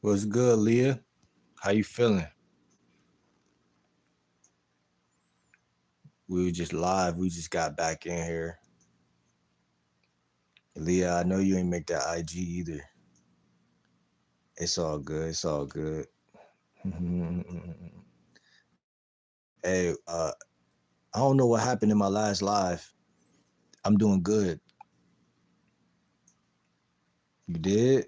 What's good, Leah? How you feeling? We were just live. We just got back in here. Leah, I know you ain't make that IG either. It's all good. It's all good. Hey, I don't know what happened in my last live. I'm doing good. You did?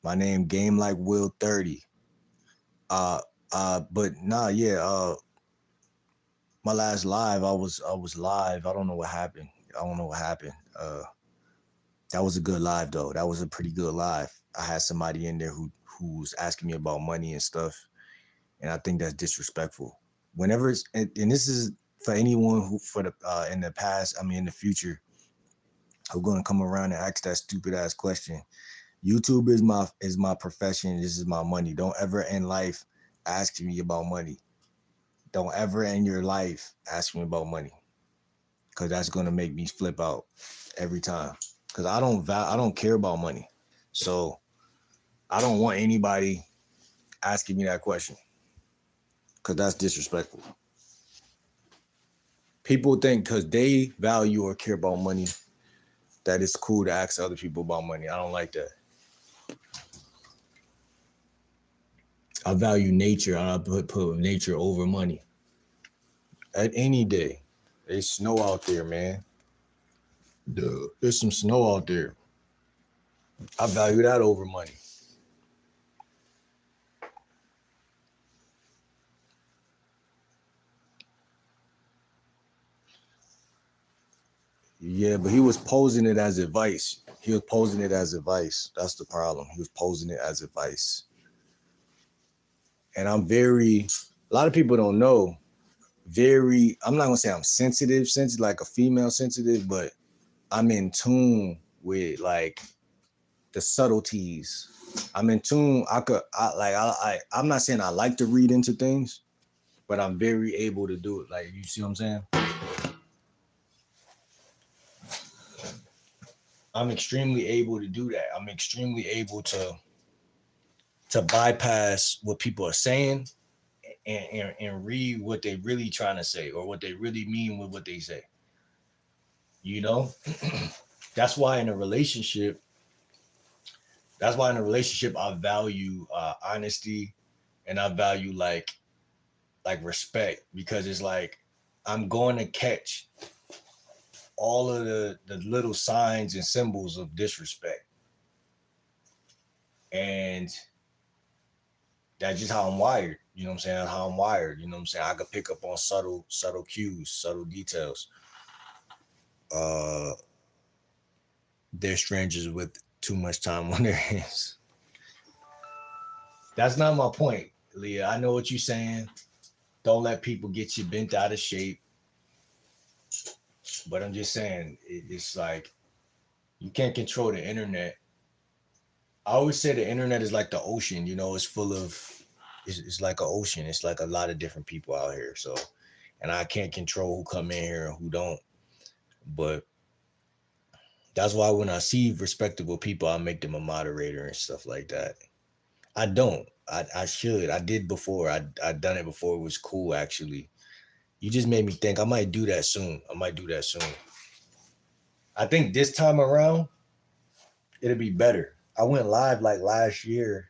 My name Game Like Will 30. But nah, yeah. My last live, I was live. I don't know what happened. I don't know what happened. That was a good live though. That was a pretty good live. I had somebody in there who was asking me about money and stuff, and I think that's disrespectful. Whenever it's and this is for anyone who for the in the past, I mean in the future, who's gonna come around and ask that stupid ass question. YouTube is my profession. This is my money. Don't ever in life ask me about money. Don't ever in your life ask me about money, because that's gonna make me flip out every time. Because I don't care about money, so I don't want anybody asking me that question, because that's disrespectful. People think because they value or care about money that it's cool to ask other people about money. I don't like that. I value nature. I put nature over money. At any day, there's snow out there, man. There's some snow out there. I value that over money. Yeah, but he was posing it as advice. He was posing it as advice. That's the problem. He was posing it as advice. And a lot of people don't know, I'm not gonna say I'm sensitive, like a female sensitive, but I'm in tune with like the subtleties. I'm in tune. I'm not saying I like to read into things, but I'm very able to do it. Like, you see what I'm saying? I'm extremely able to do that. I'm extremely able to bypass what people are saying and read what they really trying to say, or what they really mean with what they say. You know? That's why in a relationship, I value honesty, and I value like respect, because it's like I'm going to catch all of the little signs and symbols of disrespect. And that's just how I'm wired. You know what I'm saying? How I'm wired. You know what I'm saying? I could pick up on subtle cues, subtle details. They're strangers with too much time on their hands. That's not my point, Leah. I know what you're saying. Don't let people get you bent out of shape. But I'm just saying, it's like you can't control the internet. I always say the internet is like the ocean. You know, it's full of, it's like an ocean. It's like a lot of different people out here. So, and I can't control who come in here and who don't. But that's why when I see respectable people, I make them a moderator and stuff like that. I don't. I should. I did before. I done it before. It was cool, actually. You just made me think I might do that soon. I think this time around, it'll be better. I went live like last year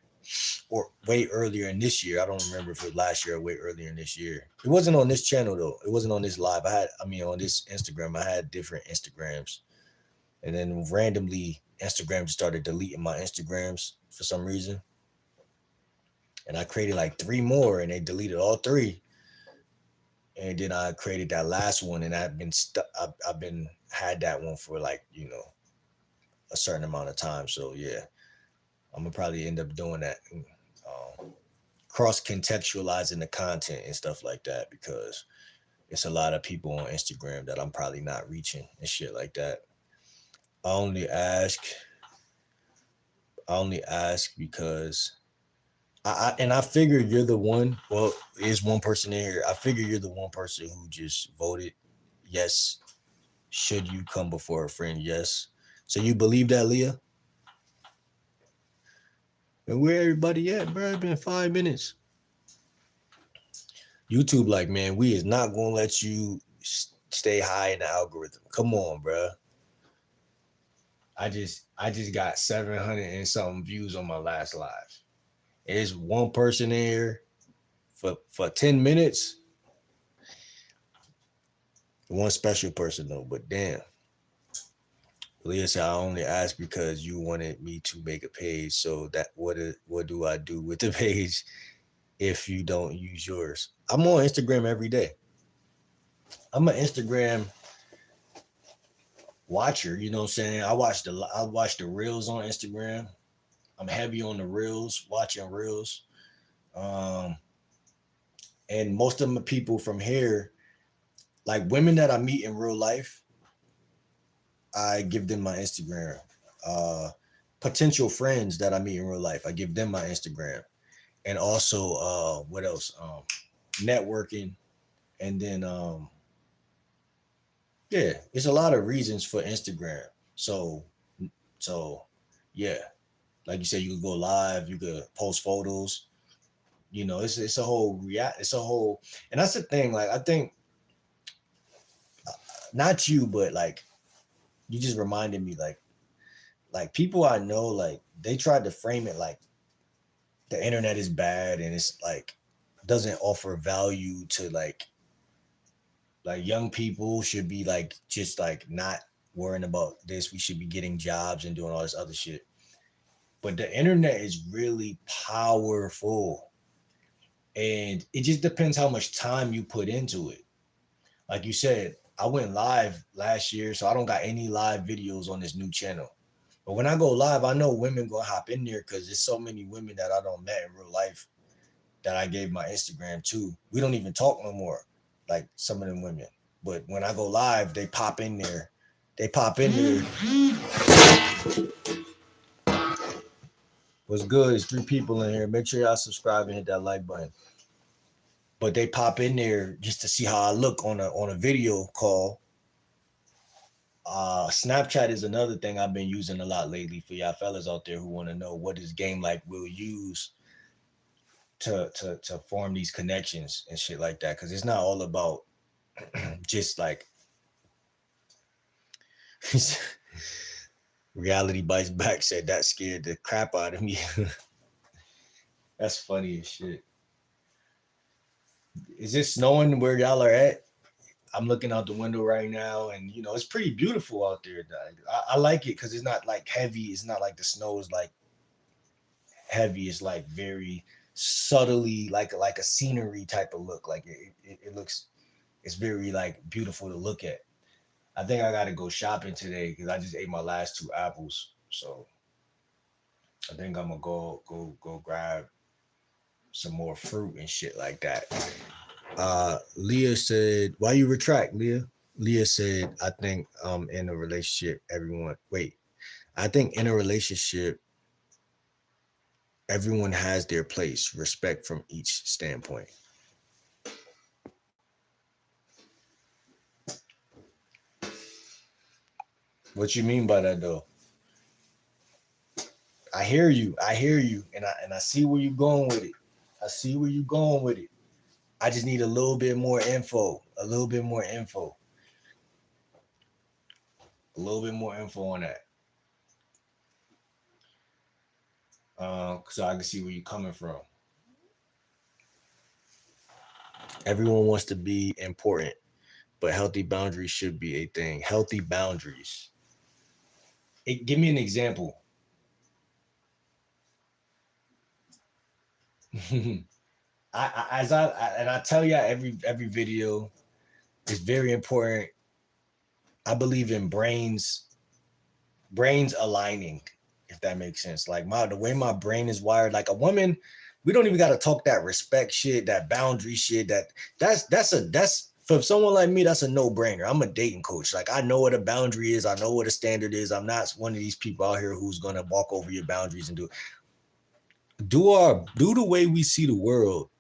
or way earlier in this year. I don't remember if it was last year or way earlier in this year. It wasn't on this channel though. It wasn't on this live. On this Instagram, I had different Instagrams. And then randomly Instagram just started deleting my Instagrams for some reason. And I created like 3 more and they deleted all 3. and then I created that last one, and I've been stuck. I've been had that one for like a certain amount of time. So yeah, I'm gonna probably end up doing that, cross contextualizing the content and stuff like that, because it's a lot of people on Instagram that I'm probably not reaching and shit like that. I only ask, I only ask because I figure you're the one. Well, there's one person in here. I figure you're the one person who just voted yes. Should you come before a friend? Yes. So you believe that, Leah? And where everybody at, bro? It's been 5 minutes. YouTube, like, man, we is not gonna let you stay high in the algorithm. Come on, bro. I just got 700 and something views on my last live. There's one person there for 10 minutes. One special person though, but damn. Leah said I only asked because you wanted me to make a page. So that what do I do with the page if you don't use yours? I'm on Instagram every day. I'm an Instagram watcher, you know what I'm saying? I watch the reels on Instagram. I'm heavy on the reels, watching reels. Um and most of my people from here, like women that I meet in real life, I give them my Instagram. Potential friends that I meet in real life, I give them my Instagram. And also what else? Networking. And then yeah, it's a lot of reasons for Instagram. So so yeah, like you said, you could go live, you could post photos. It's a whole it's a whole, and that's the thing. Like I think not you, but like you just reminded me, like people I know, like they tried to frame it like the internet is bad and it's like doesn't offer value to like young people should be like just like not worrying about this. We should be getting jobs and doing all this other shit. But the internet is really powerful. And it just depends how much time you put into it. Like you said, I went live last year, so I don't got any live videos on this new channel. But when I go live, I know women gonna hop in there because there's so many women that I don't met in real life that I gave my Instagram to. We don't even talk no more, like some of them women. But when I go live, they pop in there. They pop in there. What's good? It's 3 people in here. Make sure y'all subscribe and hit that like button. But they pop in there just to see how I look on a video call. Snapchat is another thing I've been using a lot lately for y'all fellas out there who want to know what this game like will use to form these connections and shit like that. Because it's not all about just like Reality Bites Back said that scared the crap out of me. That's funny as shit. Is it snowing where y'all are at? I'm looking out the window right now, and it's pretty beautiful out there. I like it because it's not like heavy. It's not like the snow is like heavy. It's like very subtly like a scenery type of look. Like it looks. It's very like beautiful to look at. I think I gotta go shopping today because I just ate my last 2 apples. So I think I'm gonna go grab some more fruit and shit like that. Leah said, "Why you retract, Leah?" Leah said, "I think in a relationship, everyone wait. I think in a relationship, everyone has their place, respect from each standpoint." What you mean by that though? I hear you. I hear you, and I see where you're going with it. I see where you're going with it. I just need a little bit more info. A little bit more info. A little bit more info on that. So I can see where you're coming from. Everyone wants to be important, but healthy boundaries should be a thing. Healthy boundaries. Give me an example. I tell you every video, it's very important. I believe in brains aligning, if that makes sense. Like the way my brain is wired, like a woman, we don't even got to talk that respect shit, that boundary shit. That's for someone like me, that's a no brainer. I'm a dating coach. Like I know what a boundary is. I know what a standard is. I'm not one of these people out here who's gonna walk over your boundaries and do the way we see the world.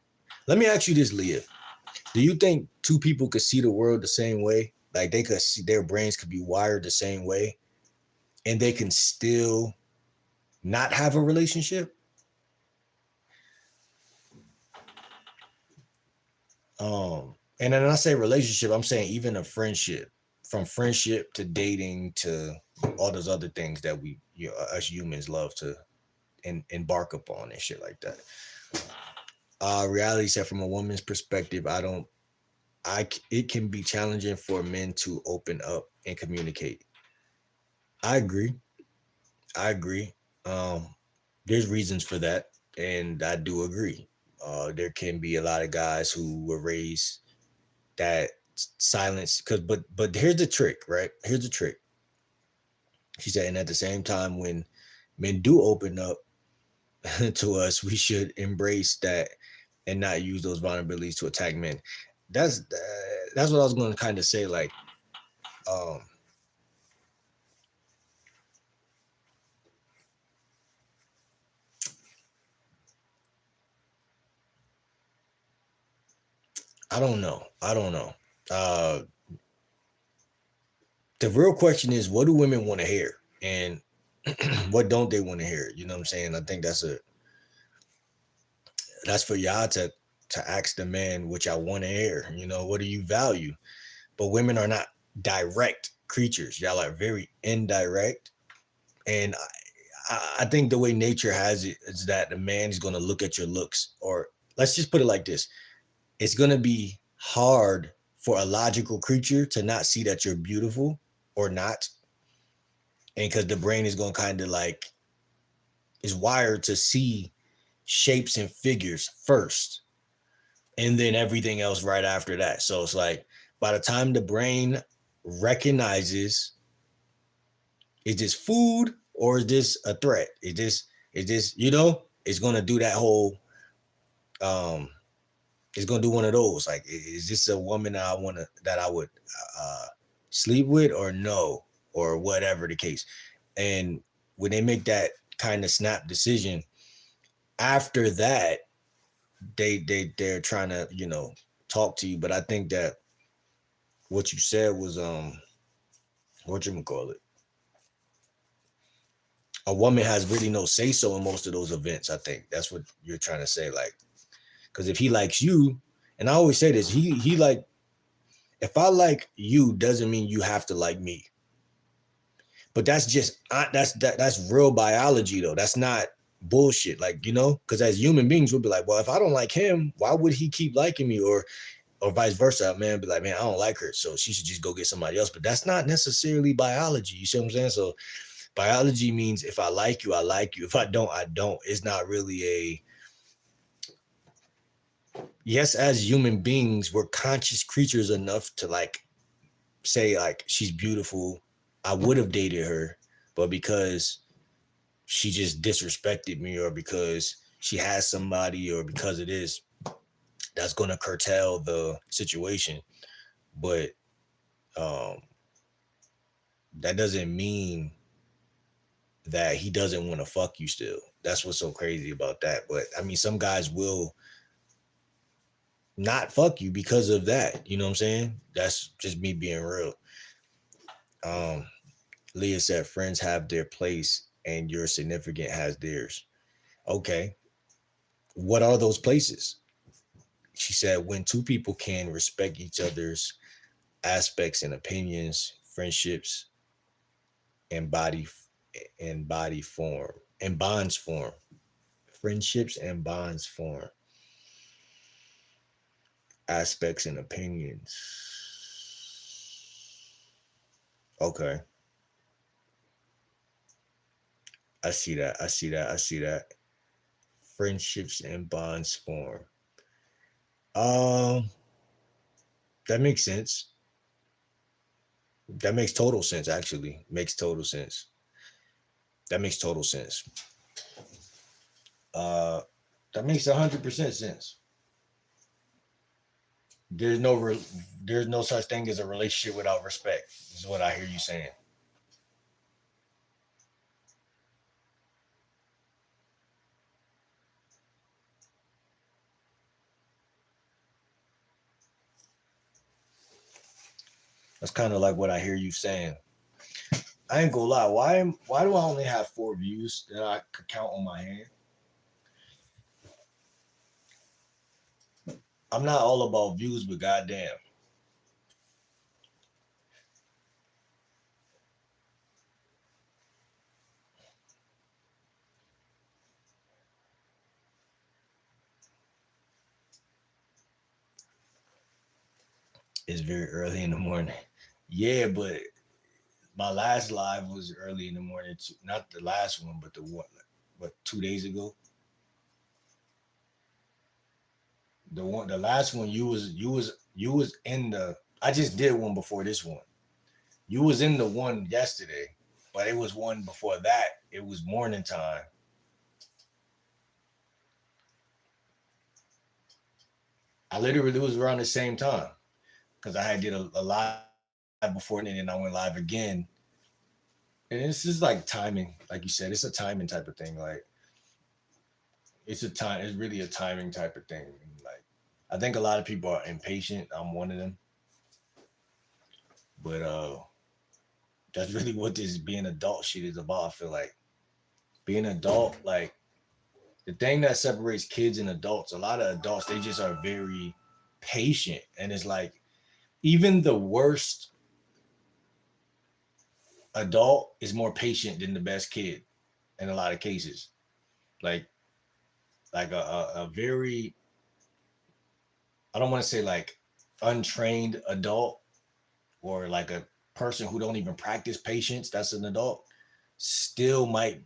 Let me ask you this, Leah. Do you think two people could see the world the same way? Like they could see their brains could be wired the same way and they can still not have a relationship? And then I say relationship, I'm saying even a friendship, from friendship to dating to all those other things that us humans love to embark upon and shit like that. Reality said from a woman's perspective, it can be challenging for men to open up and communicate. I agree. I agree. Um, there's reasons for that, and I do agree. There can be a lot of guys who were raised that silence, but here's the trick, right? Here's the trick. She said, and at the same time, when men do open up to us, we should embrace that and not use those vulnerabilities to attack men. That's that's what I was going to kind of say. Like, um, I don't know. I don't know. Uh, the real question is, what do women want to hear, and what don't they want to hear? You know what I'm saying? I think that's for y'all to ask the man what y'all want to hear. You know, what do you value? But women are not direct creatures. Y'all are very indirect, and I think the way nature has it is that the man is going to look at your looks, or let's just put it like this: it's going to be hard for a logical creature to not see that you're beautiful or not, and because the brain is going to kind of like is wired to see shapes and figures first and then everything else right after that. So it's like by the time the brain recognizes, is this food or is this a threat? Is this it's gonna do that whole um it's gonna do one of those. Like, is this a woman that I would uh sleep with or no? Or whatever the case. And when they make that kind of snap decision, after that, they're trying to, talk to you. But I think that what you said was what you call it, a woman has really no say so in most of those events. I think that's what you're trying to say. Like, because if he likes you, and I always say this, he like, if I like you doesn't mean you have to like me. But that's just that's real biology though. That's not bullshit. Like, because as human beings, we'll be like, well, if I don't like him, why would he keep liking me? Or vice versa, man, be like, man, I don't like her, so she should just go get somebody else. But that's not necessarily biology. You see what I'm saying? So biology means if I like you, I like you. If I don't, I don't. It's not really yes, as human beings, we're conscious creatures enough to like say like she's beautiful. I would have dated her, but because she just disrespected me, or because she has somebody, or because it is, that's gonna curtail the situation. But um that doesn't mean that he doesn't want to fuck you still. That's what's so crazy about that. But I mean, some guys will not fuck you because of that. You know what I'm saying? That's just me being real. Um, Leah said friends have their place and your significant has theirs. Okay. What are those places? She said when two people can respect each other's aspects and opinions, friendships and body form and bonds form. Friendships and bonds form. Aspects and opinions. Okay. I see that. Friendships and bonds form. Um, that makes sense. That makes total sense. Actually, makes total sense. That makes total sense. Uh, that makes 100% sense. There's no there's no such thing as a relationship without respect. Is what I hear you saying. That's kind of like what I hear you saying. I ain't gonna lie. Why do I only have 4 views that I could count on my hand? I'm not all about views, but goddamn, it's very early in the morning. Yeah, but my last live was early in the morning too. Not the last one, but the one, but 2 days ago. The last one you was in the. I just did one before this one. You was in the one yesterday, but it was one before that. It was morning time. I literally was around the same time because I had did a live before and then I went live again. And it's just like timing, like you said, it's a timing type of thing. Like it's a time, it's really a timing type of thing. And like I think a lot of people are impatient. I'm one of them, but that's really what this being adult shit is about. I feel like being adult, like the thing that separates kids and adults, a lot of adults they just are very patient, and it's like even the worst adult is more patient than the best kid in a lot of cases. Like a very, I don't want to say like untrained adult or like a person who don't even practice patience, that's an adult, still might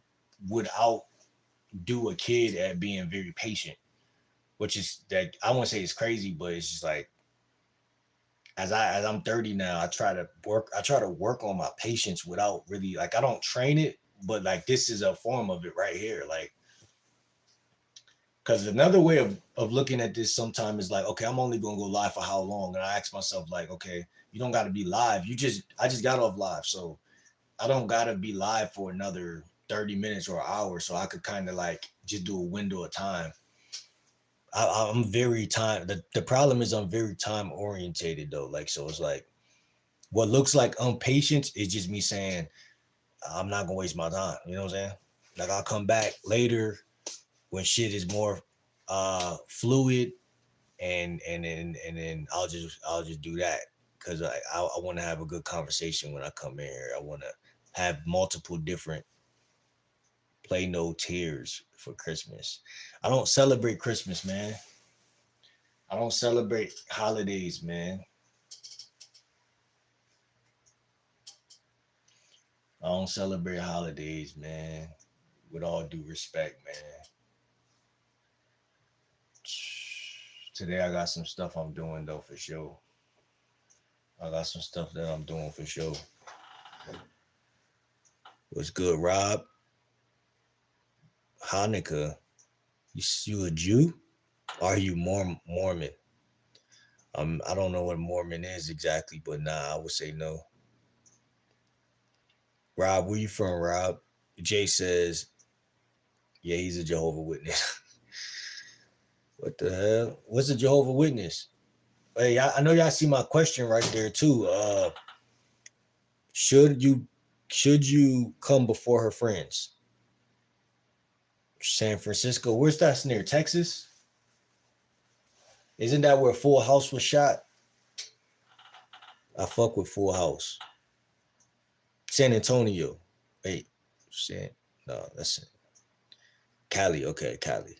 would outdo a kid at being very patient, which is that I won't say it's crazy, but it's just like as I'm 30 now, I try to work on my patience without really like I don't train it, but like this is a form of it right here. Like because another way of looking at this sometimes is like, okay, I'm only gonna go live for how long? And I ask myself, like, okay, you don't gotta be live. I just got off live. So I don't gotta be live for another 30 minutes or an hour. So I could kind of like just do a window of time. I'm very time the problem is I'm very time orientated though. Like so it's like what looks like impatience is just me saying I'm not gonna waste my time. You know what I'm saying? Like I'll come back later when shit is more fluid and then I'll just do that because I want to have a good conversation when I come in here. I want to have multiple different play no tears for Christmas. I don't celebrate Christmas, man. I don't celebrate holidays, man. I don't celebrate holidays, man. With all due respect, man. Today I got some stuff I'm doing though for sure. I got some stuff that I'm doing for sure. What's good, Rob? Hanukkah. You a Jew? Are you Mormon? I don't know what Mormon is exactly, but nah, I would say no. Rob, where you from, Rob? Jay says, yeah, he's a Jehovah Witness. What the hell? What's a Jehovah Witness? Hey, I know y'all see my question right there too. Should you should you come before her friends? San Francisco. Where's that near? Texas? Isn't that where Full House was shot? I fuck with Full House. San Antonio. Wait, San. No, that's Cali. Okay, Cali.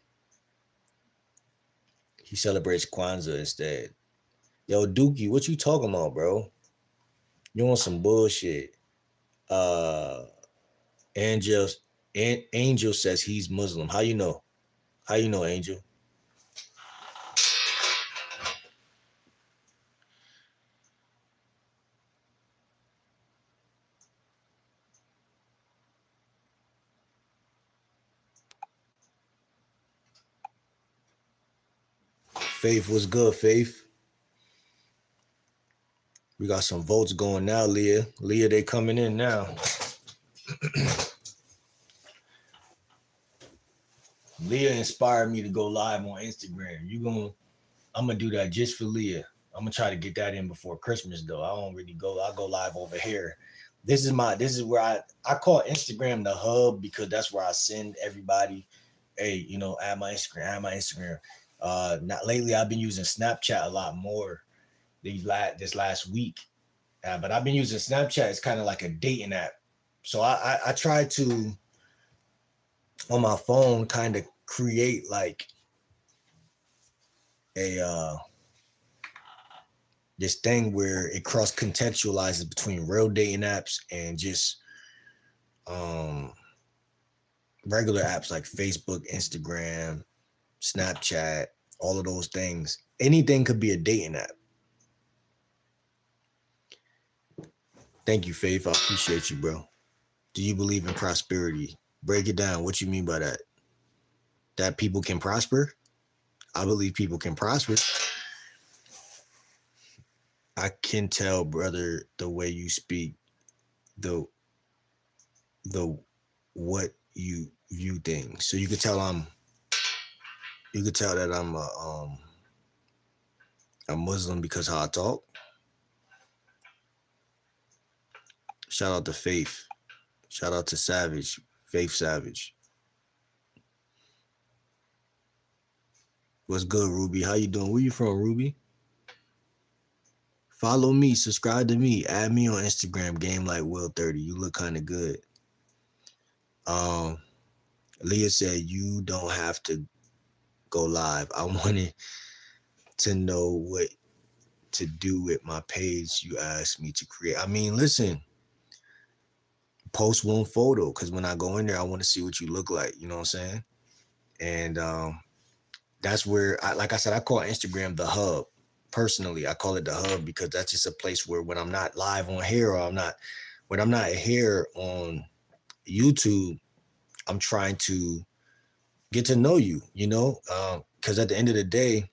He celebrates Kwanzaa instead. Yo, Dookie, what you talking about, bro? You want some bullshit? Uh, Angel, Angel says he's Muslim. How you know? How you know, Angel? Faith, what's good, Faith? We got some votes going now, Leah. Leah, they coming in now. Leah inspired me to go live on Instagram. I'm gonna do that just for Leah. I'm gonna try to get that in before Christmas though. I don't really go. I go live over here. This is where I call Instagram the hub because that's where I send everybody. Hey, add my Instagram, add my Instagram. Not lately. I've been using Snapchat a lot more this last week. But I've been using Snapchat. It's kind of like a dating app. So I try to on my phone kind of create like a this thing where it cross contextualizes between real dating apps and just um regular apps like Facebook, Instagram, Snapchat, all of those things. Anything could be a dating app. Thank you, Faith. I appreciate you, bro. Do you believe in prosperity? Break it down. What you mean by that? That people can prosper? I believe people can prosper. I can tell, brother, the way you speak, the what you view things. So you could tell that I'm a Muslim because how I talk. Shout out to Faith. Shout out to Savage. Faith Savage. What's good, Ruby? How you doing? Where you from, Ruby? Follow me, subscribe to me, add me on Instagram, Game Like Will 30. You look kind of good. Leah said you don't have to go live. I wanted to know what to do with my page you asked me to create. I mean, listen, post one photo because when I go in there, I want to see what you look like. You know what I'm saying? And that's where, like I said, I call Instagram the hub. Personally, I call it the hub because that's just a place where when I'm not live on here or when I'm not here on YouTube, I'm trying to get to know you, because at the end of the day, I'm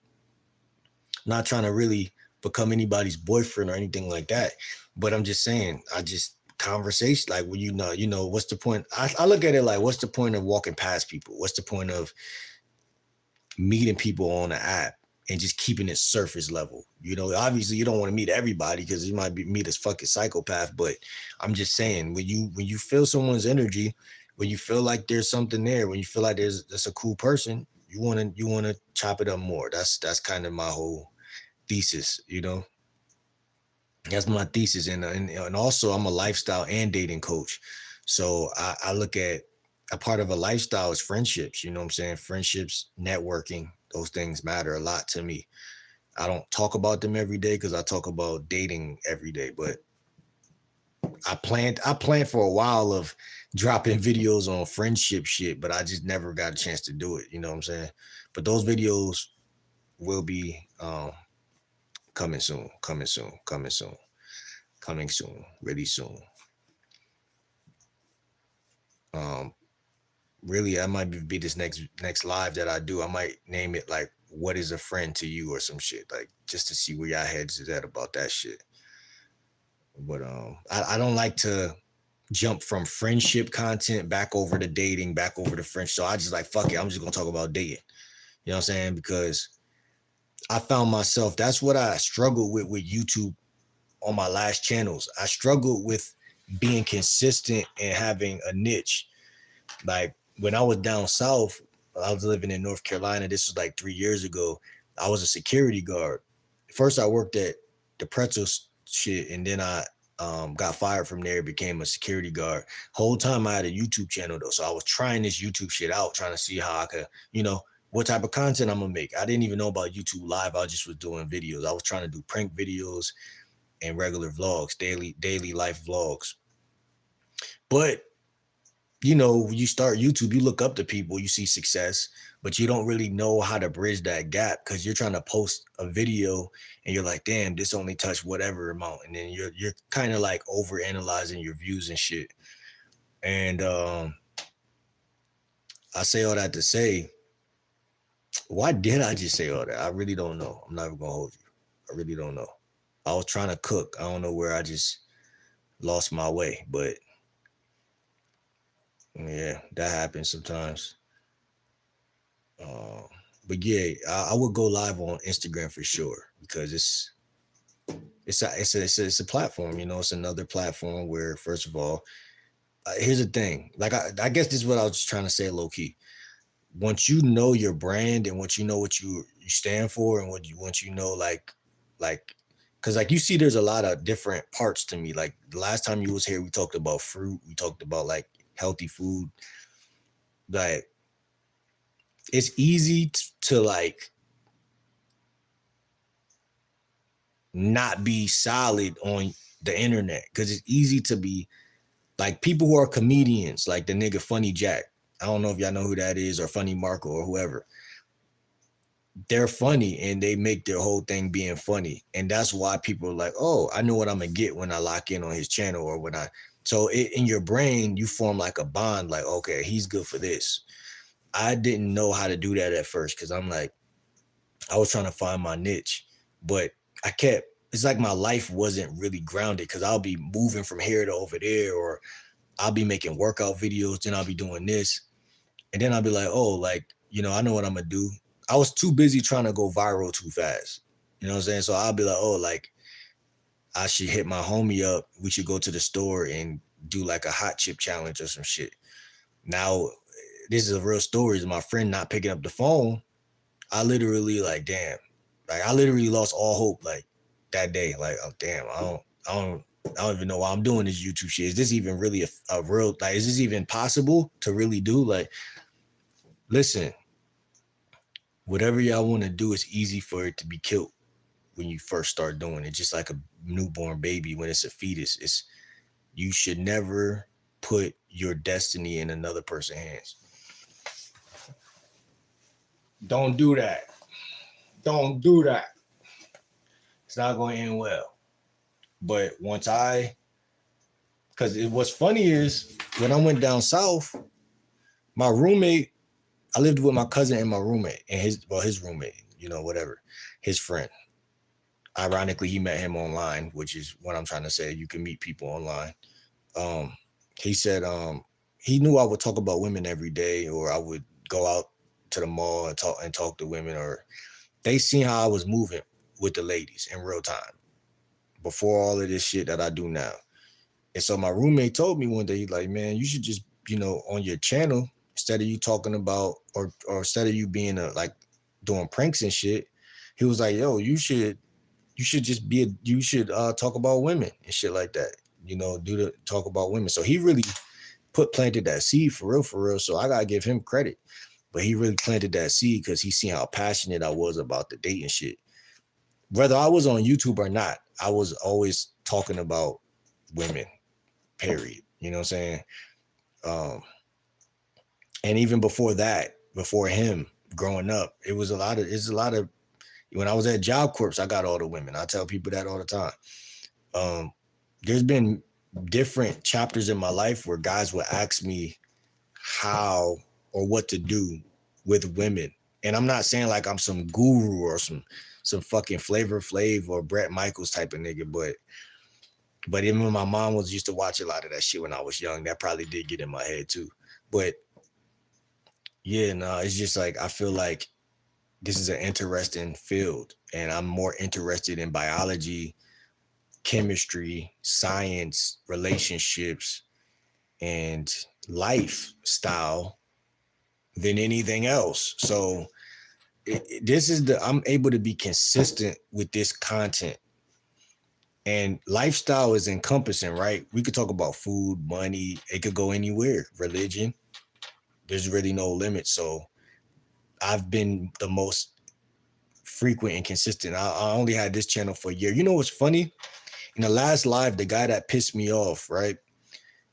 not trying to really become anybody's boyfriend or anything like that. But I'm just saying, conversation, like, well, what's the point? I look at it like, what's the point of walking past people? What's the point of meeting people on the app and just keeping it surface level? Obviously you don't want to meet everybody because you might meet a fucking psychopath. But I'm just saying, when you feel someone's energy, when you feel like there's something there, when you feel like that's a cool person, you want to chop it up more. That's kind of my whole thesis. That's my thesis. And also I'm a lifestyle and dating coach. So I look at a part of a lifestyle is friendships. You know what I'm saying? Friendships, networking, those things matter a lot to me. I don't talk about them every day because I talk about dating every day, but I planned for a while of dropping videos on friendship shit, but I just never got a chance to do it. You know what I'm saying? But those videos will be coming soon, really soon. Really, I might be this next live that I do. I might name it like, what is a friend to you or some shit, like just to see where y'all heads is at about that shit. But I don't like to jump from friendship content back over to dating, back over to friendship. So I just like, fuck it, I'm just gonna talk about dating. You know what I'm saying? Because I found myself, that's what I struggled with YouTube on my last channels. I struggled with being consistent and having a niche. Like when I was down south, I was living in North Carolina. This was like 3 years ago. I was a security guard. First, I worked at the pretzel shit, and then I got fired from there, became a security guard. Whole time I had a YouTube channel though. So I was trying this YouTube shit out, trying to see how I could, what type of content I'm gonna make. I didn't even know about YouTube Live. I just was doing videos. I was trying to do prank videos and regular vlogs, daily life vlogs. But when you start YouTube, you look up to people, you see success, but you don't really know how to bridge that gap because you're trying to post a video and you're like, damn, this only touched whatever amount. And then you're kind of like over analyzing your views and shit. And I say all that to say, Why did I just say all that? I really don't know. I'm not even gonna hold you. I really don't know. I was trying to cook. I don't know where I just lost my way, but yeah, that happens sometimes. Um, but yeah, I would go live on Instagram for sure because it's a platform. You know, it's another platform where, first of all, here's the thing. Like I guess this is what I was just trying to say, low key. Once you know your brand and once you know what you stand for and once you know like because like you see there's a lot of different parts to me. Like the last time you was here we talked about fruit, we talked about like healthy food. Like it's easy to like not be solid on the internet because it's easy to be like people who are comedians like the nigga Funny Jack. I don't know if y'all know who that is or Funny Marco or whoever. They're funny and they make their whole thing being funny. And that's why people are like, oh, I know what I'm gonna get when I lock in on his channel or when I so in your brain you form like a bond, like, okay, he's good for this. I didn't know how to do that at first because I'm like, I was trying to find my niche, but I kept it's like my life wasn't really grounded because I'll be moving from here to over there, or I'll be making workout videos, then I'll be doing this. And then I'll be like, oh, like, you know, I know what I'm gonna do. I was too busy trying to go viral too fast. You know what I'm saying? So I'll be like, oh, like I should hit my homie up. We should go to the store and do like a hot chip challenge or some shit. Now, this is a real story. Is my friend not picking up the phone? I literally like, damn, like I literally lost all hope like that day. Like, oh damn, I don't even know why I'm doing this YouTube shit. Is this even really a real like? Is this even possible to really do? Like, listen, whatever y'all want to do, it's easy for it to be killed when you first start doing it. Just like a newborn baby when it's a fetus. It's you should never put your destiny in another person's hands. Don't do that. Don't do that. It's not going to end well. But because what's funny is when I went down south, my roommate, I lived with my cousin and my roommate and his roommate, you know, whatever, his friend. Ironically, he met him online, which is what I'm trying to say. You can meet people online. Um, he said he knew I would talk about women every day, or I would go out to the mall and talk to women, or they seen how I was moving with the ladies in real time before all of this shit that I do now. And so my roommate told me one day, he's like, man, you should just, you know, on your channel, instead of you talking about or instead of you being like doing pranks and shit, he was like, yo, you should just you should talk about women and shit like that. You know, talk about women. So he really planted that seed for real, for real. So I gotta give him credit. But he really planted that seed because he seen how passionate I was about the dating shit. Whether I was on YouTube or not, I was always talking about women, period. You know what I'm saying? Um, and even before that, before him growing up, it's a lot of when I was at Job Corps, I got all the women. I tell people that all the time. Um, there's been different chapters in my life where guys would ask me how or what to do with women. And I'm not saying like I'm some guru or some fucking Flavor Flav or Brett Michaels type of nigga, but even when my mom was used to watch a lot of that shit when I was young, that probably did get in my head too. But yeah, no, it's just like I feel like this is an interesting field, and I'm more interested in biology, chemistry, science, relationships, and lifestyle than anything else. So this is I'm able to be consistent with this content. And lifestyle is encompassing, right? We could talk about food, money, it could go anywhere, religion. There's really no limit. So I've been the most frequent and consistent. I only had this channel for a year. You know what's funny? In the last live, the guy that pissed me off, right?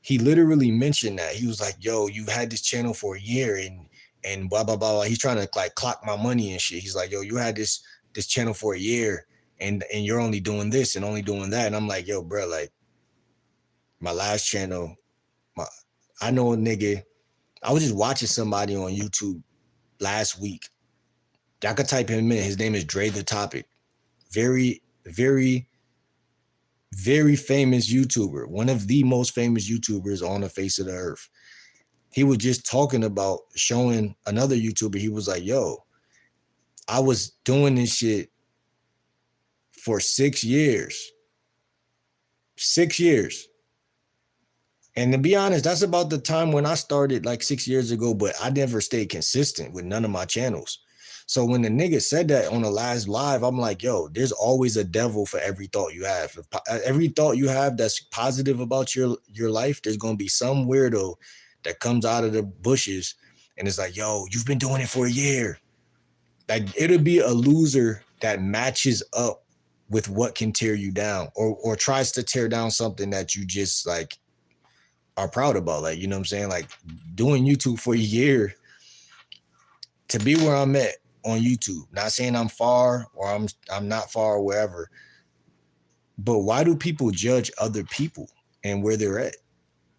He literally mentioned that. He was like, yo, you've had this channel for a year and blah blah blah. He's trying to like clock my money and shit. He's like, yo, you had this channel for a year and you're only doing this and only doing that. And I'm like, yo, bro, like my last channel, I know a nigga. I was just watching somebody on YouTube last week, Y'all could type him in. His name is Dre the Topic. Very, very, very famous YouTuber. One of the most famous YouTubers on the face of the earth. He was just talking about showing another YouTuber. He was like, yo, I was doing this shit for 6 years. 6 years. And to be honest, that's about the time when I started like 6 years ago, but I never stayed consistent with none of my channels. So when the nigga said that on the last live, I'm like, yo, there's always a devil for every thought you have. Every thought you have that's positive about your life, there's going to be some weirdo that comes out of the bushes and it's like, yo, you've been doing it for a year. Like, it'll be a loser that matches up with what can tear you down or tries to tear down something that you just like are proud about. Like, you know what I'm saying? Like, doing YouTube for a year to be where I'm at on YouTube. Not saying I'm far or I'm not far or wherever. But why do people judge other people and where they're at?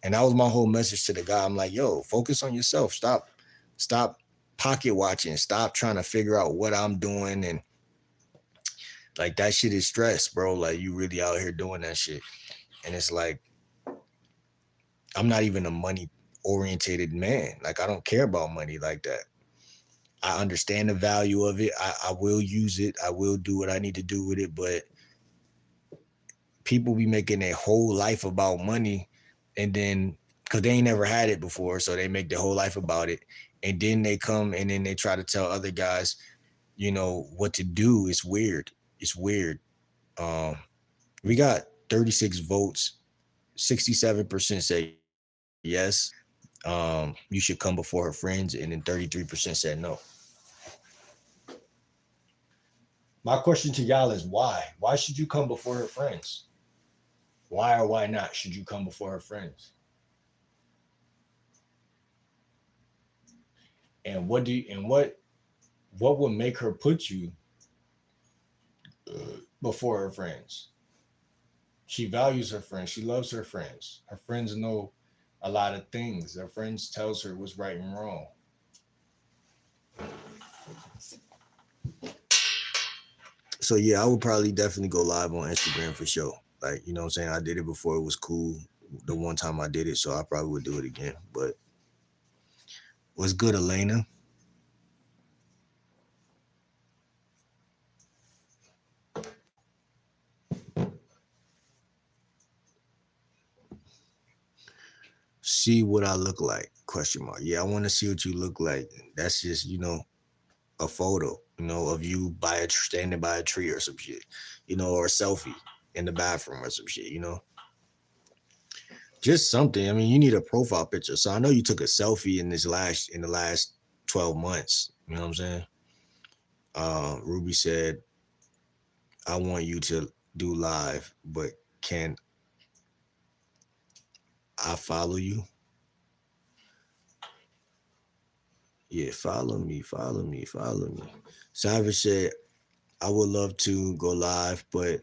And that was my whole message to the guy. I'm like, yo, focus on yourself. Stop pocket watching. Stop trying to figure out what I'm doing. And like, that shit is stress, bro. Like, you really out here doing that shit. And it's like, I'm not even a money orientated man. Like, I don't care about money like that. I understand the value of it. I will use it. I will do what I need to do with it. But people be making their whole life about money, and then because they ain't never had it before, so they make their whole life about it. And then they come and then they try to tell other guys, you know, what to do. It's weird. It's weird. We got 36 votes. 67% say yes. You should come before her friends, and then 33% said no. My question to y'all is why? Why should you come before her friends? Why or why not should you come before her friends? And what would make her put you before her friends? She values her friends. She loves her friends. Her friends know a lot of things. Her friends tells her what's right and wrong. So yeah, I would probably definitely go live on Instagram for sure. Like, you know what I'm saying? I did it before. It was cool the one time I did it, so I probably would do it again. But what's good, Elena? See what I look like? Question mark. Yeah, I want to see what you look like. That's just, you know, a photo, you know, of you standing by a tree or some shit, you know, or a selfie in the bathroom or some shit, you know. Just something. I mean, you need a profile picture. So I know you took a selfie in the last 12 months. You know what I'm saying? Ruby said, I want you to do live, but can I follow you? Yeah, follow me. Savage said, I would love to go live, but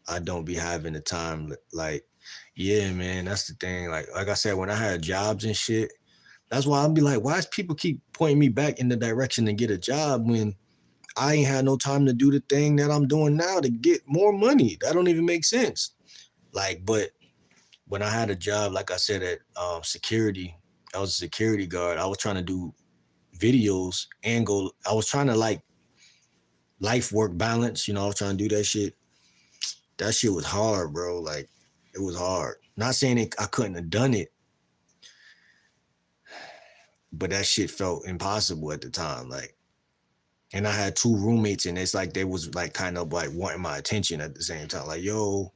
I don't be having the time. Like, yeah, man, that's the thing. Like I said, when I had jobs and shit, that's why I'd be like, why does people keep pointing me back in the direction to get a job when I ain't had no time to do the thing that I'm doing now to get more money? That don't even make sense. Like, but when I had a job, like I said, at security, I was a security guard. I was trying to do videos and I was trying to like life work balance. You know, I was trying to do that shit. That shit was hard, bro. Like, it was hard. Not saying I couldn't have done it, but that shit felt impossible at the time. Like, and I had 2 roommates, and it's like they was like kind of like wanting my attention at the same time. Like, yo,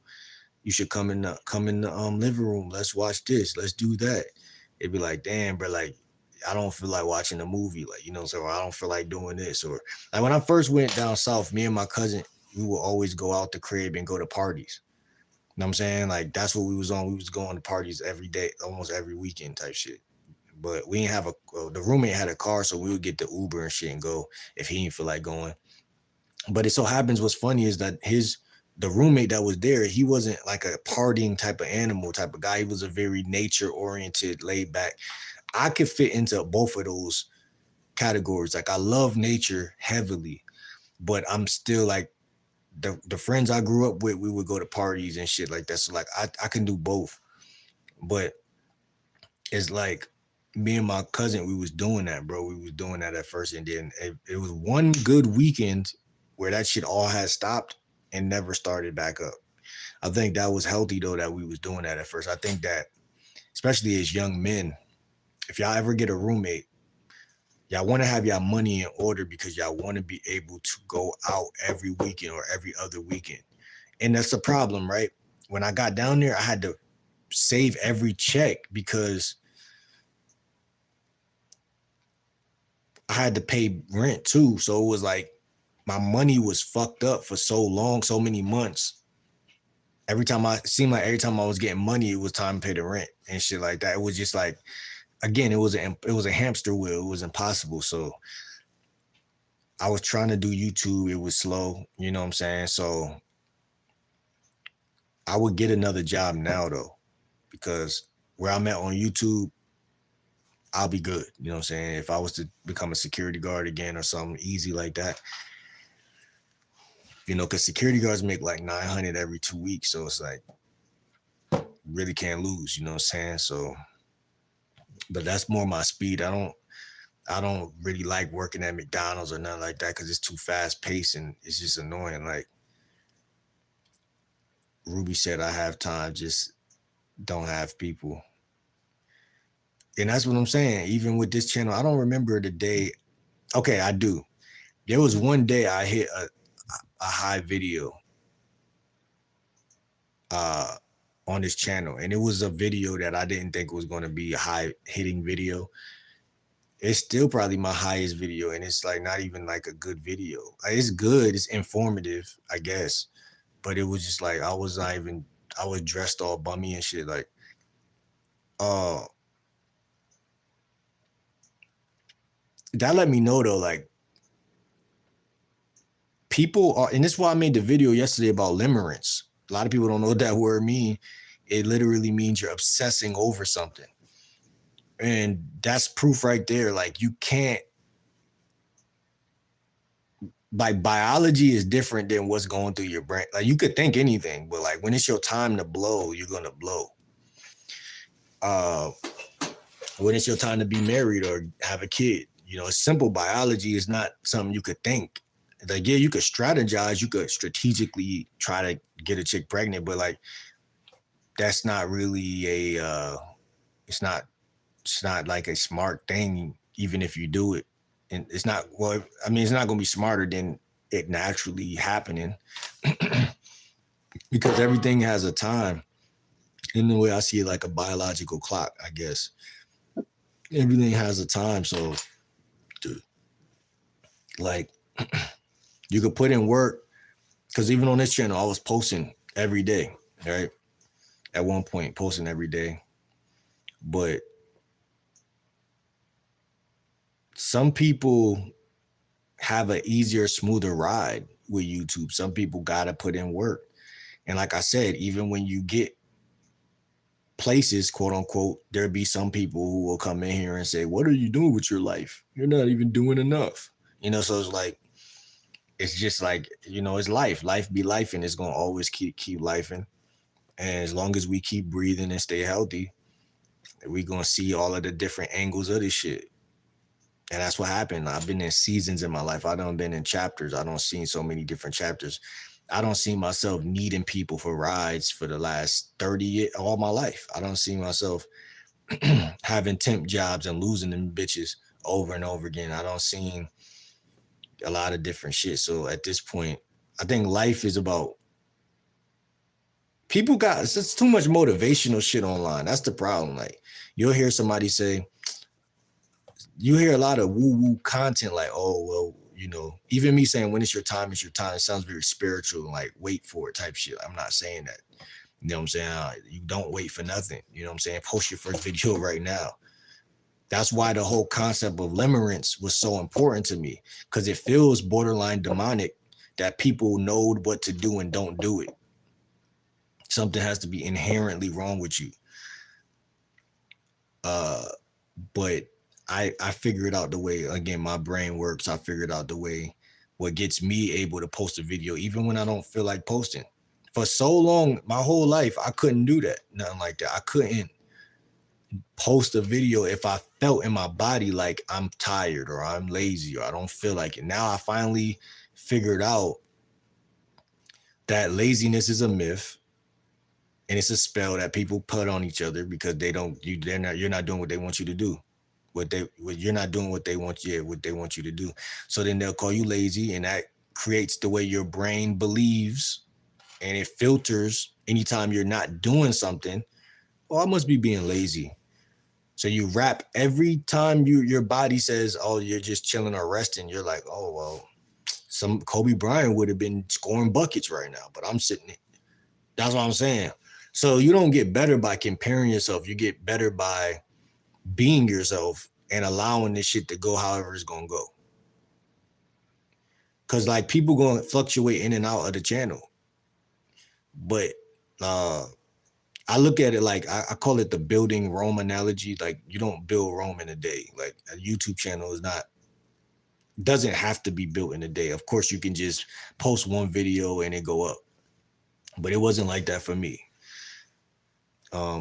you should come in the living room. Let's watch this. Let's do that. It'd be like, damn, bro, like, I don't feel like watching a movie. Like, you know, so I don't feel like doing this. Or like when I first went down south, me and my cousin, we would always go out the crib and go to parties. You know what I'm saying? Like, that's what we was on. We was going to parties every day, almost every weekend type shit. But we didn't have the roommate had a car, so we would get the Uber and shit and go if he didn't feel like going. But it so happens what's funny is that the roommate that was there, he wasn't like a partying type of animal type of guy. He was a very nature oriented, laid back. I could fit into both of those categories. Like, I love nature heavily. but I'm still like the friends I grew up with, we would go to parties and shit like that. So like I can do both. But it's like me and my cousin, we was doing that, bro. We was doing that at first, and then it was one good weekend where that shit all had stopped and never started back up. I think that was healthy though that we was doing that at first. I think that especially as young men, if y'all ever get a roommate, y'all want to have y'all money in order because y'all want to be able to go out every weekend or every other weekend. And that's the problem, right? When I got down there, I had to save every check because I had to pay rent too. So it was like my money was fucked up for so long, so many months. Every time every time I was getting money, it was time to pay the rent and shit like that. It was just like, again, it was a hamster wheel. It was impossible. So I was trying to do YouTube. It was slow. You know what I'm saying? So I would get another job now though, because where I'm at on YouTube, I'll be good. You know what I'm saying? If I was to become a security guard again or something easy like that, you know, because security guards make like 900 every 2 weeks. So it's like, really can't lose, you know what I'm saying? So, but that's more my speed. I don't really like working at McDonald's or nothing like that because it's too fast paced and it's just annoying. Like Ruby said, I have time, just don't have people. And that's what I'm saying. Even with this channel, I don't remember the day. Okay, I do. There was one day I hit a high video on this channel, and it was a video that I didn't think was going to be a high hitting video. It's still probably my highest video, and it's like not even like a good video. Like, it's good, it's informative, I guess, but it was just like I was dressed all bummy and shit. Like, that let me know though, like people are, and this is why I made the video yesterday about limerence. A lot of people don't know what that word means. It literally means you're obsessing over something. And that's proof right there. Like you can't, like biology is different than what's going through your brain. Like you could think anything, but like when it's your time to blow, you're gonna blow. When it's your time to be married or have a kid, you know, simple biology is not something you could think. Like, yeah, you could strategize, you could strategically try to get a chick pregnant, but like that's not really it's not like a smart thing, even if you do it. And it's not, well, I mean, it's not gonna be smarter than it naturally happening because everything has a time. In the way I see it, like a biological clock, I guess. Everything has a time. So, dude, like, you could put in work, because even on this channel, I was posting every day, right? At one point, posting every day. But some people have an easier, smoother ride with YouTube. Some people got to put in work. And like I said, even when you get places, quote unquote, there'll be some people who will come in here and say, what are you doing with your life? You're not even doing enough. You know, so it's like, it's just like, you know, it's life. Life be life, and it's going to always keep lifing. And as long as we keep breathing and stay healthy, we're going to see all of the different angles of this shit. And that's what happened. I've been in seasons in my life. I done been in chapters. I don't see so many different chapters. I don't see myself needing people for rides for the last 30 years, all my life. I don't see myself having temp jobs and losing them bitches over and over again. I don't see a lot of different shit. So at this point, I think life is about, people got, it's just too much motivational shit online. That's the problem. Like, you'll hear somebody say, you hear a lot of woo-woo content like, oh, well, you know, even me saying when it's your time, it sounds very spiritual, like wait for it type shit. I'm not saying that. You know what I'm saying? You don't wait for nothing. You know what I'm saying? Post your first video right now. That's why the whole concept of limerence was so important to me, because it feels borderline demonic that people know what to do and don't do it. Something has to be inherently wrong with you. But I figured out the way, again, my brain works. I figured out the way what gets me able to post a video even when I don't feel like posting. For so long, my whole life, I couldn't do that. Nothing like that. I couldn't post a video if I felt in my body like I'm tired or I'm lazy or I don't feel like it. Now I finally figured out that laziness is a myth and it's a spell that people put on each other because you're not doing what they want you to do. You're not doing what they want you to do. So then they'll call you lazy, and that creates the way your brain believes, and it filters anytime you're not doing something. Oh, I must be being lazy. So you rap every time your body says, oh, you're just chilling or resting. You're like, oh, well, some Kobe Bryant would have been scoring buckets right now, but I'm sitting. That's what I'm saying. So you don't get better by comparing yourself. You get better by being yourself and allowing this shit to go however it's going to go. Because like people going to fluctuate in and out of the channel. But I look at it like I call it the building Rome analogy. Like you don't build Rome in a day. Like a YouTube channel doesn't have to be built in a day. Of course, you can just post one video and it go up. But it wasn't like that for me.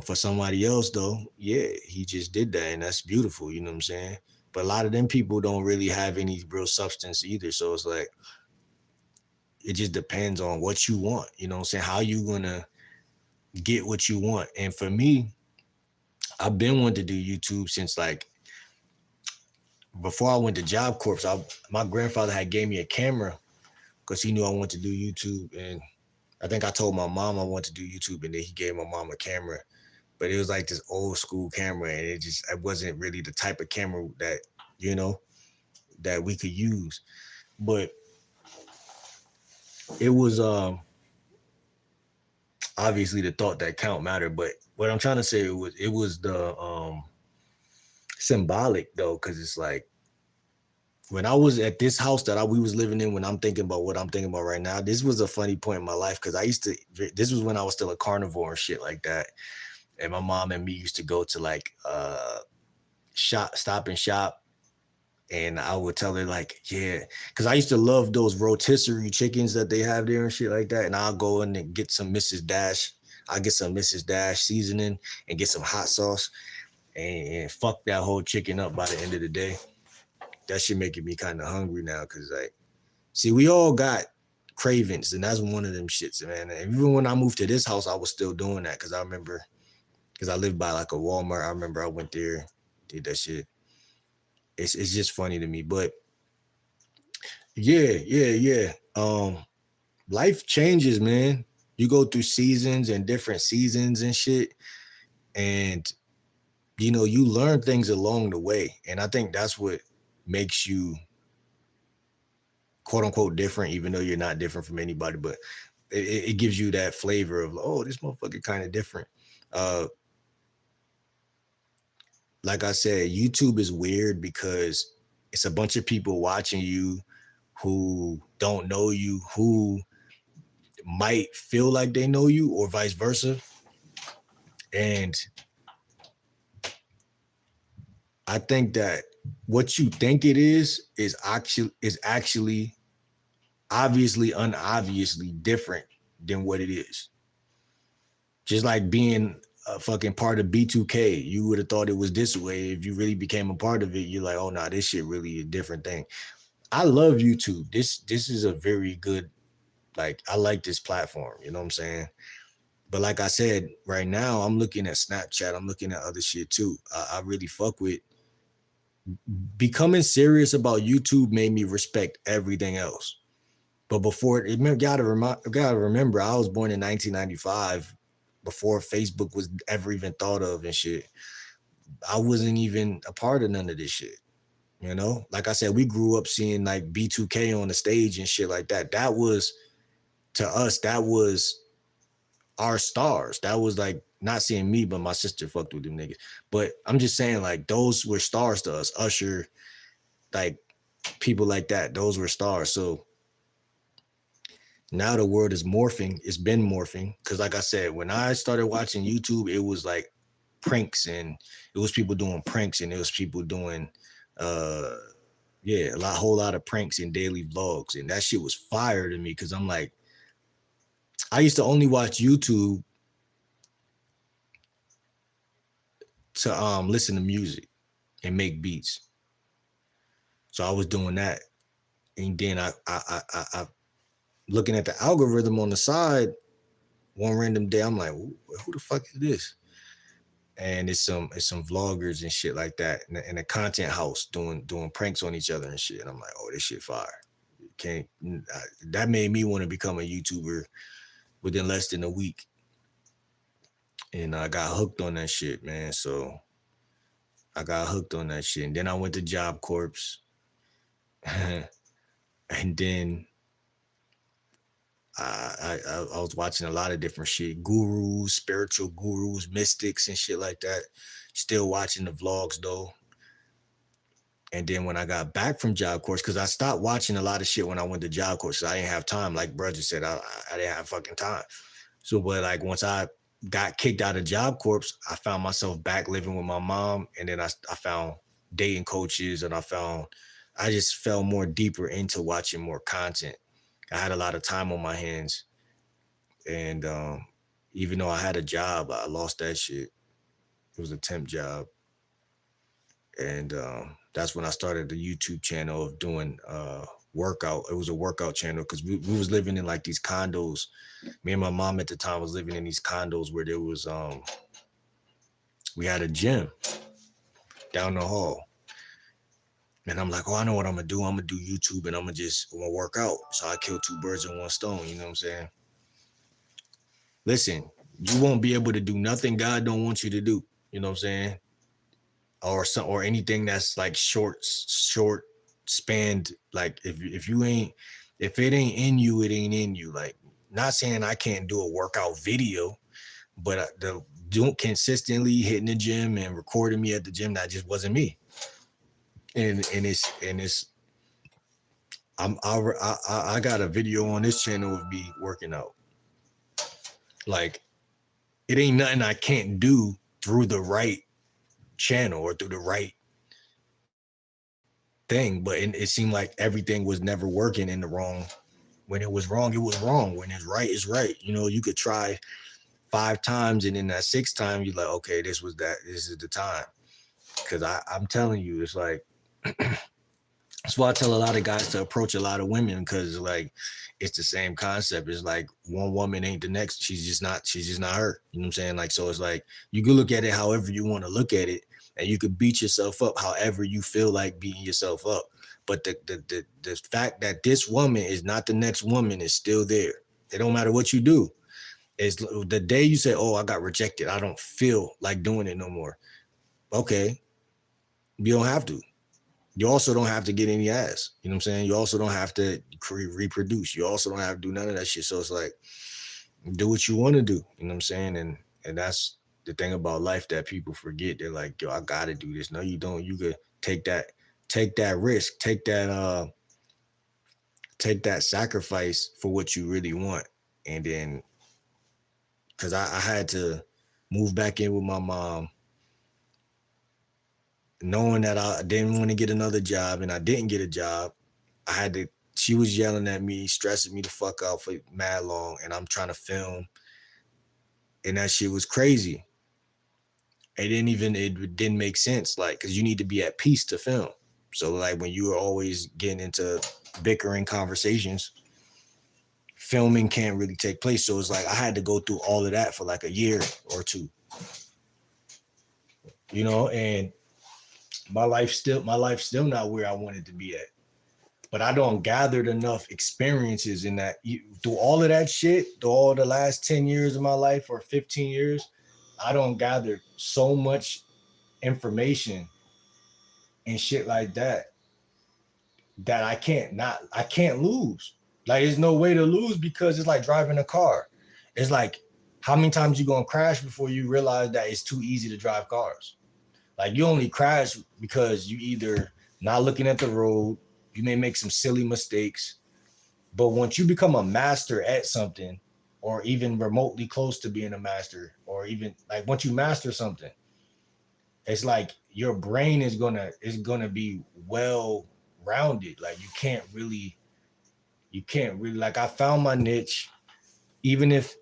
For somebody else, though, yeah, he just did that, and that's beautiful. You know what I'm saying? But a lot of them people don't really have any real substance either. So it's like, it just depends on what you want. You know what I'm saying? How you gonna get what you want? And for me, I've been wanting to do YouTube since like before I went to Job Corps. My grandfather had gave me a camera because he knew I wanted to do YouTube, and I think I told my mom I wanted to do YouTube, and then he gave my mom a camera. But it was like this old school camera, and it wasn't really the type of camera that, you know, that we could use. But it was obviously the thought that count mattered. But what I'm trying to say, it was the symbolic though, because it's like when I was at this house that we was living in, when I'm thinking about what I'm thinking about right now, this was a funny point in my life because this was when I was still a carnivore and shit like that. And my mom and me used to go to like stop and shop. And I would tell her like, yeah, because I used to love those rotisserie chickens that they have there and shit like that. And I'll go in and get some Mrs. Dash. I'll get some Mrs. Dash seasoning and get some hot sauce and fuck that whole chicken up by the end of the day. That shit making me kind of hungry now because like, see, we all got cravings, and that's one of them shits, man. And even when I moved to this house, I was still doing that because I remember, because I lived by like a Walmart. I remember I went there, did that shit. It's just funny to me, but yeah. Life changes, man. You go through seasons and different seasons and shit, and you know, you learn things along the way, and I think that's what makes you quote unquote different, even though you're not different from anybody, but it gives you that flavor of, oh, this motherfucker kind of different. Like I said, YouTube is weird because it's a bunch of people watching you who don't know you, who might feel like they know you, or vice versa. And I think that what you think it is actually obviously unobviously different than what it is. Just like being a fucking part of B2K, you would have thought it was this way. If you really became a part of it, you're like, oh nah, this shit really a different thing. I love YouTube. This is a very good, like, I like this platform, you know what I'm saying? But like I said, right now I'm looking at Snapchat, I'm looking at other shit too. I really fuck with becoming serious about YouTube made me respect everything else. But before it, gotta remember, I was born in 1995, before Facebook was ever even thought of and shit. I wasn't even a part of none of this shit. You know, like I said, we grew up seeing like B2K on the stage and shit like that. That was, to us, that was our stars. That was like, not seeing me, but my sister fucked with them niggas. But I'm just saying, like, those were stars to us. Usher, like, people like that, those were stars. So now the world is morphing. It's been morphing. Because like I said, when I started watching YouTube, it was like pranks, and it was people doing pranks, and it was people doing Yeah, whole lot of pranks and daily vlogs, and that shit was fire to me because I'm like, I used to only watch YouTube to listen to music and make beats. So I was doing that, and then I looking at the algorithm on the side. One random day, I'm like, who the fuck is this? And it's some vloggers and shit like that in a content house doing pranks on each other and shit. And I'm like, oh, this shit fire. Can't that made me want to become a YouTuber within less than a week. And I got hooked on that shit, man. So I got hooked on that shit. And then I went to Job Corps. And then I was watching a lot of different shit, gurus, spiritual gurus, mystics, and shit like that. Still watching the vlogs though. And then when I got back from Job Corps, because I stopped watching a lot of shit when I went to Job Corps, so I didn't have time. Like brother said, I didn't have fucking time. So, but like once I got kicked out of Job Corps, I found myself back living with my mom, and then I found dating coaches, and I just fell more deeper into watching more content. I had a lot of time on my hands, and even though I had a job, I lost that shit. It was a temp job, and that's when I started the YouTube channel of doing workout. It was a workout channel because we was living in like these condos. Me and my mom at the time was living in these condos where there was we had a gym down the hall. And I'm like, oh, I know what I'm gonna do. I'm gonna do YouTube and I'm gonna work out. So I killed two birds in one stone, you know what I'm saying? Listen, you won't be able to do nothing God don't want you to do, you know what I'm saying? Or anything that's like short spanned. Like if it ain't in you, it ain't in you. Like, not saying I can't do a workout video, but the doing consistently hitting the gym and recording me at the gym, that just wasn't me. And it's I got a video on this channel of me working out. Like, it ain't nothing I can't do through the right channel or through the right thing, but it seemed like everything was never working in the wrong. When it was wrong, it was wrong. When it's right, it's right. You know, you could try 5 times, and then that 6th time, you're like, okay, this is the time. Because I'm telling you, it's like, that's why I tell a lot of guys to approach a lot of women, because like it's the same concept. It's like one woman ain't the next. She's just not her. You know what I'm saying? Like, so it's like you can look at it however you want to look at it, and you could beat yourself up however you feel like beating yourself up. But the fact that this woman is not the next woman is still there. It don't matter what you do. It's the day you say, oh, I got rejected, I don't feel like doing it no more. Okay, you don't have to. You also don't have to get any ass. You know what I'm saying? You also don't have to reproduce. You also don't have to do none of that shit. So it's like, do what you want to do. You know what I'm saying? And that's the thing about life that people forget. They're like, yo, I gotta do this. No, you don't. You could take that risk, take that sacrifice for what you really want. And then, because I had to move back in with my mom, knowing that I didn't want to get another job, and I didn't get a job. She was yelling at me, stressing me the fuck out for mad long, and I'm trying to film, and that shit was crazy. It didn't make sense, like, because you need to be at peace to film. So like when you are always getting into bickering conversations, filming can't really take place. So it's like I had to go through all of that for like a year or two, you know, and my life's still not where I wanted to be at. But I don't gathered enough experiences in that, through all of that shit, through all the last 10 years of my life or 15 years, I don't gather so much information and shit like that I can't lose. Like, there's no way to lose, because it's like driving a car. It's like, how many times you gonna crash before you realize that it's too easy to drive cars? Like, you only crash because you either not looking at the road, you may make some silly mistakes. But once you become a master at something, or even remotely close to being a master, or even like once you master something, it's like your brain is gonna be well rounded. Like you can't really like I found my niche, even if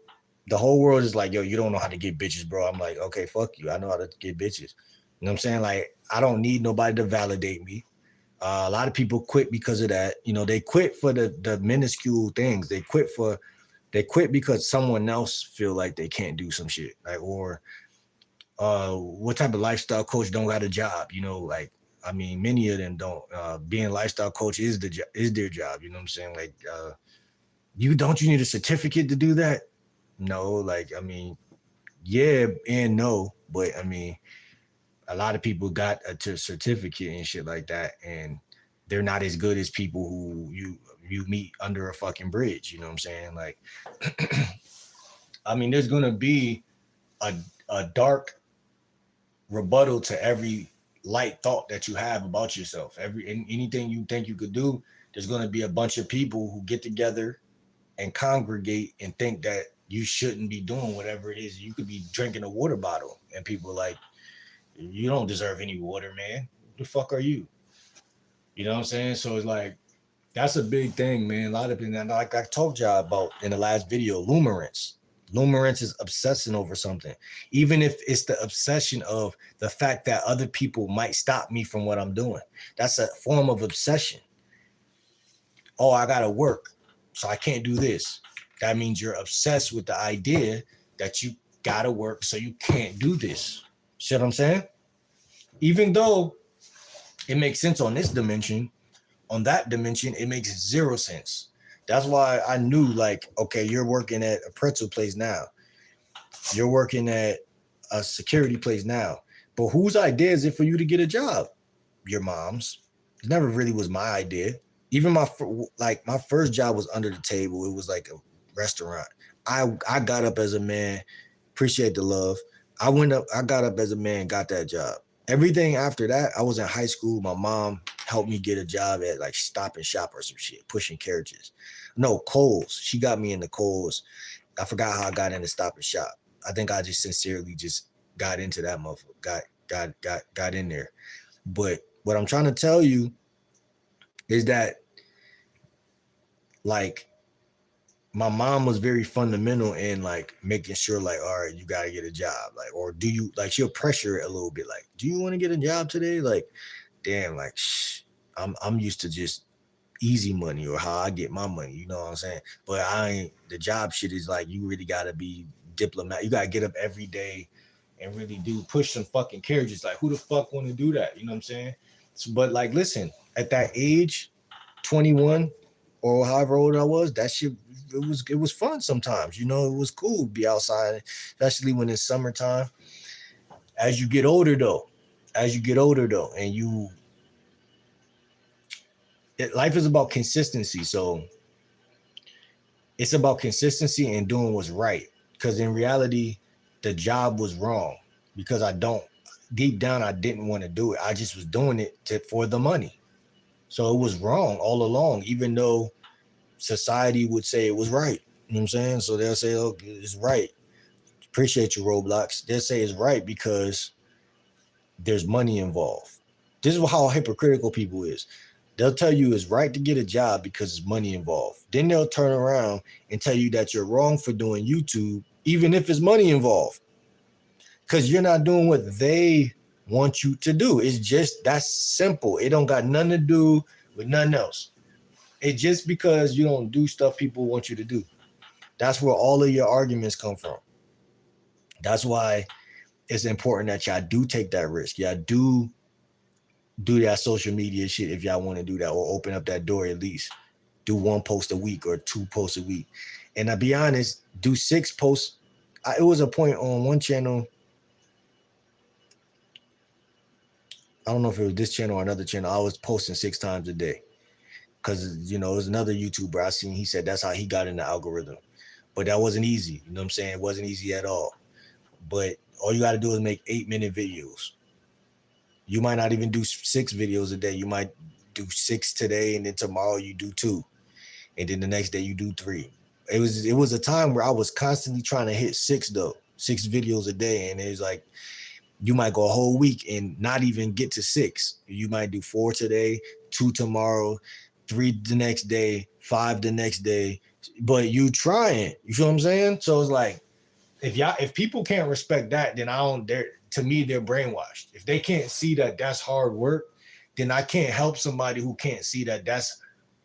the whole world is like, yo, you don't know how to get bitches, bro. I'm like, okay, fuck you. I know how to get bitches. You know what I'm saying? Like, I don't need nobody to validate me. A lot of people quit because of that. You know, they quit for the minuscule things. They quit because someone else feel like they can't do some shit. Like, or what type of lifestyle coach don't got a job? You know, like I mean, many of them don't. Being lifestyle coach is their job. You know what I'm saying? Like, you need a certificate to do that? No, like I mean, yeah and no, but I mean, a lot of people got a certificate and shit like that, and they're not as good as people who you meet under a fucking bridge. You know what I'm saying? Like, I mean, there's gonna be a dark rebuttal to every light thought that you have about yourself. Anything you think you could do, there's gonna be a bunch of people who get together and congregate and think that you shouldn't be doing whatever it is. You could be drinking a water bottle, and people are like, you don't deserve any water, man. Who the fuck are you? You know what I'm saying? So it's like that's a big thing, man. A lot of people, like I told y'all about in the last video, lumerance. Lumerance is obsessing over something, even if it's the obsession of the fact that other people might stop me from what I'm doing. That's a form of obsession. Oh, I gotta work, so I can't do this. That means you're obsessed with the idea that you gotta work, so you can't do this. See what I'm saying? Even though it makes sense on this dimension, on that dimension, it makes zero sense. That's why I knew, like, okay, you're working at a pretzel place now. You're working at a security place now. But whose idea is it for you to get a job? Your mom's. It never really was my idea. Even my first job was under the table. It was like a restaurant. I got up as a man. Appreciate the love. I got up as a man, got that job. Everything after that, I was in high school. My mom helped me get a job at like Stop and Shop or some shit, pushing carriages. No, Kohl's. She got me into Kohl's. I forgot how I got into Stop and Shop. I think I just sincerely just got into that motherfucker. Got in there. But what I'm trying to tell you is that, like, my mom was very fundamental in like making sure, like, all right, you got to get a job, like, or do you, like, she'll pressure it a little bit, like, do you want to get a job today? Like, damn, like, I'm used to just easy money or how I get my money, you know what I'm saying? But the job shit is like, you really got to be diplomat. You got to get up every day and really do push some fucking carriages. Like, who the fuck want to do that? You know what I'm saying? So, but like, listen, at that age, 21 or however old I was, that shit, it was fun sometimes. You know, it was cool to be outside, especially when it's summertime. As you get older though, and life is about consistency. So it's about consistency and doing what's right. Because in reality, the job was wrong because deep down, I didn't want to do it. I just was doing it for the money. So it was wrong all along, even though society would say it was right. You know what I'm saying? So they'll say, oh, it's right. Appreciate you, Roblox. They'll say it's right because there's money involved. This is how hypocritical people is. They'll tell you it's right to get a job because it's money involved. Then they'll turn around and tell you that you're wrong for doing YouTube, even if it's money involved. Because you're not doing what they want you to do. It's just that simple. It don't got nothing to do with nothing else. It's just because you don't do stuff people want you to do. That's where all of your arguments come from. That's why it's important that y'all do take that risk. Y'all do that social media shit if y'all want to do that, or open up that door at least. Do 1 post a week or 2 posts a week. And I'll be honest, do 6 posts. It was a point on one channel. I don't know if it was this channel or another channel. I was posting 6 times a day. Because, you know, it was another YouTuber I seen. He said that's how he got in the algorithm. But that wasn't easy. You know what I'm saying? It wasn't easy at all. But all you got to do is make 8-minute videos. You might not even do 6 videos a day. You might do 6 today, and then tomorrow you do 2. And then the next day you do 3. It was a time where I was constantly trying to hit 6 though. 6 videos a day. And it was like, You might go a whole week and not even get to 6. You might do 4 today, 2 tomorrow, 3 the next day, 5 the next day. But you trying. You feel what I'm saying? So it's like if people can't respect that, then I don't. They're to me they're brainwashed. If they can't see that that's hard work, then I can't help somebody who can't see that that's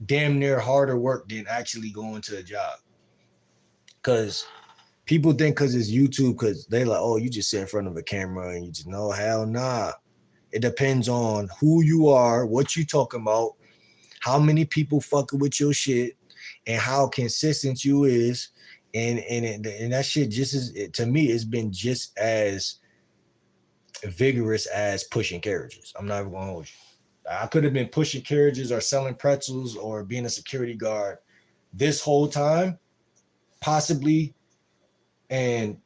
damn near harder work than actually going to a job. Because people think because it's YouTube, because they like, oh, you just sit in front of a camera and you just know, hell nah. It depends on who you are, what you talking about, how many people fucking with your shit, and how consistent you is. And that shit just is, to me, it's been just as vigorous as pushing carriages. I'm not even gonna hold you. I could have been pushing carriages or selling pretzels or being a security guard this whole time, possibly, and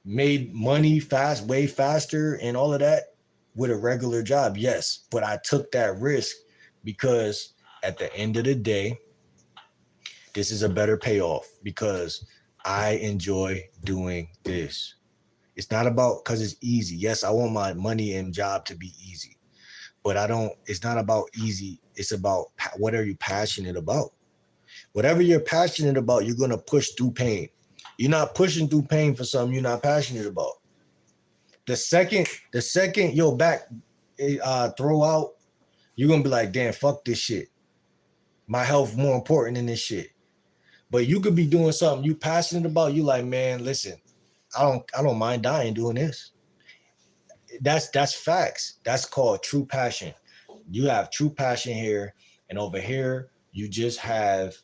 made money fast, way faster, and all of that with a regular job. Yes, but I took that risk because at the end of the day, this is a better payoff because I enjoy doing this. It's not about because it's easy. Yes, I want my money and job to be easy, but I don't. It's not about easy. It's about what are you passionate about. Whatever you're passionate about, you're gonna push through pain. You're not pushing through pain for something you're not passionate about. The second your back throw out, you're gonna be like, damn, fuck this shit. My health more important than this shit. But you could be doing something you passionate about. You like, man, listen, I don't mind dying doing this. That's facts. That's called true passion. You have true passion here, and over here you just have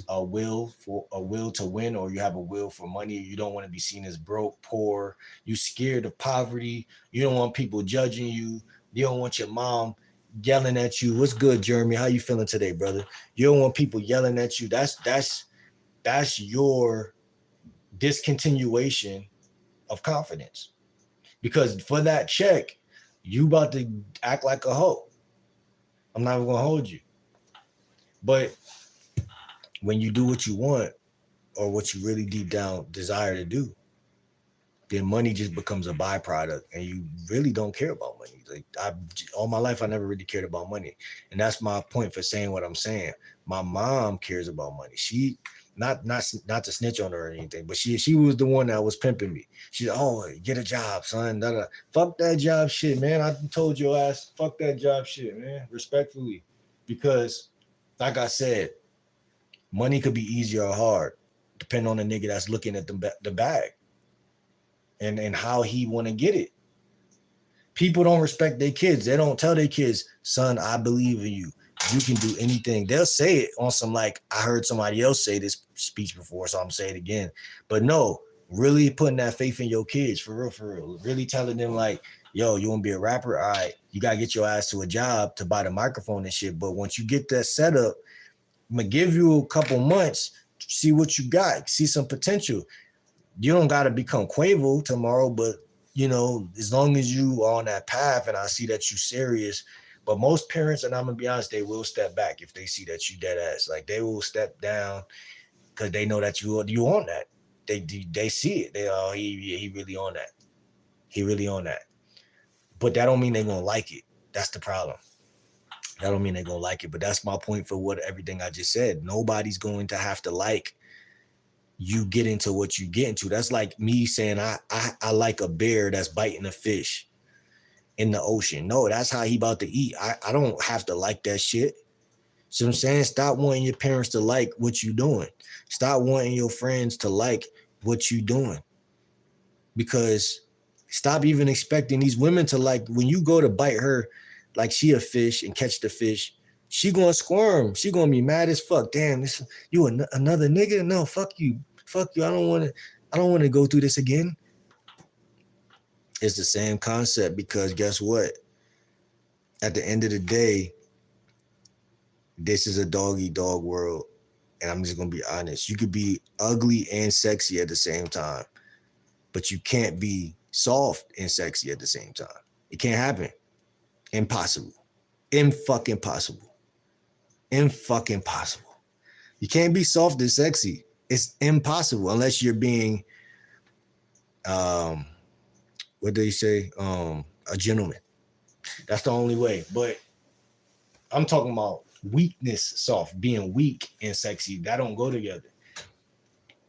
a will to win, or you have a will for money. You don't want to be seen as broke, poor. You scared of poverty. You don't want people judging you. You don't want your mom yelling at you. What's good, Jeremy? How you feeling today, brother? You don't want people yelling at you. That's your discontinuation of confidence. Because for that check, you about to act like a hoe. I'm not even gonna hold you. But when you do what you want or what you really deep down desire to do, then money just becomes a byproduct, and you really don't care about money. Like all my life, I never really cared about money, and that's my point for saying what I'm saying. My mom cares about money. She not to snitch on her or anything, but she was the one that was pimping me. She's oh, get a job, son. Da, da. Fuck that job shit, man. I told your ass, fuck that job shit, man. Respectfully, because like I said, money could be easy or hard, depending on the nigga that's looking at the bag and how he want to get it. People don't respect their kids. They don't tell their kids, son, I believe in you. You can do anything. They'll say it on some like, I heard somebody else say this speech before, so I'm saying it again. But no, really putting that faith in your kids, for real, for real. Really telling them like, yo, you want to be a rapper? All right, you got to get your ass to a job to buy the microphone and shit. But once you get that set up, I'm going to give you a couple months, see what you got, see some potential. You don't got to become Quavo tomorrow, but as long as you are on that path and I see that you serious. But most parents, and I'm gonna be honest, they will step back if they see that you dead ass. Like they will step down because they know that you on that. They see it. He really on that. He really on that. But that don't mean they gonna like it. That's the problem. That don't mean they gonna like it. But that's my point for what everything I just said. Nobody's going to have to like you get into what you get into. That's like me saying I like a bear that's biting a fish in the ocean. No, that's how he about to eat. I don't have to like that shit. See what I'm saying? Stop wanting your parents to like what you doing. Stop wanting your friends to like what you doing. Because stop even expecting these women to like, when you go to bite her like she a fish and catch the fish, she gonna squirm. She gonna be mad as fuck. Damn, this you another nigga? No, fuck you. Fuck you. I don't want to go through this again. It's the same concept, because guess what? At the end of the day, this is a dog eat dog world. And I'm just gonna be honest. You could be ugly and sexy at the same time, but you can't be soft and sexy at the same time. It can't happen. Impossible. Fucking possible. Fucking possible. You can't be soft and sexy. It's impossible unless you're being what they say, a gentleman. That's the only way. But I'm talking about weakness, soft, being weak and sexy. That don't go together.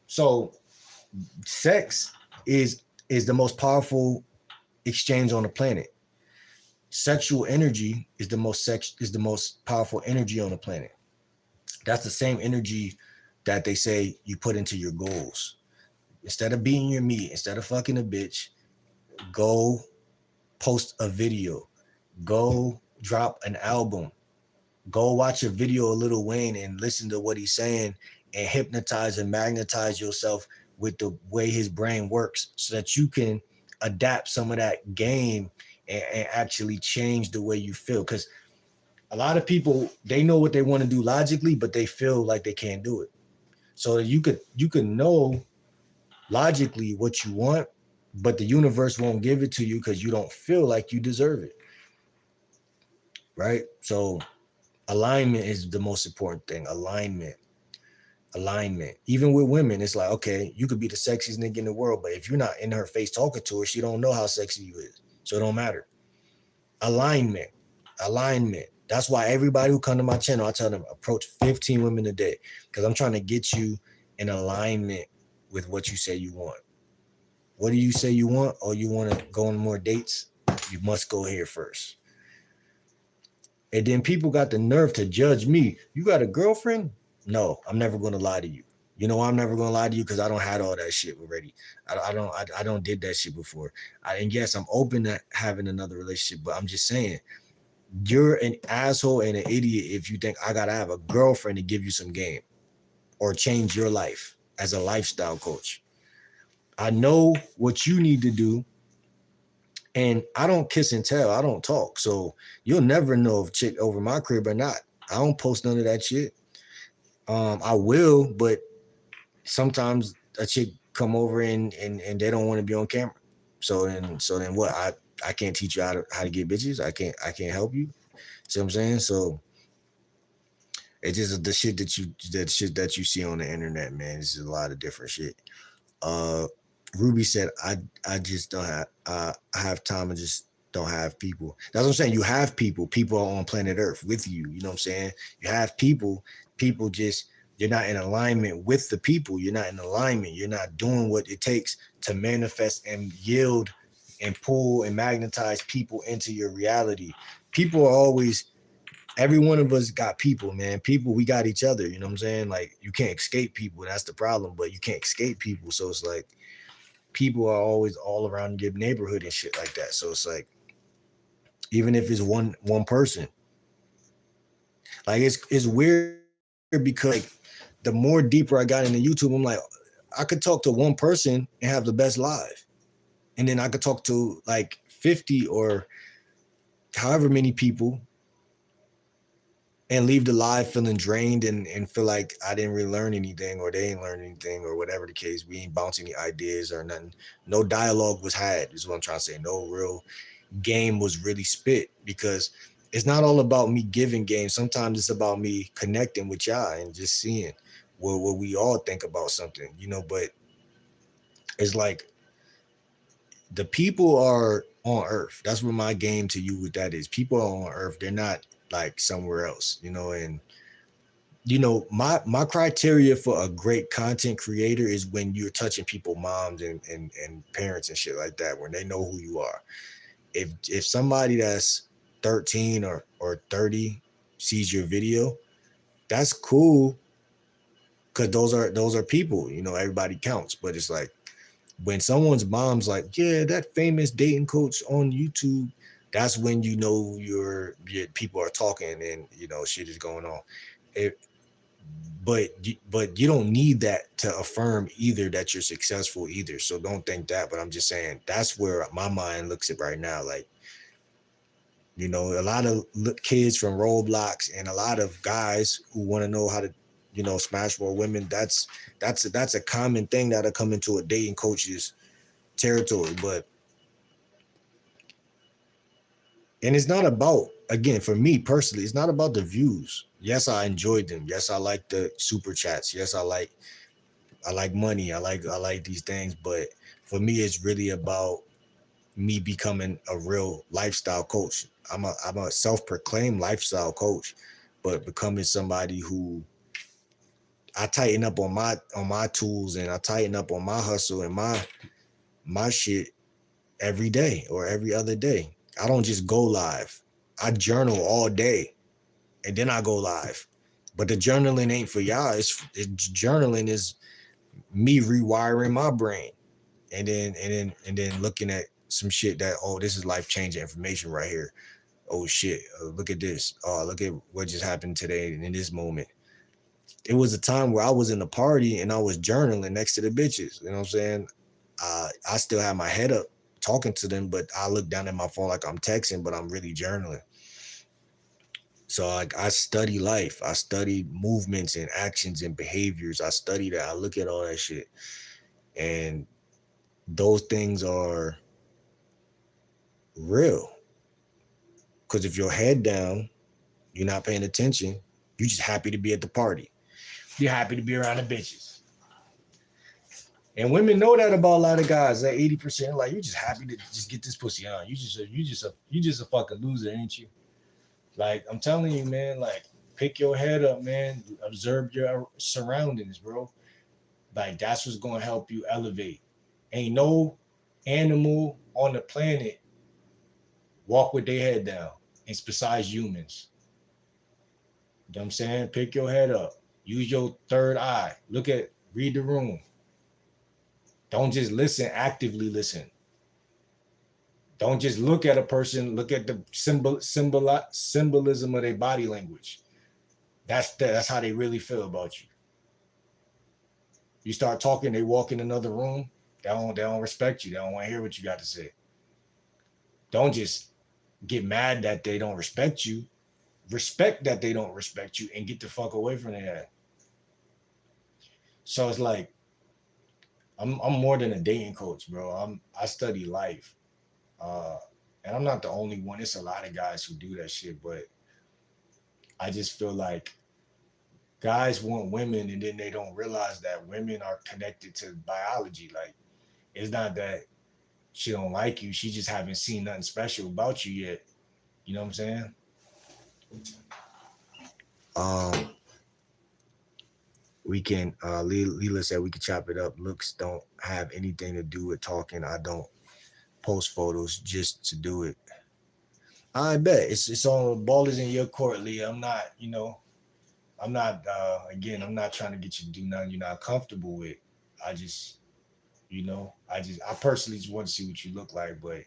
So sex is the most powerful exchange on the planet. Sexual energy is the most powerful energy on the planet. That's the same energy that they say you put into your goals. Instead of beating your meat, instead of fucking a bitch, go post a video. Go drop an album. Go watch a video of Lil Wayne and listen to what he's saying and hypnotize and magnetize yourself with the way his brain works so that you can adapt some of that game and actually change the way you feel. Because a lot of people, they know what they want to do logically, but they feel like they can't do it. So you could know logically what you want, but the universe won't give it to you because you don't feel like you deserve it. Right? So alignment is the most important thing. Alignment. Even with women, it's like, okay, you could be the sexiest nigga in the world, but if you're not in her face talking to her, she don't know how sexy you is. So it don't matter. Alignment. That's why everybody who come to my channel, I tell them approach 15 women a day because I'm trying to get you in alignment with what you say you want. What do you say you want? Or you want to go on more dates? You must go here first. And then people got the nerve to judge me. You got a girlfriend? No, I'm never going to lie to you. You know, I'm never going to lie to you because I don't had all that shit already. I don't did that shit before. And yes, I'm open to having another relationship, but I'm just saying, you're an asshole and an idiot if you think I got to have a girlfriend to give you some game or change your life as a lifestyle coach. I know what you need to do. And I don't kiss and tell. I don't talk. So you'll never know if chick over my crib or not. I don't post none of that shit. I will, but sometimes a chick come over and they don't want to be on camera. So then what? I can't teach you how to get bitches. I can't help you. See what I'm saying? So it's just the shit that you see on the internet, man. It's just a lot of different shit. Ruby said, I just don't have I have time and just don't have people. That's what I'm saying. You have people. People are on planet Earth with you. You know what I'm saying? You have people. People just, you're not in alignment with the people. You're not in alignment. You're not doing what it takes to manifest and yield and pull and magnetize people into your reality. People are always, every one of us got people, man. People, we got each other. You know what I'm saying? Like, you can't escape people. That's the problem. But you can't escape people. So it's like, people are always all around your neighborhood and shit like that. So it's like, even if it's one person, like it's weird because like the more deeper I got into YouTube, I'm like, I could talk to one person and have the best live. And then I could talk to like 50 or however many people and leave the live feeling drained and feel like I didn't really learn anything or they didn't learn anything or whatever the case. We ain't bouncing any ideas or nothing. No dialogue was had, is what I'm trying to say. No real game was really spit because it's not all about me giving game. Sometimes it's about me connecting with y'all and just seeing what we all think about something, you know. But it's like the people are on Earth. That's what my game to you with that is. People are on Earth. They're not like somewhere else, you know. And you know, my criteria for a great content creator is when you're touching people, moms and parents and shit like that, when they know who you are. If somebody that's 13 or 30 sees your video, that's cool because those are people, you know, everybody counts. But it's like when someone's mom's like, yeah, that famous dating coach on YouTube, that's when you know your people are talking and you know shit is going on. It, but you don't need that to affirm either that you're successful either. So don't think that. But I'm just saying that's where my mind looks at right now. Like, you know, a lot of kids from Roblox and a lot of guys who want to know how to, you know, smash more women. That's a common thing that'll come into a dating coach's territory. But and it's not about, again, for me personally, it's not about the views. Yes, I enjoyed them. Yes, I like the super chats. Yes, I like money. I like these things. But for me, it's really about me becoming a real lifestyle coach. I'm a self-proclaimed lifestyle coach, but becoming somebody who I tighten up on my tools, and I tighten up on my hustle and my shit every day or every other day. I don't just go live. I journal all day and then I go live. But the journaling ain't for y'all. Journaling is me rewiring my brain, and then looking at some shit that, oh, this is life changing information right here. Oh shit, look at this. Oh, look at what just happened today in this moment. It was a time where I was in the party and I was journaling next to the bitches. You know what I'm saying? I still have my head up talking to them, but I look down at my phone like I'm texting, but I'm really journaling. So like I study life. I study movements and actions and behaviors. I study that. I look at all that shit. And those things are real. Because if your head down, you're not paying attention, you're just happy to be at the party. You're happy to be around the bitches. And women know that about a lot of guys. That 80%, like, you're just happy to just get this pussy on. You just a fucking loser, ain't you? Like, I'm telling you, man, like, pick your head up, man. Observe your surroundings, bro. Like, that's what's gonna help you elevate. Ain't no animal on the planet walk with their head down. It's besides humans. You know what I'm saying? Pick your head up. Use your third eye. Read the room. Don't just listen, actively listen. Don't just look at a person, look at the symbolism of their body language. That's how they really feel about you. You start talking, they walk in another room, they don't respect you. They don't want to hear what you got to say. Don't just get mad that they don't respect you. Respect that they don't respect you and get the fuck away from that. So it's like I'm more than a dating coach, bro. I study life. Uh, and I'm not the only one. It's a lot of guys who do that shit, but I just feel like guys want women and then they don't realize that women are connected to biology. Like, it's not that she don't like you, she just haven't seen nothing special about you yet. You know what I'm saying? Um, we can Leela said we can chop it up. Looks don't have anything to do with talking. I don't post photos just to do it. I bet it's on, ball is in your court, Leah. I'm not trying to get you to do nothing you're not comfortable with. I just, I personally just want to see what you look like, but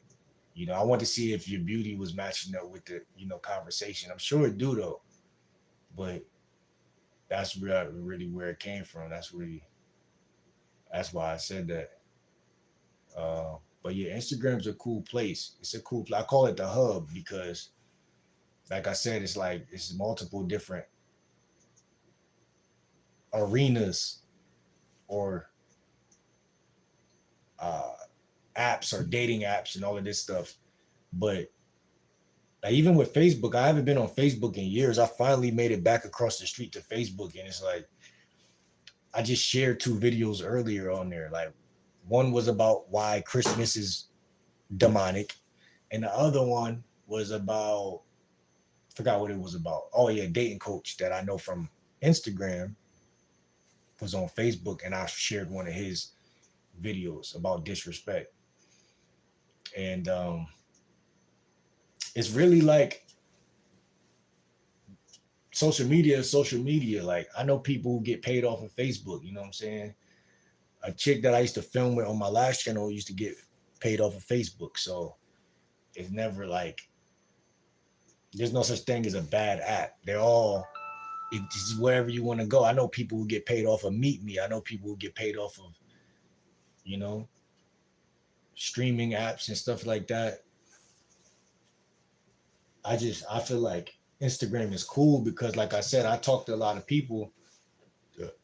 I want to see if your beauty was matching up with the, conversation. I'm sure it do though, but that's really where it came from. That's why I said that. But yeah, Instagram's a cool place. It's a cool place. I call it the hub because, like I said, it's like it's multiple different arenas or uh, apps or dating apps and all of this stuff. But like, even with Facebook, I haven't been on Facebook in years. I finally made it back across the street to Facebook, and it's like I just shared 2 videos earlier on there. Like, one was about why Christmas is demonic, and the other one was about, I forgot what it was about. Oh yeah, dating coach that I know from Instagram was on Facebook, and I shared one of his videos about disrespect. And it's really like social media is social media. Like, I know people who get paid off of Facebook, you know what I'm saying? A chick that I used to film with on my last channel used to get paid off of Facebook. So it's never like, there's no such thing as a bad app. It's just wherever you want to go. I know people who get paid off of Meet Me. I know people who get paid off of, you know, streaming apps and stuff like that. I feel like Instagram is cool because, like I said, I talk to a lot of people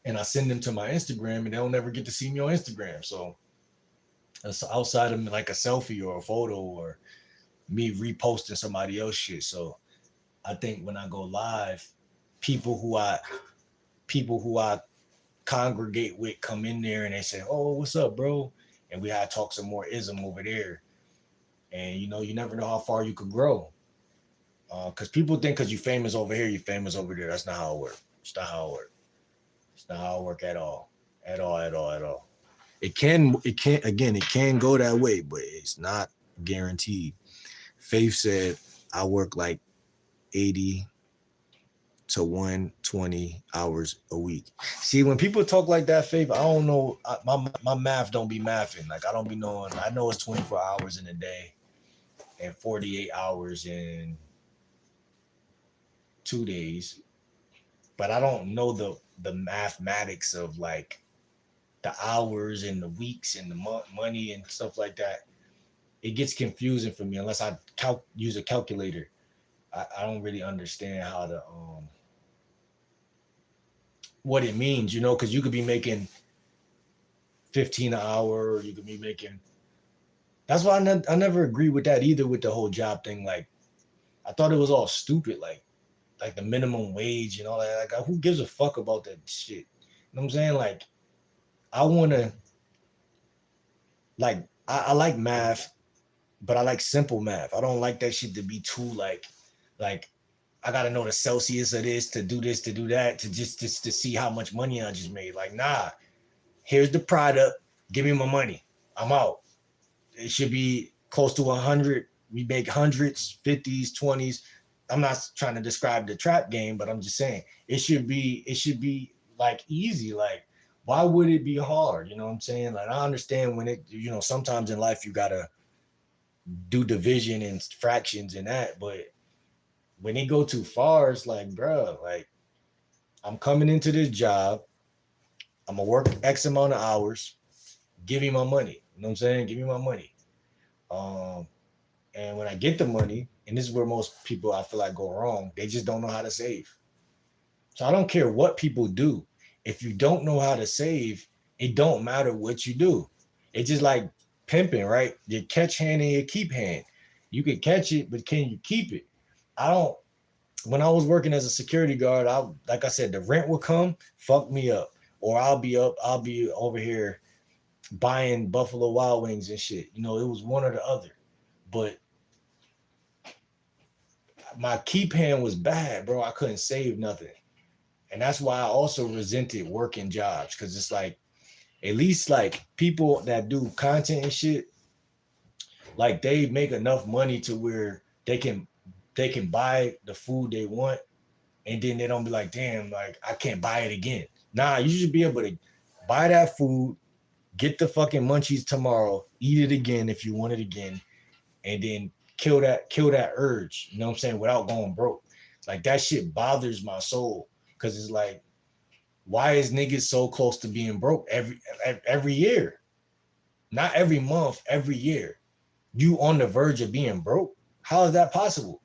and I send them to my Instagram and they'll never get to see me on Instagram. So that's outside of like a selfie or a photo or me reposting somebody else's shit. So I think when I go live, people who I congregate with come in there and they say, "Oh, what's up, bro?" And we had to talk some more ism over there. And you never know how far you could grow. Because people think because you're famous over here, you're famous over there. That's not how it works. It's not how it works. It's not how it works at all. At all, at all, at all. It can go that way, but it's not guaranteed. Faith said, I work like 80 to 120 hours a week. See, when people talk like that, Faith, I don't know. My math don't be mathing. Like, I don't be knowing. I know it's 24 hours in a day and 48 hours in 2 days, but I don't know the mathematics of like the hours and the weeks and the money and stuff like that. It gets confusing for me unless I use a calculator. I don't really understand how to what it means, because you could be making 15 an hour, or you could be making. That's why I never agree with that either with the whole job thing. Like, I thought it was all stupid, like the minimum wage and all that. Like, who gives a fuck about that shit? You know what I'm saying? Like, I want to, like, I like math, but I like simple math. I don't like that shit to be too like I gotta know the Celsius of this to do that, to just to see how much money I just made. Like, nah, here's the product. Give me my money. I'm out. It should be close to 100. We make hundreds, 50s, 20s. I'm not trying to describe the trap game, but I'm just saying it should be like easy. Like, why would it be hard? You know what I'm saying? Like, I understand when sometimes in life you gotta do division and fractions and that, but when it go too far, it's like, bro, like, I'm coming into this job, I'm gonna work X amount of hours, give me my money. You know what I'm saying? Give me my money. Um, and when I get the money, and this is where most people I feel like go wrong, they just don't know how to save. So I don't care what people do. If you don't know how to save, it don't matter what you do. It's just like pimping, right? Your catch hand and your keep hand. You can catch it, but can you keep it? I don't. When I was working as a security guard, like I said, the rent would come, fuck me up, or I'll be over here buying Buffalo Wild Wings and shit. It was one or the other. But my keep hand was bad, bro. I couldn't save nothing. And that's why I also resented working jobs, because it's like, at least like people that do content and shit, like, they make enough money to where they can buy the food they want, and then they don't be like, damn, like, I can't buy it again. Nah, you should be able to buy that food, get the fucking munchies tomorrow, eat it again if you want it again, and then kill that urge, you know what I'm saying, without going broke. Like, that shit bothers my soul, because it's like, why is niggas so close to being broke every year? Not every month, every year. You on the verge of being broke? How is that possible?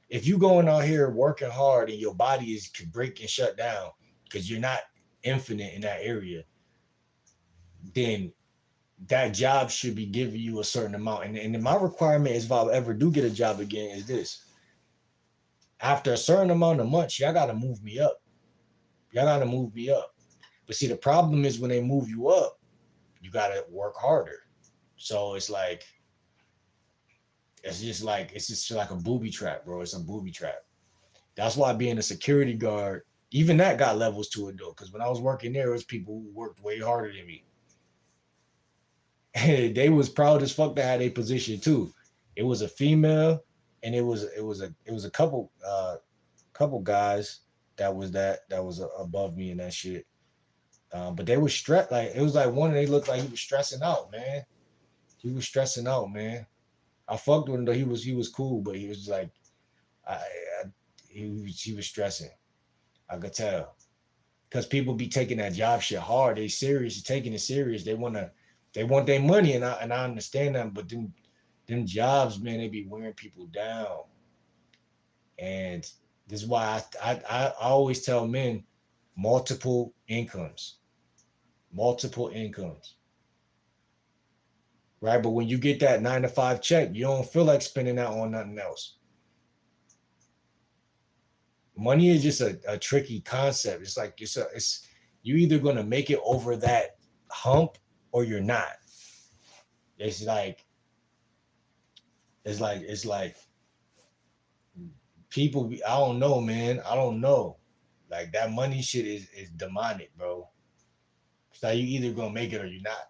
If you going out here working hard and your body is could break and shut down because you're not infinite in that area, then that job should be giving you a certain amount. And my requirement is, if I ever do get a job again, is this: after a certain amount of months, y'all gotta move me up. Y'all gotta move me up. But see, the problem is when they move you up, you gotta work harder. So it's just like a booby trap, bro. It's a booby trap. That's why being a security guard, even that got levels to it though. Because when I was working there, it was people who worked way harder than me. And they was proud as fuck to have a position too. It was a female, and it was a couple guys that was above me and that shit. But they were stressed. Like, it was like one, they looked like he was stressing out, man. He was stressing out, man. I fucked with him though. He was cool, but he was like, I, I he was stressing. I could tell, because people be taking that job shit hard. They serious, taking it serious. They want their money, and I understand that. But them jobs, man, they be wearing people down. And this is why I always tell men, multiple incomes, multiple incomes, right? But when you get that 9 to 5 check, you don't feel like spending that on nothing else. Money is just a tricky concept. It's like it's you either gonna make it over that hump or you're not. It's like It's like people. I don't know, man. I don't know. Like that money shit is demonic, bro. So you either gonna make it or you're not.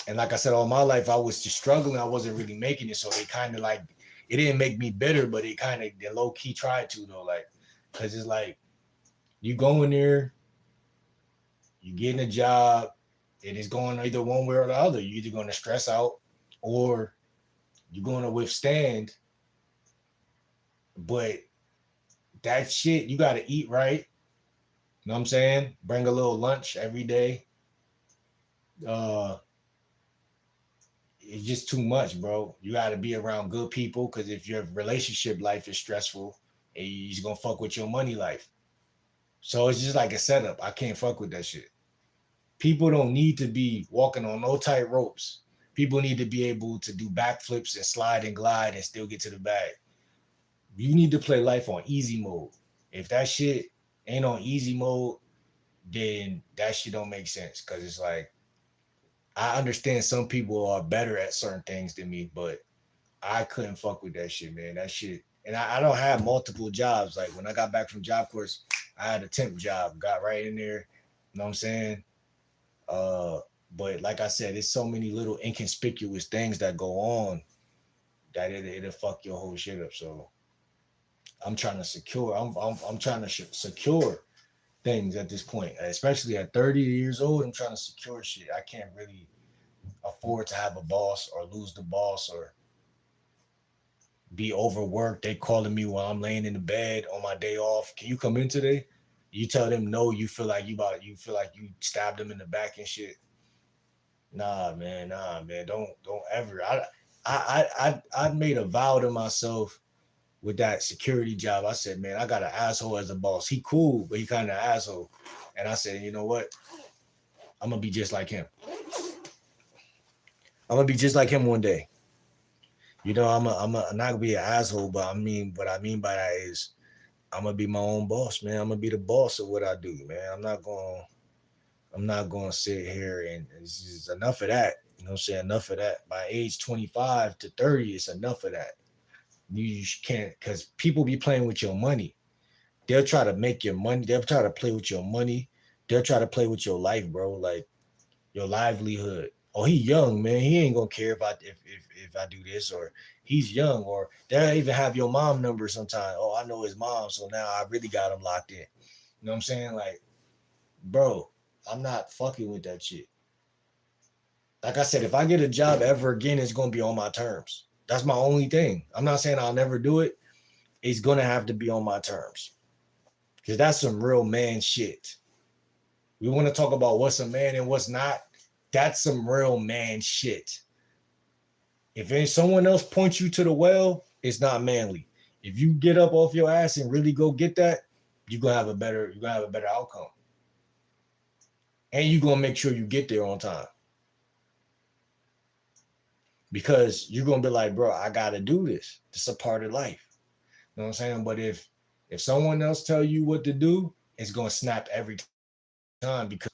And like I said, all my life I was just struggling. I wasn't really making it, so it kind of like it didn't make me bitter, but it kind of low key tried to though, like because it's like you go in there, you getting a job, and it's going either one way or the other. You're either going to stress out or you're going to withstand. But that shit, you got to eat right. You know what I'm saying? Bring a little lunch every day. Uh, it's just too much, bro. You got to be around good people because if your relationship life is stressful, you're gonna fuck with your money life. So it's just like a setup. I can't fuck with that shit. People don't need to be walking on no tight ropes. People need to be able to do backflips and slide and glide and still get to the bag. You need to play life on easy mode. If that shit ain't on easy mode, then that shit don't make sense. Cause it's like I understand some people are better at certain things than me, but I couldn't fuck with that shit, man. That shit. And I don't have multiple jobs. Like when I got back from Job Corps, I had a temp job, got right in there. You know what I'm saying? Uh, but like I said, it's so many little inconspicuous things that go on that it'll fuck your whole shit up. So I'm trying to secure. I'm trying to secure things at this point, especially at 30 years old. I'm trying to secure shit. I can't really afford to have a boss or lose the boss or be overworked. They calling me while I'm laying in the bed on my day off. Can you come in today? You tell them no. You feel like you feel like you stabbed them in the back and shit. Nah, man. Don't ever. I made a vow to myself with that security job. I said, man, I got an asshole as a boss. He cool, but he kind of asshole. And I said, you know what? I'm gonna be just like him. I'm gonna be just like him one day. You know, I'm not gonna be an asshole, but I mean, what I mean by that is, I'm gonna be my own boss, man. I'm gonna be the boss of what I do, man. I'm not gonna sit here and it's just enough of that. You know what I'm saying? Enough of that. By age 25 to 30, it's enough of that. You can't because people be playing with your money. They'll try to make your money. They'll try to play with your money. They'll try to play with your life, bro. Like your livelihood. Oh, he young, man. He ain't gonna care if I do this, or he's young, or they'll even have your mom number sometime. Oh, I know his mom, so now I really got him locked in. You know what I'm saying? Like, bro, I'm not fucking with that shit. Like I said, if I get a job ever again, it's gonna be on my terms. That's my only thing. I'm not saying I'll never do it. It's gonna have to be on my terms. Because that's some real man shit. We want to talk about what's a man and what's not. That's some real man shit. If someone else points you to the well, it's not manly. If you get up off your ass and really go get that, you're gonna have a better outcome. And you're gonna make sure you get there on time. Because you're gonna be like, bro, I gotta do this. It's a part of life. You know what I'm saying? But if someone else tell you what to do, it's gonna snap every time because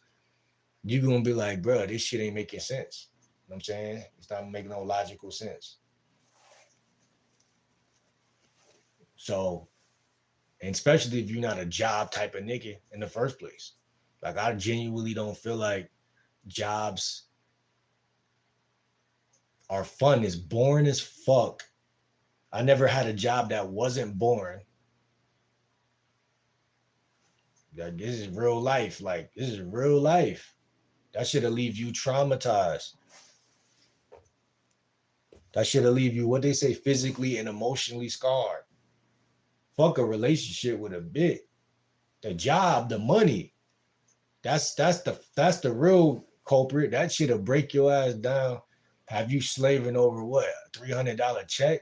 you're gonna be like, bro, this shit ain't making sense. You know what I'm saying? It's not making no logical sense. So, and especially if you're not a job type of nigga in the first place. Like I genuinely don't feel like jobs are fun. It's boring as fuck. I never had a job that wasn't boring. Like this is real life. Like this is real life. That should have leave you traumatized. That should have leave you what they say physically and emotionally scarred. Fuck a relationship with a bit. The job, the money. That's the real culprit. That shit'll break your ass down. Have you slaving over what? $300 check?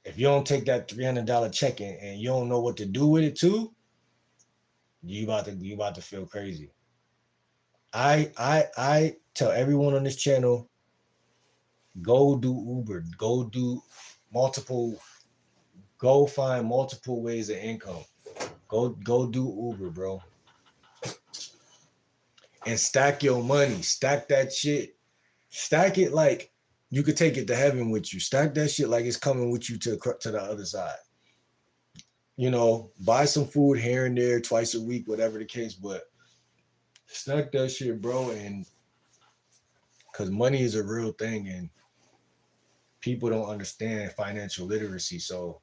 If you don't take that $300 check and you don't know what to do with it too, you about to feel crazy. I tell everyone on this channel, go do Uber, multiple, go find multiple ways of income. Go do Uber, bro. And stack your money. Stack that shit. Stack it like you could take it to heaven with you. Stack that shit like it's coming with you to the other side. Buy some food here and there twice a week, whatever the case, but stack that shit, bro. And because money is a real thing and people don't understand financial literacy. So,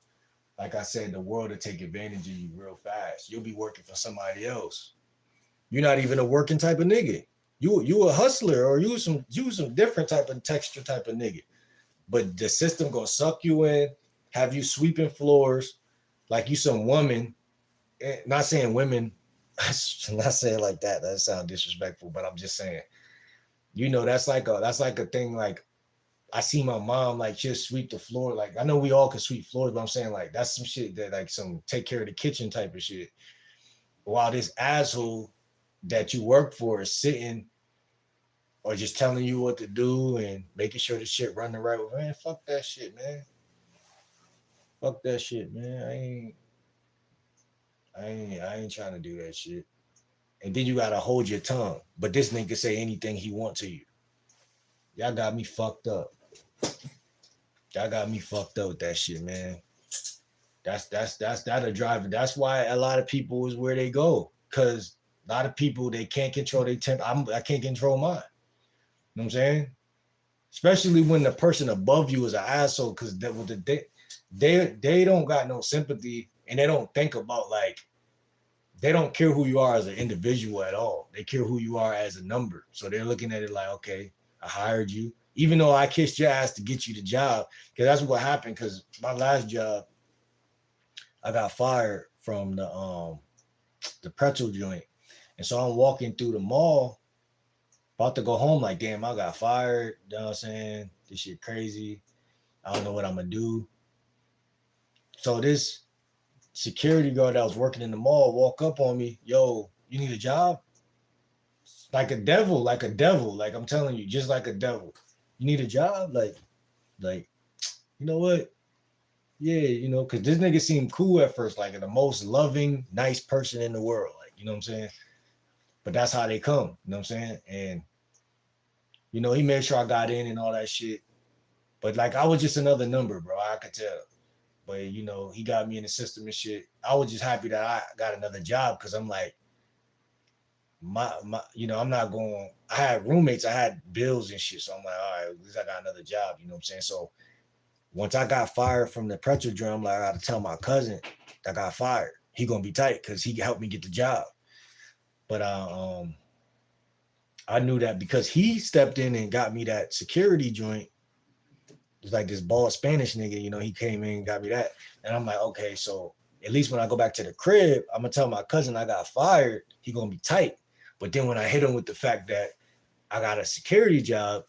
like I said, the world will take advantage of you real fast. You'll be working for somebody else. You're not even a working type of nigga. You a hustler or you some different type of texture type of nigga. But the system gonna suck you in, have you sweeping floors like you some woman. Not saying women, not saying like that. That sounds disrespectful, but I'm just saying, that's like a thing. Like I see my mom like just sweep the floor. Like I know we all can sweep floors, but I'm saying like that's some shit that like some take care of the kitchen type of shit. While this asshole that you work for is sitting or just telling you what to do and making sure the shit run the right way. Man, fuck that shit, man. Fuck that shit, man. I ain't trying to do that shit. And then you gotta hold your tongue. But this nigga say anything he want to you. Y'all got me fucked up. Y'all got me fucked up with that shit, man. That's a driver. That's why a lot of people is where they go. Cause a lot of people they can't control their temper. I can't control mine. You know what I'm saying? Especially when the person above you is an asshole, because they don't got no sympathy and they don't think about like they don't care who you are as an individual at all. They care who you are as a number. So they're looking at it like, okay, I hired you, even though I kissed your ass to get you the job. Because that's what happened. Because my last job, I got fired from the pretzel joint, and so I'm walking through the mall, about to go home. Like, damn, I got fired. You know what I'm saying? This shit crazy. I don't know what I'm gonna do. So this security guard that was working in the mall walk up on me. Yo, you need a job? Like a devil, like a devil. Like I'm telling you, just like a devil. You need a job? Like, you know what? Yeah, because this nigga seemed cool at first, like the most loving, nice person in the world. Like, you know what I'm saying? But that's how they come, you know what I'm saying? And, he made sure I got in and all that shit. But like I was just another number, bro. I could tell. But he got me in the system and shit. I was just happy that I got another job because I'm like, my I'm not going. I had roommates, I had bills and shit. So I'm like, all right, at least I got another job. You know what I'm saying? So once I got fired from the pretzel drum, like I got to tell my cousin that got fired. He gonna be tight because he helped me get the job. But I knew that because he stepped in and got me that security joint. It's like this bald Spanish nigga, he came in and got me that. And I'm like, okay, so at least when I go back to the crib, I'm gonna tell my cousin I got fired. He gonna be tight. But then when I hit him with the fact that I got a security job,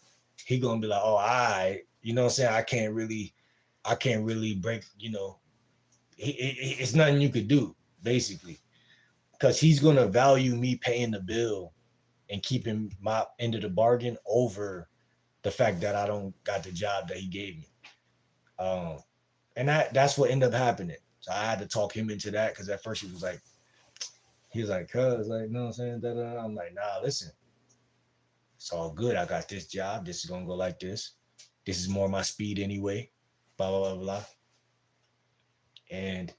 he gonna be like, oh, all right. You know what I'm saying? I can't really break, it's nothing you could do, basically. Because he's gonna value me paying the bill and keeping my end of the bargain over the fact that I don't got the job that he gave me. And that's what ended up happening. So I had to talk him into that because at first he was like, cuz, like, you know what I'm saying? Da-da-da. I'm like, nah, listen, it's all good. I got this job. This is gonna go like this. This is more my speed anyway. Blah, blah, blah, blah. And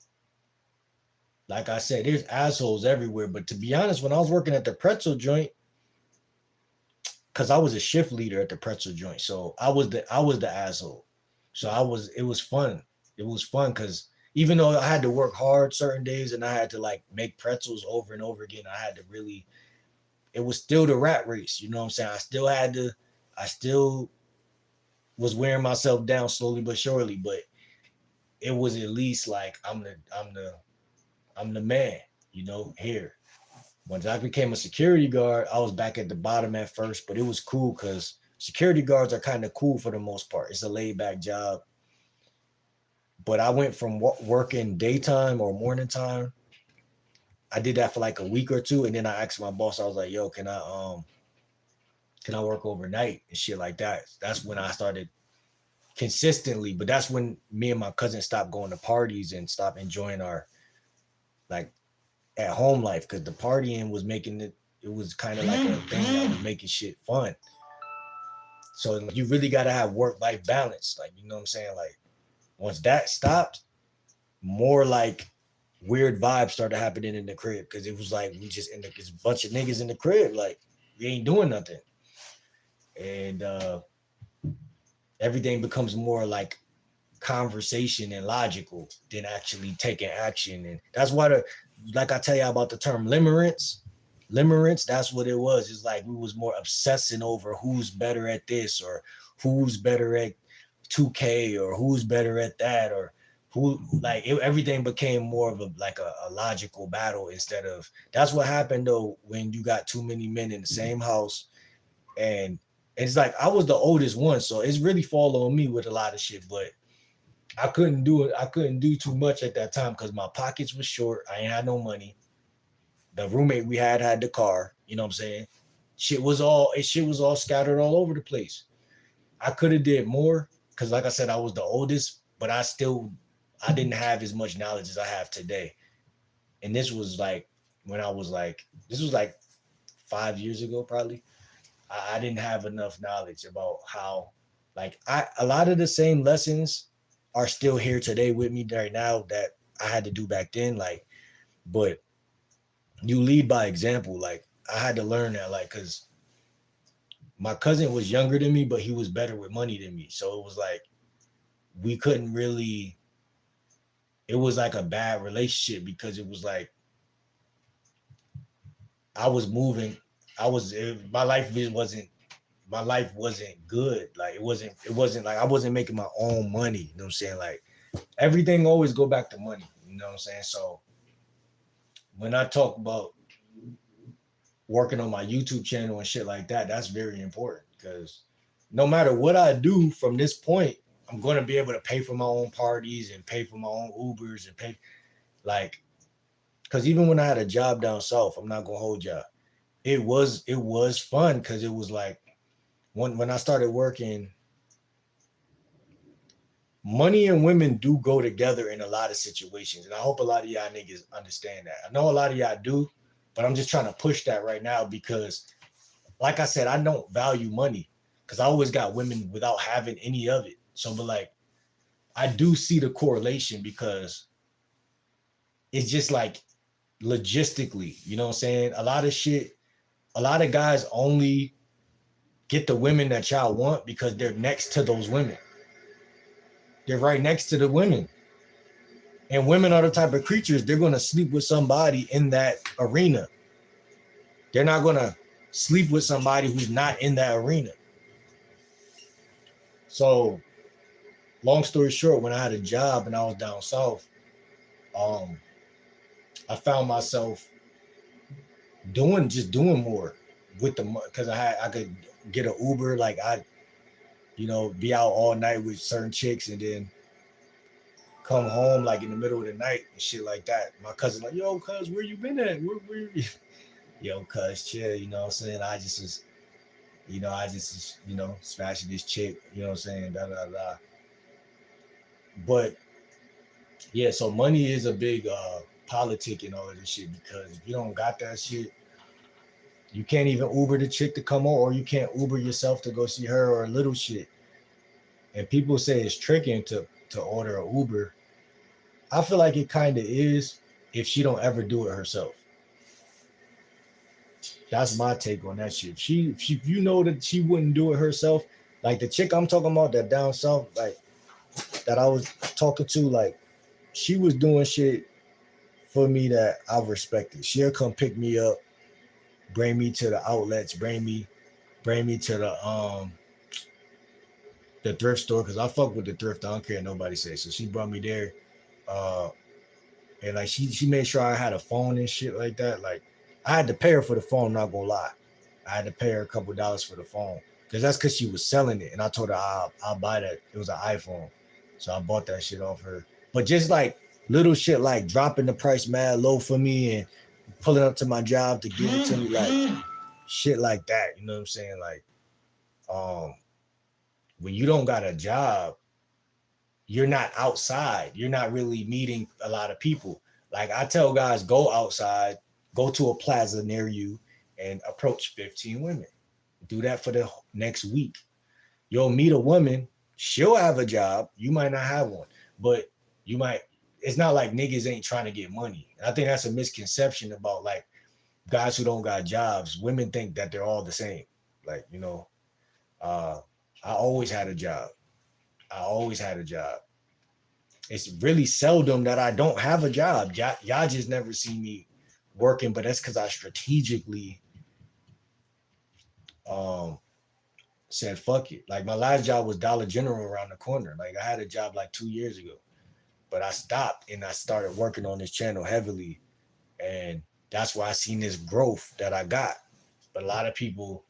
like I said, there's assholes everywhere. But to be honest, when I was working at the pretzel joint, because I was a shift leader at the pretzel joint, so I was the asshole. So it was fun. It was fun because even though I had to work hard certain days and I had to like make pretzels over and over again, I had to really, it was still the rat race. You know what I'm saying? I still was wearing myself down slowly but surely, but it was at least like I'm the man, here. Once I became a security guard, I was back at the bottom at first, but it was cool because security guards are kind of cool for the most part. It's a laid back job. But I went from working daytime or morning time. I did that for like a week or two, and then I asked my boss. I was like, "Yo, can I work overnight and shit like that?" That's when I started consistently. But that's when me and my cousin stopped going to parties and stopped enjoying our like at home life because the partying was making it. It was kind of like a thing that was making shit fun. So you really gotta have work-life balance. Like, you know what I'm saying? Like once that stopped, more like weird vibes started happening in the crib because it was like we just in the it's a bunch of niggas in the crib, like we ain't doing nothing. And everything becomes more like conversation and logical than actually taking action. And that's why like I tell you about the term limerence, that's what it was. It's like we was more obsessing over who's better at this or who's better at 2K or who's better at that or who like everything became more of a logical battle instead of that's what happened though when you got too many men in the same house. And it's like I was the oldest one, so it's really falling on me with a lot of shit. But I couldn't do it. I couldn't do too much at that time because my pockets were short. I ain't had no money. The roommate we had the car. You know what I'm saying? Shit was all scattered all over the place. I could have did more because, like I said, I was the oldest, but I didn't have as much knowledge as I have today. And this was like when I was like this was like 5 years ago probably. I didn't have enough knowledge about how like I a lot of the same lessons are still here today with me right now that I had to do back then. Like, but you lead by example. Like I had to learn that, like, cause my cousin was younger than me, but he was better with money than me. So it was like we couldn't really. It was like a bad relationship because it was like I was moving. My life wasn't my life wasn't good. Like it wasn't like I wasn't making my own money. You know what I'm saying? Like everything always go back to money. You know what I'm saying? So when I talk about working on my YouTube channel and shit like that, that's very important because no matter what I do from this point, I'm gonna be able to pay for my own parties and pay for my own Ubers and pay like because even when I had a job down south, I'm not gonna hold y'all. It was fun because it was like when I started working, money and women do go together in a lot of situations. And I hope a lot of y'all niggas understand that. I know a lot of y'all do, but I'm just trying to push that right now because, like I said, I don't value money because I always got women without having any of it. So, but like, I do see the correlation because it's just like logistically, you know what I'm saying? A lot of guys only get the women that y'all want because they're next to those women. They're right next to the women. And women are the type of creatures, they're going to sleep with somebody in that arena. They're not going to sleep with somebody who's not in that arena. So, long story short, when I had a job and I was down south, um, I found myself doing more with the because I could get an Uber, like I be out all night with certain chicks and then come home like in the middle of the night and shit like that. My cousin like, yo, cuz, where you been at? Where yo, cuz, chill, you know what I'm saying? I just was, smashing this chick, you know what I'm saying? Da da da. But yeah, so money is a big politic and all of this shit because if you don't got that shit, you can't even Uber the chick to come on, or you can't Uber yourself to go see her or a little shit. And people say it's tricking to order an Uber. I feel like it kind of is if she don't ever do it herself. That's my take on that shit. If you know that she wouldn't do it herself, like the chick I'm talking about that down south, like that I was talking to, like she was doing shit for me that I respected. She'll come pick me up, bring me to the outlets, bring me to the thrift store because I fuck with the thrift. I don't care what nobody says. So she brought me there, uh, and like she made sure I had a phone and shit like that. Like I had to pay her for the phone. I'm not gonna lie, I had to pay her a couple dollars for the phone because she was selling it, and I told her I'll buy that. It was an iPhone, so I bought that shit off her. But just like little shit like dropping the price mad low for me and pulling up to my job to give it to me, like shit like that. You know what I'm saying? Like, when you don't got a job, you're not outside. You're not really meeting a lot of people. Like I tell guys, go outside, go to a plaza near you, and approach 15 women. Do that for the next week. You'll meet a woman, she'll have a job, you might not have one, but you might. It's not like niggas ain't trying to get money. I think that's a misconception about like guys who don't got jobs. Women think that they're all the same. Like, uh, I always had a job. I always had a job. It's really seldom that I don't have a job. Y'all just never see me working, but that's because I strategically um said fuck it. Like my last job was Dollar General around the corner. Like I had a job like 2 years ago, but I stopped and I started working on this channel heavily, and that's why I seen this growth that I got. But a lot of people,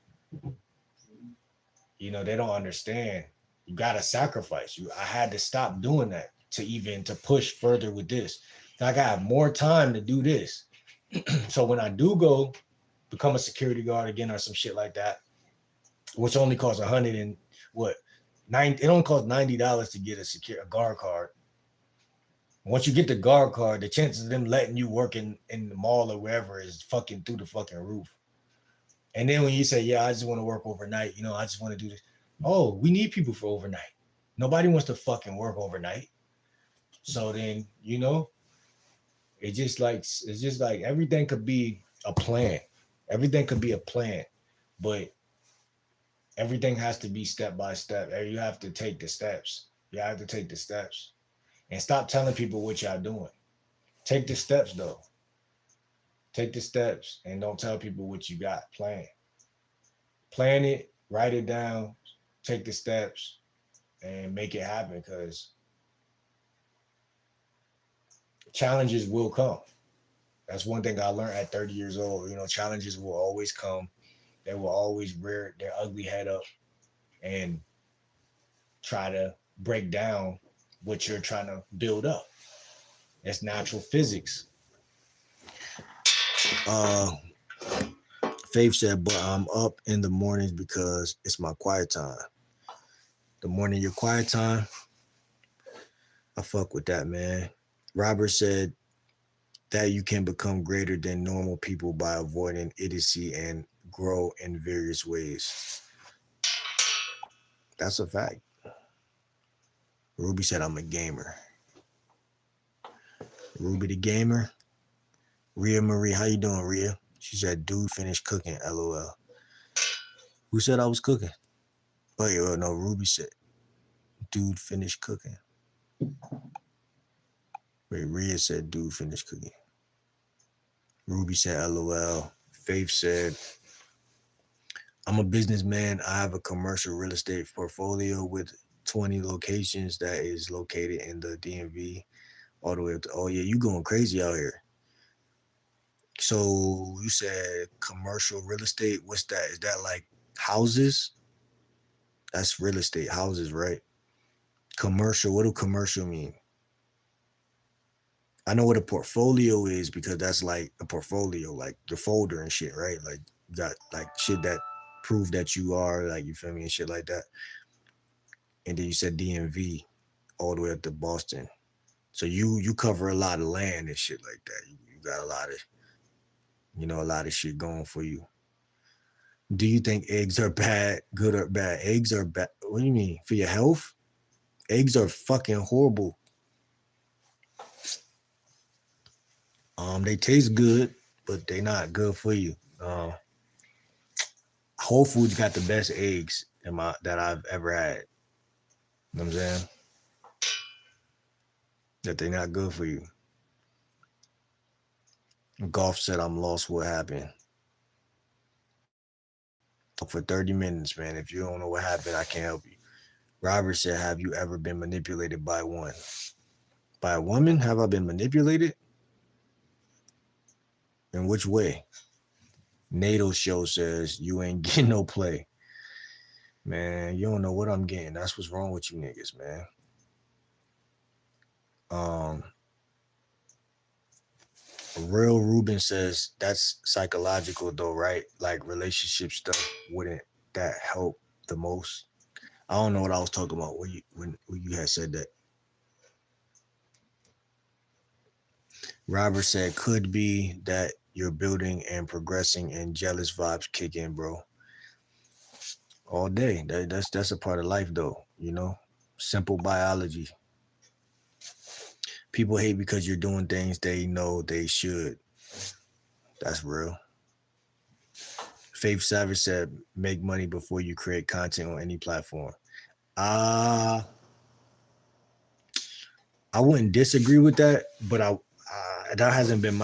they don't understand. You gotta sacrifice. I had to stop doing that to push further with this. I got more time to do this. So when I do go become a security guard again or some shit like that, which only costs it only costs $90 to get a guard card. Once you get the guard card, the chances of them letting you work in the mall or wherever is fucking through the fucking roof. And then when you say, yeah, I just want to work overnight, I just want to do this. Oh, we need people for overnight. Nobody wants to fucking work overnight. So then, it's just like everything could be a plan. Everything could be a plan, but everything has to be step by step. You have to take the steps. You have to take the steps and stop telling people what y'all doing. Take the steps though. Take the steps and don't tell people what you got. Plan it, write it down, take the steps and make it happen, because challenges will come. That's one thing I learned at 30 years old. Challenges will always come. They will always rear their ugly head up and try to break down what you're trying to build up. It's natural physics. Faith said, but I'm up in the mornings because it's my quiet time. The morning your quiet time, I fuck with that, man. Robert said that you can become greater than normal people by avoiding idiocy and grow in various ways. That's a fact. Ruby said I'm a gamer. Ruby the gamer. Rhea Marie, how you doing, Rhea? She said, dude finished cooking, LOL. Who said I was cooking? Oh, no, Ruby said, dude finished cooking. Wait, Rhea said, dude finished cooking. Ruby said, LOL. Faith said, I'm a businessman. I have a commercial real estate portfolio with 20 locations that is located in the DMV all the way up to, oh yeah, you going crazy out here. So you said commercial real estate. What's that? Is that like houses? That's real estate, houses, right? Commercial. What do commercial mean? I know what a portfolio is because that's like a portfolio, like your folder and shit, right? Like you got like shit that prove that you are, like, you feel me, and shit like that. And then you said DMV all the way up to Boston. So you cover a lot of land and shit like that. You got a lot of shit going for you. Do you think eggs are bad, good or bad? Eggs are bad. What do you mean? For your health? Eggs are fucking horrible. They taste good, but they not good for you. Whole Foods got the best eggs that I've ever had. You know what I'm saying? That they're not good for you. Golf said, I'm lost. What happened? For 30 minutes, man. If you don't know what happened, I can't help you. Robert said, have you ever been manipulated by one? By a woman? Have I been manipulated? In which way? NATO Show says, you ain't getting no play. Man, you don't know what I'm getting. That's what's wrong with you niggas, man. Real Ruben says that's psychological though, right? Like relationship stuff, wouldn't that help the most? I don't know what I was talking about when you had said that. Robert said, could be that you're building and progressing and jealous vibes kick in, bro. all day. That's a part of life, though. You know, simple biology. People hate because you're doing things they know they should. That's real. Faith Savage said, "Make money before you create content on any platform." Uh I wouldn't disagree with that, but that haven't been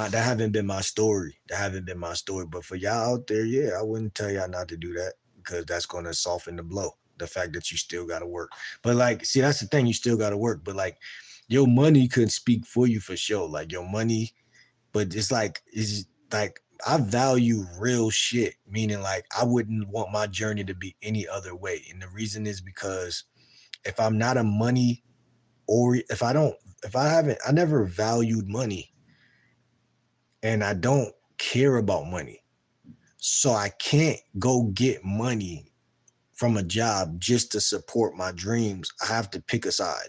my story. That haven't been my story. But for y'all out there, yeah, I wouldn't tell y'all not to do that because that's gonna soften the blow. The fact that you still gotta work. But like, see, that's the thing, you still gotta work. But like your money could speak for you for sure. Like your money, but it's like I value real shit, meaning like I wouldn't want my journey to be any other way. And the reason is because if I'm not a money or if I haven't, I never valued money and I don't care about money. So I can't go get money from a job just to support my dreams. I have to pick a side.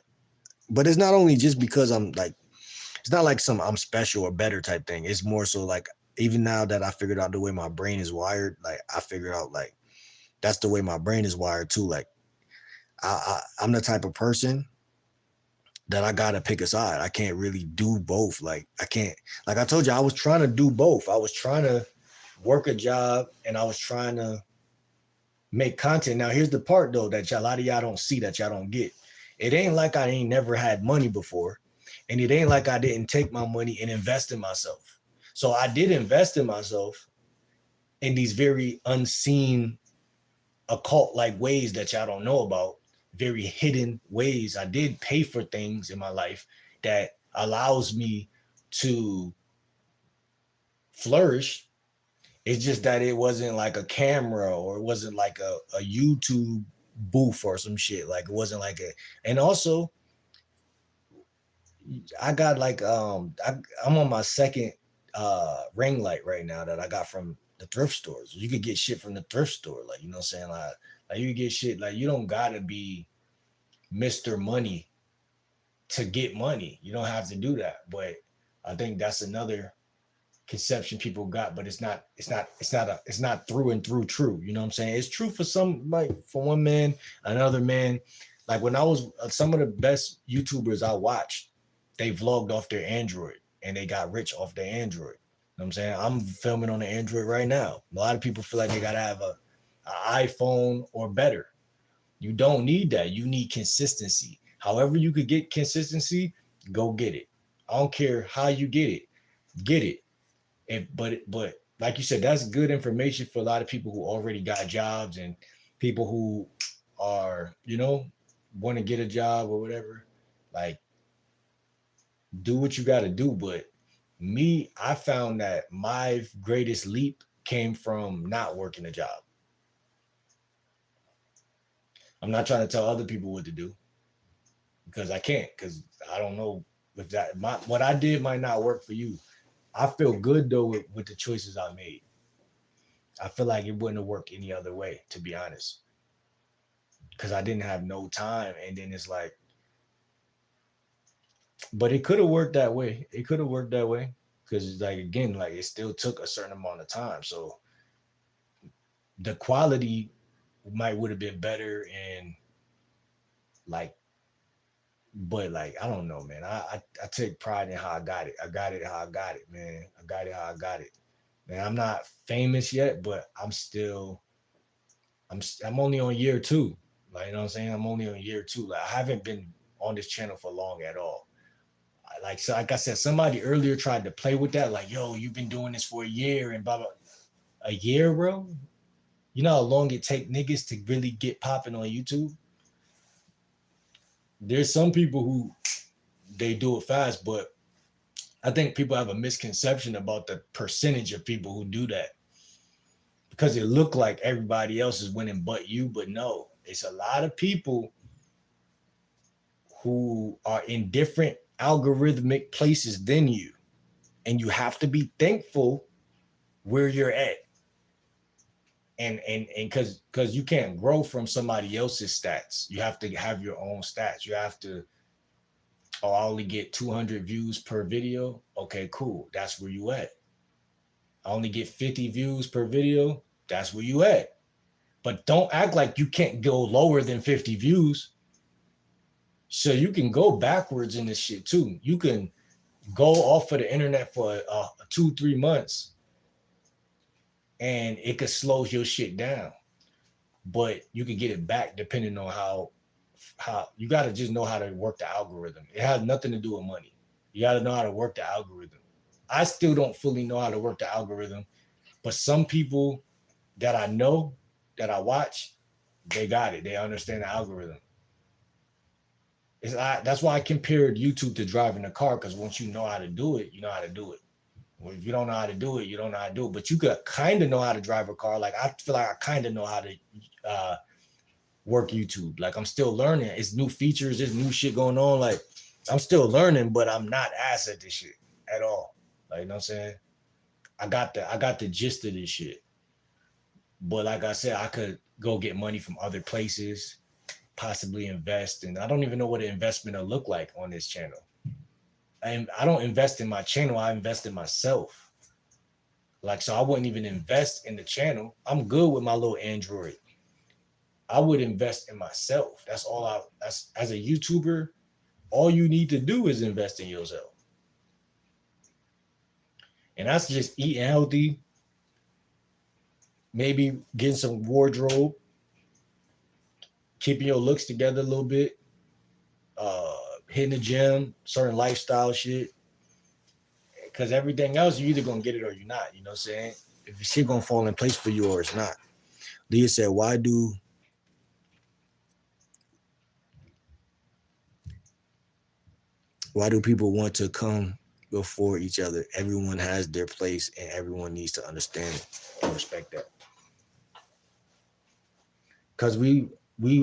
But it's not only just because it's not like some I'm special or better type thing. It's more so like, even now that I figured out the way my brain is wired, like I figured out like that's the way my brain is wired too. Like I'm the type of person that I gotta pick a side. I can't really do both. Like I can't, like I told you, I was trying to do both. I was trying to work a job and I was trying to make content. Now here's the part though that a lot of y'all don't see, that y'all don't get. It ain't like I ain't never had money before, and it ain't like I didn't take my money and invest in myself. So I did invest in myself in these very unseen, occult like ways that y'all don't know about, very hidden ways. I did pay for things in my life that allows me to flourish. It's just that it wasn't like a camera, or it wasn't like a YouTube booth or some shit. Like it wasn't like a, and also I got like I'm on my second ring light right now that I got from the thrift stores. You could get shit from the thrift store, like, you know what I'm saying? Like you get shit, like you don't gotta be Mr. Money to get money. You don't have to do that. But I think that's another conception people got, but it's not through and through true. You know what I'm saying? It's true for some, like for one man, another man. Like when I was some of the best YouTubers I watched, they vlogged off their Android and they got rich off their Android. You know what I'm saying? I'm filming on the Android right now. A lot of people feel like they gotta have a iPhone or better. You don't need that. You need consistency. However you could get consistency, go get it. I don't care how you get it. But like you said, that's good information for a lot of people who already got jobs and people who are, want to get a job or whatever. Like, do what you got to do. But me, I found that my greatest leap came from not working a job. I'm not trying to tell other people what to do because I can't, because I don't know if what I did might not work for you. I feel good though with the choices I made. I feel like it wouldn't have worked any other way, to be honest, because I didn't have no time. And then it's like, but it could have worked that way. It could have worked that way because, like, again, like it still took a certain amount of time. So the quality would have been better, and like, but like I don't know, man. I take pride in how I got it. I got it how I got it, man. I got it how I got it. Man, I'm not famous yet, but I'm only on year two. Like, you know what I'm saying? I'm only on year two. Like I haven't been on this channel for long at all. Like I said, somebody earlier tried to play with that, like, yo, you've been doing this for a year and blah blah. A year, bro? You know how long it take niggas to really get popping on YouTube? There's some people who they do it fast, but I think people have a misconception about the percentage of people who do that because it looked like everybody else is winning but you, but no, it's a lot of people who are in different algorithmic places than you, and you have to be thankful where you're at, and because you can't grow from somebody else's stats. You have to have your own stats. You have to, oh, I only get 200 views per video. Okay, cool, that's where you at. I only get 50 views per video. That's where you at. But don't act like you can't go lower than 50 views. So you can go backwards in this shit too. You can go off of the internet for 2-3 months and it could slow your shit down. But you can get it back depending on how you got to just know how to work the algorithm. It has nothing to do with money. You got to know how to work the algorithm. I still don't fully know how to work the algorithm, but some people that I know, that I watch, they got it. They understand the algorithm. That's why I compared YouTube to driving a car, because once you know how to do it, you know how to do it. Well, if you don't know how to do it, you don't know how to do it. But you could kind of know how to drive a car. Like I feel like I kind of know how to work YouTube. Like I'm still learning. It's new features, there's new shit going on. Like I'm still learning, but I'm not ass at this shit at all. Like, you know what I'm saying? I got the gist of this shit. But like I said, I could go get money from other places, possibly invest. And I don't even know what an investment will look like on this channel. And I don't invest in my channel, I invest in myself. Like, so I wouldn't even invest in the channel. I'm good with my little Android. I would invest in myself. That's as a YouTuber, all you need to do is invest in yourself. And that's just eating healthy, maybe getting some wardrobe, keeping your looks together a little bit, hitting the gym, certain lifestyle shit. Because everything else, you're either going to get it or you're not. You know what I'm saying? If shit going to fall in place for you or it's not. Leah said, why do people want to come before each other? Everyone has their place and everyone needs to understand it and respect that. Because we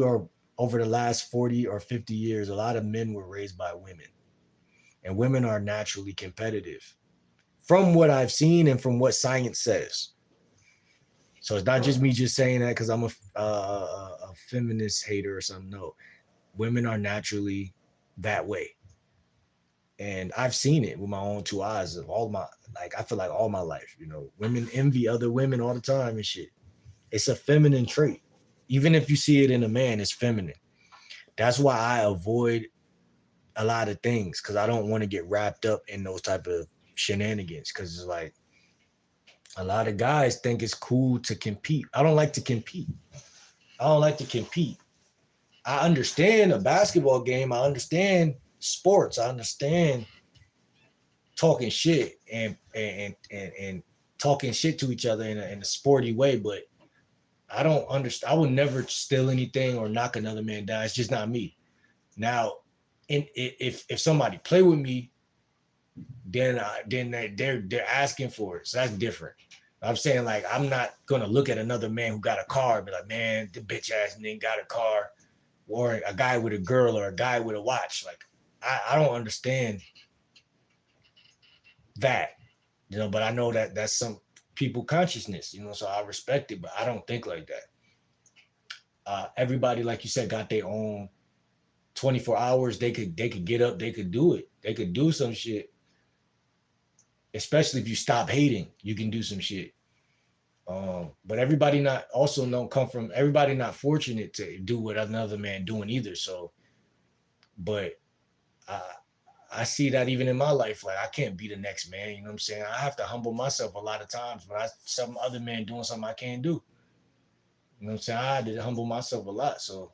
are, over the last 40 or 50 years, a lot of men were raised by women. And women are naturally competitive. From what I've seen and from what science says. So it's not just me just saying that because I'm a feminist hater or something. No, women are naturally that way. And I've seen it with my own two eyes of I feel like all my life, you know, women envy other women all the time and shit. It's a feminine trait. Even if you see it in a man, it's feminine. That's why I avoid a lot of things, because I don't want to get wrapped up in those type of shenanigans, because it's like a lot of guys think it's cool to compete. I don't like to compete. I understand a basketball game. I understand sports. I understand talking shit and talking shit to each other in a sporty way, but I don't understand. I would never steal anything or knock another man down. It's just not me. Now, if somebody play with me, then they're asking for it. So that's different. I'm saying, like, I'm not gonna look at another man who got a car and be like, man, the bitch ass nigga got a car, or a guy with a girl or a guy with a watch. Like, I don't understand that, you know, but I know that that's some people consciousness, you know, so I respect it, but I don't think like that. Everybody, like you said, got their own 24 hours. They could get up, they could do it. They could do some shit. Especially if you stop hating, you can do some shit. But everybody not fortunate to do what another man doing either. So, but I see that even in my life, like I can't be the next man. You know what I'm saying? I have to humble myself a lot of times when some other man doing something I can't do. You know what I'm saying? I had to humble myself a lot. So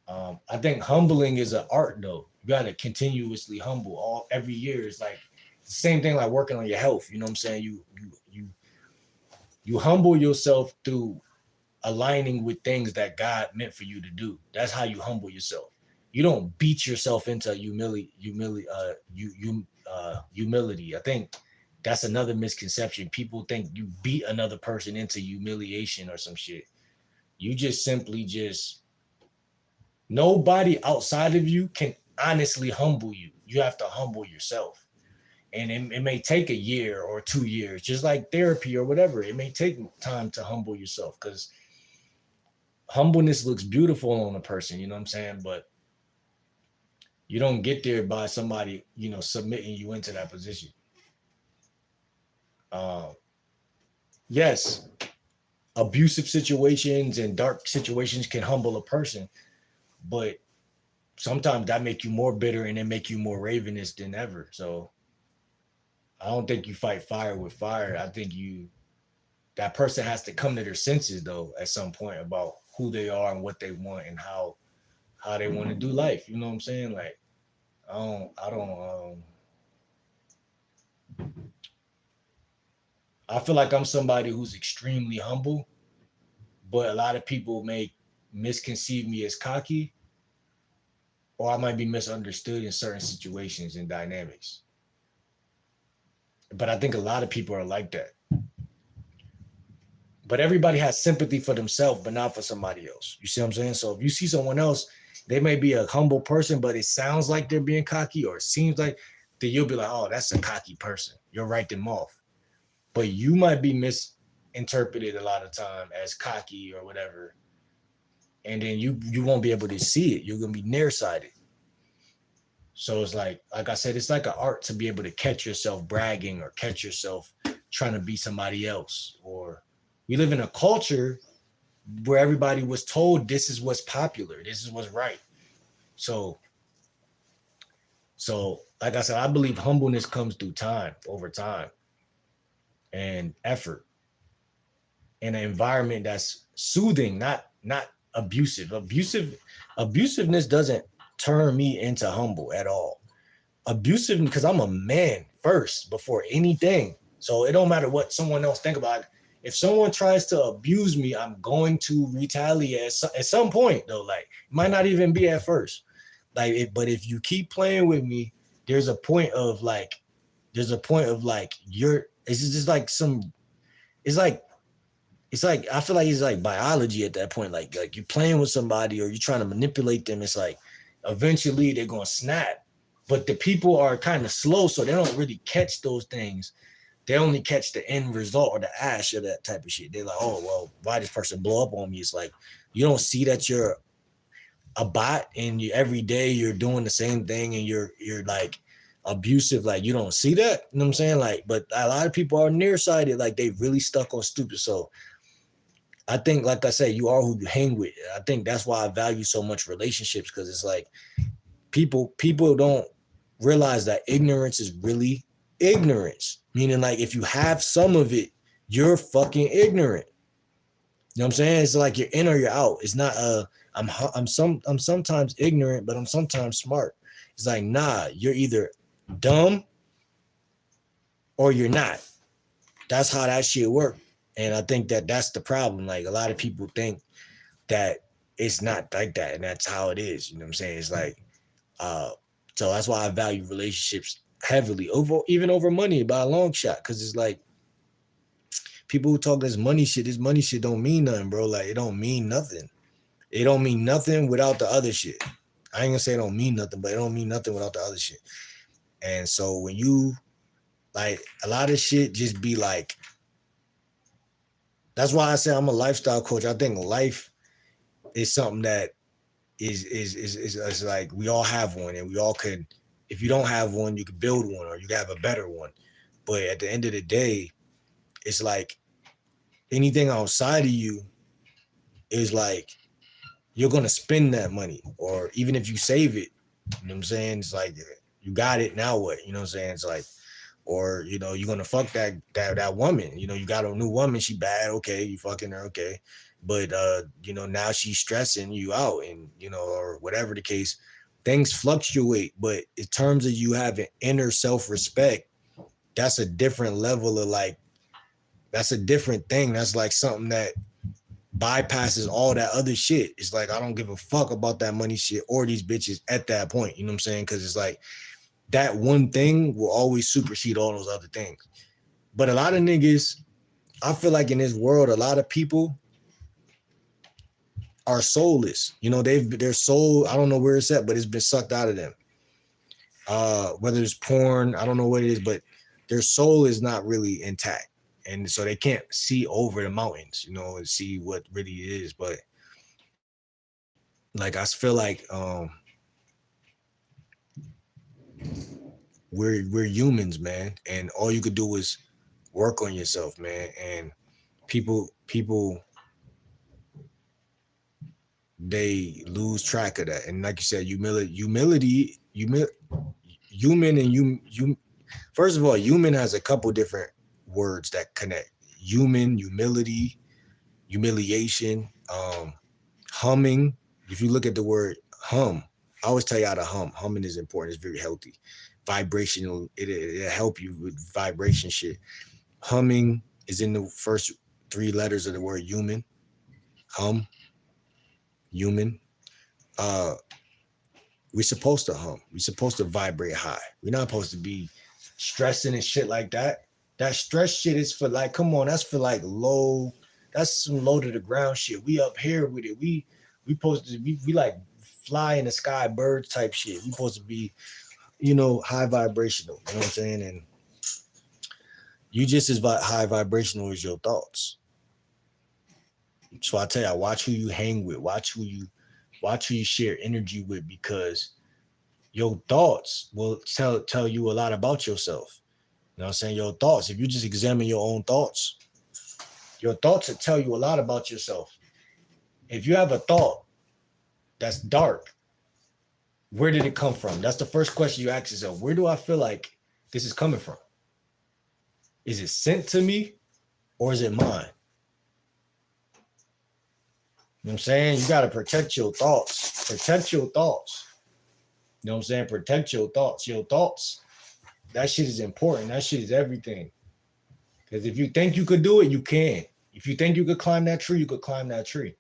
I think humbling is an art, though. You got to continuously humble every year. It's like the same thing like working on your health. You know what I'm saying? You humble yourself through aligning with things that God meant for you to do. That's how you humble yourself. You don't beat yourself into humility. I think that's another misconception. People think you beat another person into humiliation or some shit. You just simply nobody outside of you can honestly humble you. You have to humble yourself. And it may take a year or 2 years, just like therapy or whatever. It may take time to humble yourself, because humbleness looks beautiful on a person, you know what I'm saying? But you don't get there by somebody, you know, submitting you into that position. Yes, abusive situations and dark situations can humble a person, but sometimes that make you more bitter and then make you more ravenous than ever. So I don't think you fight fire with fire. I think that person has to come to their senses though at some point about who they are and what they want and how they want to do life. You know what I'm saying? Like I feel like I'm somebody who's extremely humble, but a lot of people may misconceive me as cocky, or I might be misunderstood in certain situations and dynamics. But I think a lot of people are like that. But everybody has sympathy for themselves, but not for somebody else. You see what I'm saying? So if you see someone else, they may be a humble person, but it sounds like they're being cocky, or it seems like, then you'll be like, oh, that's a cocky person. You'll write them off. But you might be misinterpreted a lot of time as cocky or whatever, and then you won't be able to see it. You're gonna be nearsighted. So it's like I said, it's like an art to be able to catch yourself bragging or catch yourself trying to be somebody else. Or we live in a culture where everybody was told this is what's popular, this is what's right. So like I said, I believe humbleness comes through time, over time, and effort in an environment that's soothing, not abusive. Abusiveness doesn't turn me into humble at all. Abusive because I'm a man first before anything. So it don't matter what someone else think about it. If someone tries to abuse me, I'm going to retaliate at some point though. Like it might not even be at first. But if you keep playing with me, there's a point of like, it's just like it's like I feel like it's like biology at that point. Like you're playing with somebody or you're trying to manipulate them. It's like eventually they're gonna snap. But the people are kind of slow, so they don't really catch those things. They only catch the end result or the ash of that type of shit. They're like, oh well, why this person blow up on me? It's like you don't see that you're a bot and you every day you're doing the same thing and you're like abusive. Like you don't see that. You know what I'm saying? Like, but a lot of people are nearsighted. Like they really stuck on stupid. So I think, like I said, you are who you hang with. I think that's why I value so much relationships, because it's like people don't realize that ignorance is really ignorance. Meaning, like, if you have some of it, you're fucking ignorant. You know what I'm saying? It's like you're in or you're out. It's not I'm sometimes ignorant, but I'm sometimes smart. It's like, nah, you're either dumb or you're not. That's how that shit works. And I think that that's the problem. Like a lot of people think that it's not like that, and that's how it is. You know what I'm saying? It's like, so that's why I value relationships heavily over money by a long shot. Because it's like people who talk this money shit don't mean nothing, bro. Like it don't mean nothing. It don't mean nothing without the other shit. I ain't gonna say it don't mean nothing, but it don't mean nothing without the other shit. And so when you like a lot of shit just be like, that's why I say I'm a lifestyle coach. I think life is something that is like we all have one, and we all could. If you don't have one, you could build one, or you can have a better one. But at the end of the day, it's like anything outside of you is like you're gonna spend that money, or even if you save it, you know what I'm saying? It's like you got it, now what? You know what I'm saying? It's like, or you're gonna fuck that woman. You got a new woman, she bad, okay, you fucking her, okay. But now she's stressing you out, and or whatever the case, things fluctuate. But in terms of you having inner self-respect, that's a different level of like, that's a different thing. That's like something that bypasses all that other shit. It's like I don't give a fuck about that money shit or these bitches at that point. You know what I'm saying? Because it's like that one thing will always supersede all those other things. But a lot of niggas, I feel like in this world, a lot of people are soulless. Their soul, I don't know where it's at, but it's been sucked out of them. Whether it's porn, I don't know what it is, but their soul is not really intact. And so they can't see over the mountains, and see what really is. But like I feel like we're humans, man, and all you could do is work on yourself, man. And people they lose track of that. And like you said, human and you. First of all, human has a couple different words that connect. Human, humility, humiliation, humming. If you look at the word hum, I always tell you how to hum. Humming is important. It's very healthy. Vibrational, it'll help you with vibration shit. Humming is in the first three letters of the word human. Hum, human. Uh, we're supposed to hum. We're supposed to vibrate high. We're not supposed to be stressing and shit like that. That stress shit is for like, come on, that's for like low. That's some low to the ground shit. We up here with it. We supposed to we like fly in the sky, birds type shit. We supposed to be, high vibrational. You know what I'm saying? And you just as high vibrational as your thoughts. So I tell you, watch who you hang with. Watch who you share energy with, because your thoughts will tell you a lot about yourself. You know what I'm saying? Your thoughts, if you just examine your own thoughts, your thoughts will tell you a lot about yourself. If you have a thought that's dark, where did it come from? That's the first question you ask yourself. Where do I feel like this is coming from? Is it sent to me or is it mine? You know what I'm saying? You got to protect your thoughts. Protect your thoughts. You know what I'm saying? Protect your thoughts. Your thoughts, that shit is important. That shit is everything. Because if you think you could do it, you can. If you think you could climb that tree, you could climb that tree.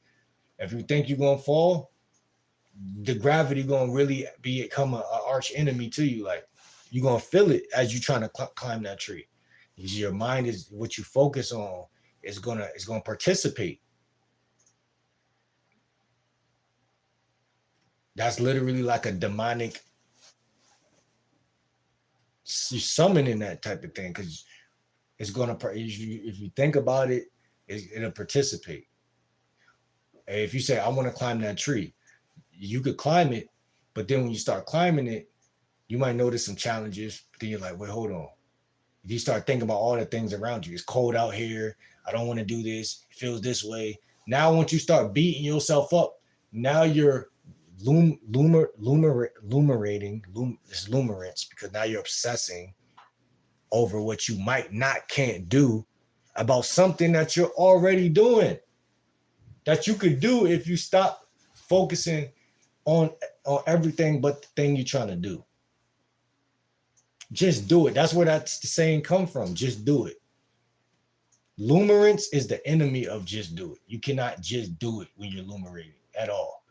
If you think you're going to fall, the gravity going to really become an arch enemy to you. Like, you're going to feel it as you're trying to climb that tree. Because your mind is what you focus on is going to participate. That's literally like a demonic summoning that type of thing, because it's going to, if you think about it, it'll participate. And if you say, I want to climb that tree, you could climb it, but then when you start climbing it, you might notice some challenges. But then you're like, wait, hold on. You start thinking about all the things around you. It's cold out here. I don't want to do this. It feels this way. Now, once you start beating yourself up, now you're lumerance, because now you're obsessing over what you can't do about something that you're already doing, that you could do if you stop focusing on everything but the thing you're trying to do. Just do it. That's where that saying come from. Just do it. Lumerance is the enemy of just do it. You cannot just do it when you're lumerating at all.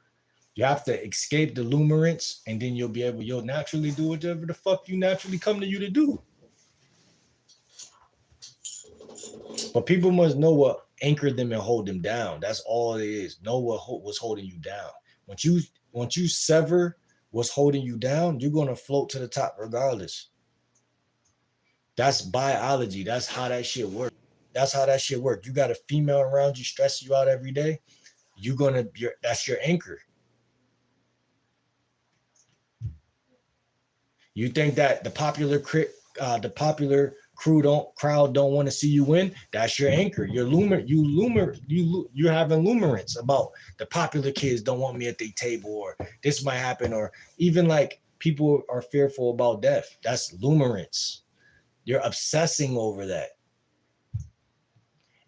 You have to escape the lumerance, and then you'll naturally do whatever the fuck you naturally come to you to do. But people must know what anchored them and hold them down. That's all it is. Know what was holding you down. Once you sever what's holding you down, you're gonna float to the top regardless. That's biology. That's how that shit works. You got a female around you stressing you out every day. That's your anchor. You think that the popular crowd don't want to see you win? That's your anchor. You're having lumerance about the popular kids don't want me at their table, or this might happen, or even like people are fearful about death. That's lumerance. You're obsessing over that.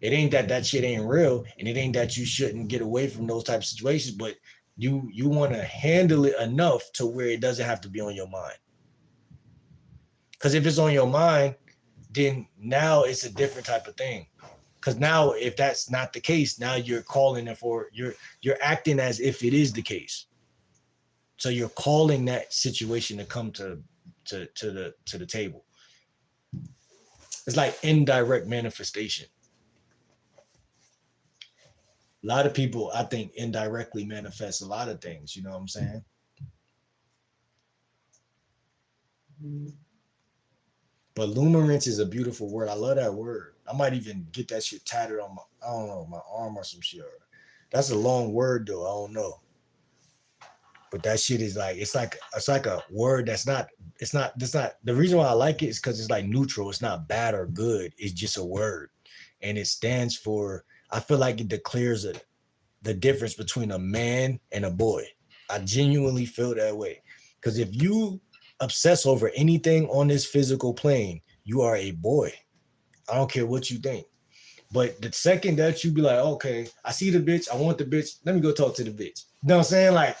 It ain't that shit ain't real, and it ain't that you shouldn't get away from those type of situations, but you want to handle it enough to where it doesn't have to be on your mind. Because if it's on your mind, then now it's a different type of thing. Because now, if that's not the case, now you're calling it for you're acting as if it is the case. So you're calling that situation to come to the table. It's like indirect manifestation. A lot of people, I think, indirectly manifest a lot of things. You know what I'm saying? But lumerance is a beautiful word. I love that word. I might even get that shit tatted on my arm or some shit. That's a long word though. I don't know. But that shit is like, it's like a word that's not the reason why I like it is because it's like neutral. It's not bad or good. It's just a word. and it stands for, I feel like it declares the difference between a man and a boy. I genuinely feel that way. Because if you obsess over anything on this physical plane, you are a boy. I don't care what you think. But the second that you be like, okay, I see the bitch, I want the bitch, let me go talk to the bitch. You know what I'm saying? Like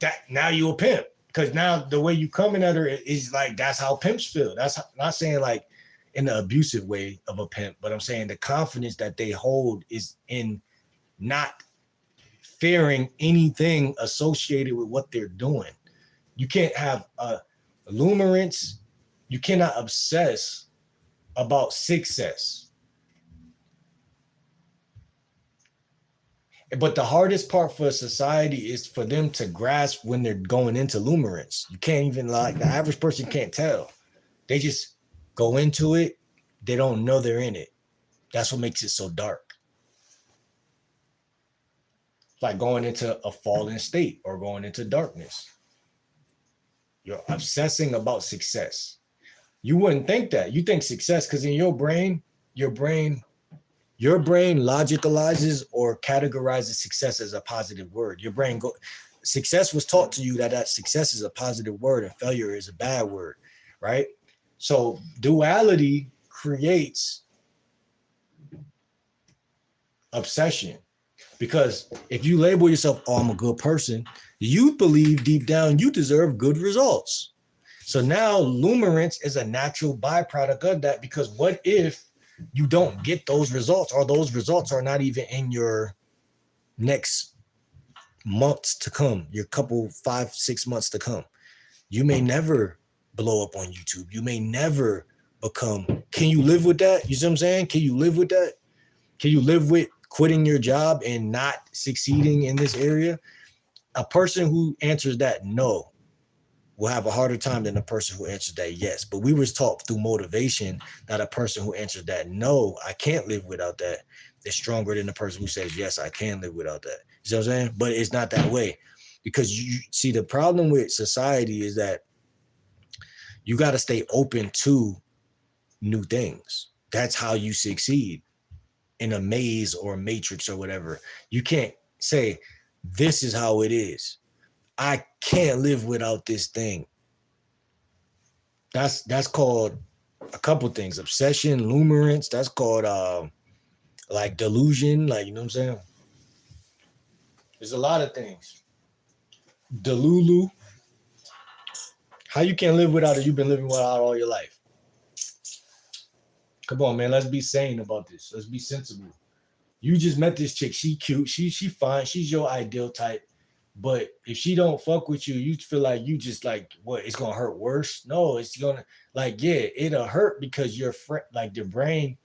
that, now you a pimp. Because now the way you coming at her is like, that's how pimps feel. That's not saying like in the abusive way of a pimp, but I'm saying the confidence that they hold is in not fearing anything associated with what they're doing. You can't have lumerance. You cannot obsess about success. But the hardest part for society is for them to grasp when they're going into lumerance. You can't even, like, the average person can't tell. They just go into it. They don't know they're in it. That's what makes it so dark. Like going into a fallen state or going into darkness. You're obsessing about success. You wouldn't think that. You think success because in your brain logicalizes or categorizes success as a positive word. Success was taught to you that success is a positive word and failure is a bad word, right? So duality creates obsession. Because if you label yourself, oh, I'm a good person, you believe deep down you deserve good results. So now lumerance is a natural byproduct of that, because what if you don't get those results, or those results are not even in your next months to come, your couple 5-6 months to come? You may never blow up on YouTube. You may never become, can you live with that? You see what I'm saying? Can you live with that? Can you live with quitting your job and not succeeding in this area? A person who answers that no will have a harder time than a person who answers that yes. But we was taught through motivation that a person who answers that no, I can't live without that, is stronger than the person who says yes, I can live without that. You see what I'm saying? But it's not that way, because you see, the problem with society is that you got to stay open to new things. That's how you succeed in a maze or a matrix or whatever. You can't say, this is how it is. I can't live without this thing. That's called a couple things: obsession, lumerance. That's called like delusion. Like, you know what I'm saying? There's a lot of things. Delulu. How you can't live without it? You've been living without all your life. Come on, man. Let's be sane about this. Let's be sensible. You just met this chick. She cute. She fine. She's your ideal type. But if she don't fuck with you, you feel like you just like, what, it's gonna hurt worse? No, it's gonna, like, yeah, it'll hurt because your friend, like your brain,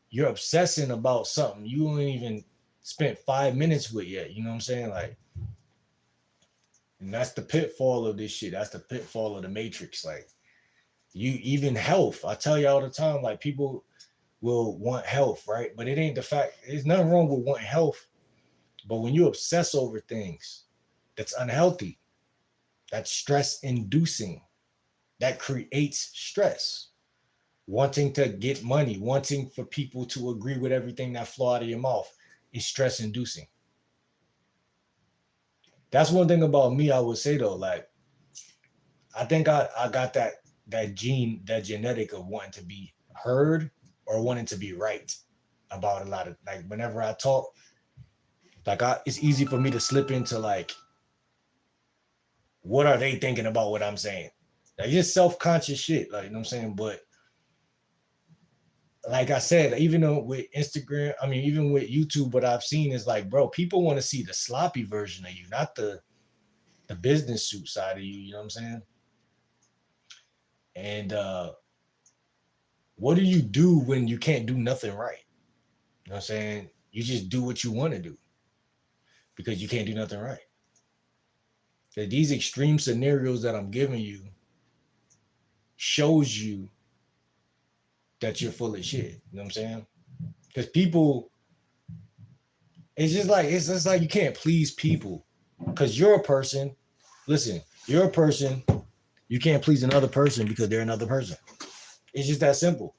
you're obsessing about something you ain't even spent 5 minutes with yet. You know what I'm saying? Like, and that's the pitfall of this shit. That's the pitfall of the matrix. Like, you, even health. I tell you all the time, like, people will want health, right? But it ain't the fact. There's nothing wrong with wanting health. But when you obsess over things, that's unhealthy, that's stress inducing, that creates stress. Wanting to get money, wanting for people to agree with everything that flow out of your mouth is stress inducing. That's one thing about me, I would say though, like, I think I got that gene, that genetic of wanting to be heard or wanting to be right about a lot of, like, whenever I talk, like, it's easy for me to slip into like, what are they thinking about what I'm saying? Like, just self-conscious shit, like, you know what I'm saying? But like I said, even though with Instagram, I mean, even with YouTube, what I've seen is like, bro, people want to see the sloppy version of you, not the business suit side of you, you know what I'm saying? And what do you do when you can't do nothing right? You know what I'm saying? You just do what you want to do because you can't do nothing right. These extreme scenarios that I'm giving you shows you that you're full of shit. You know what I'm saying? Because people, it's just like you can't please people because you're a person. Listen, you're a person. You can't please another person because they're another person. It's just that simple.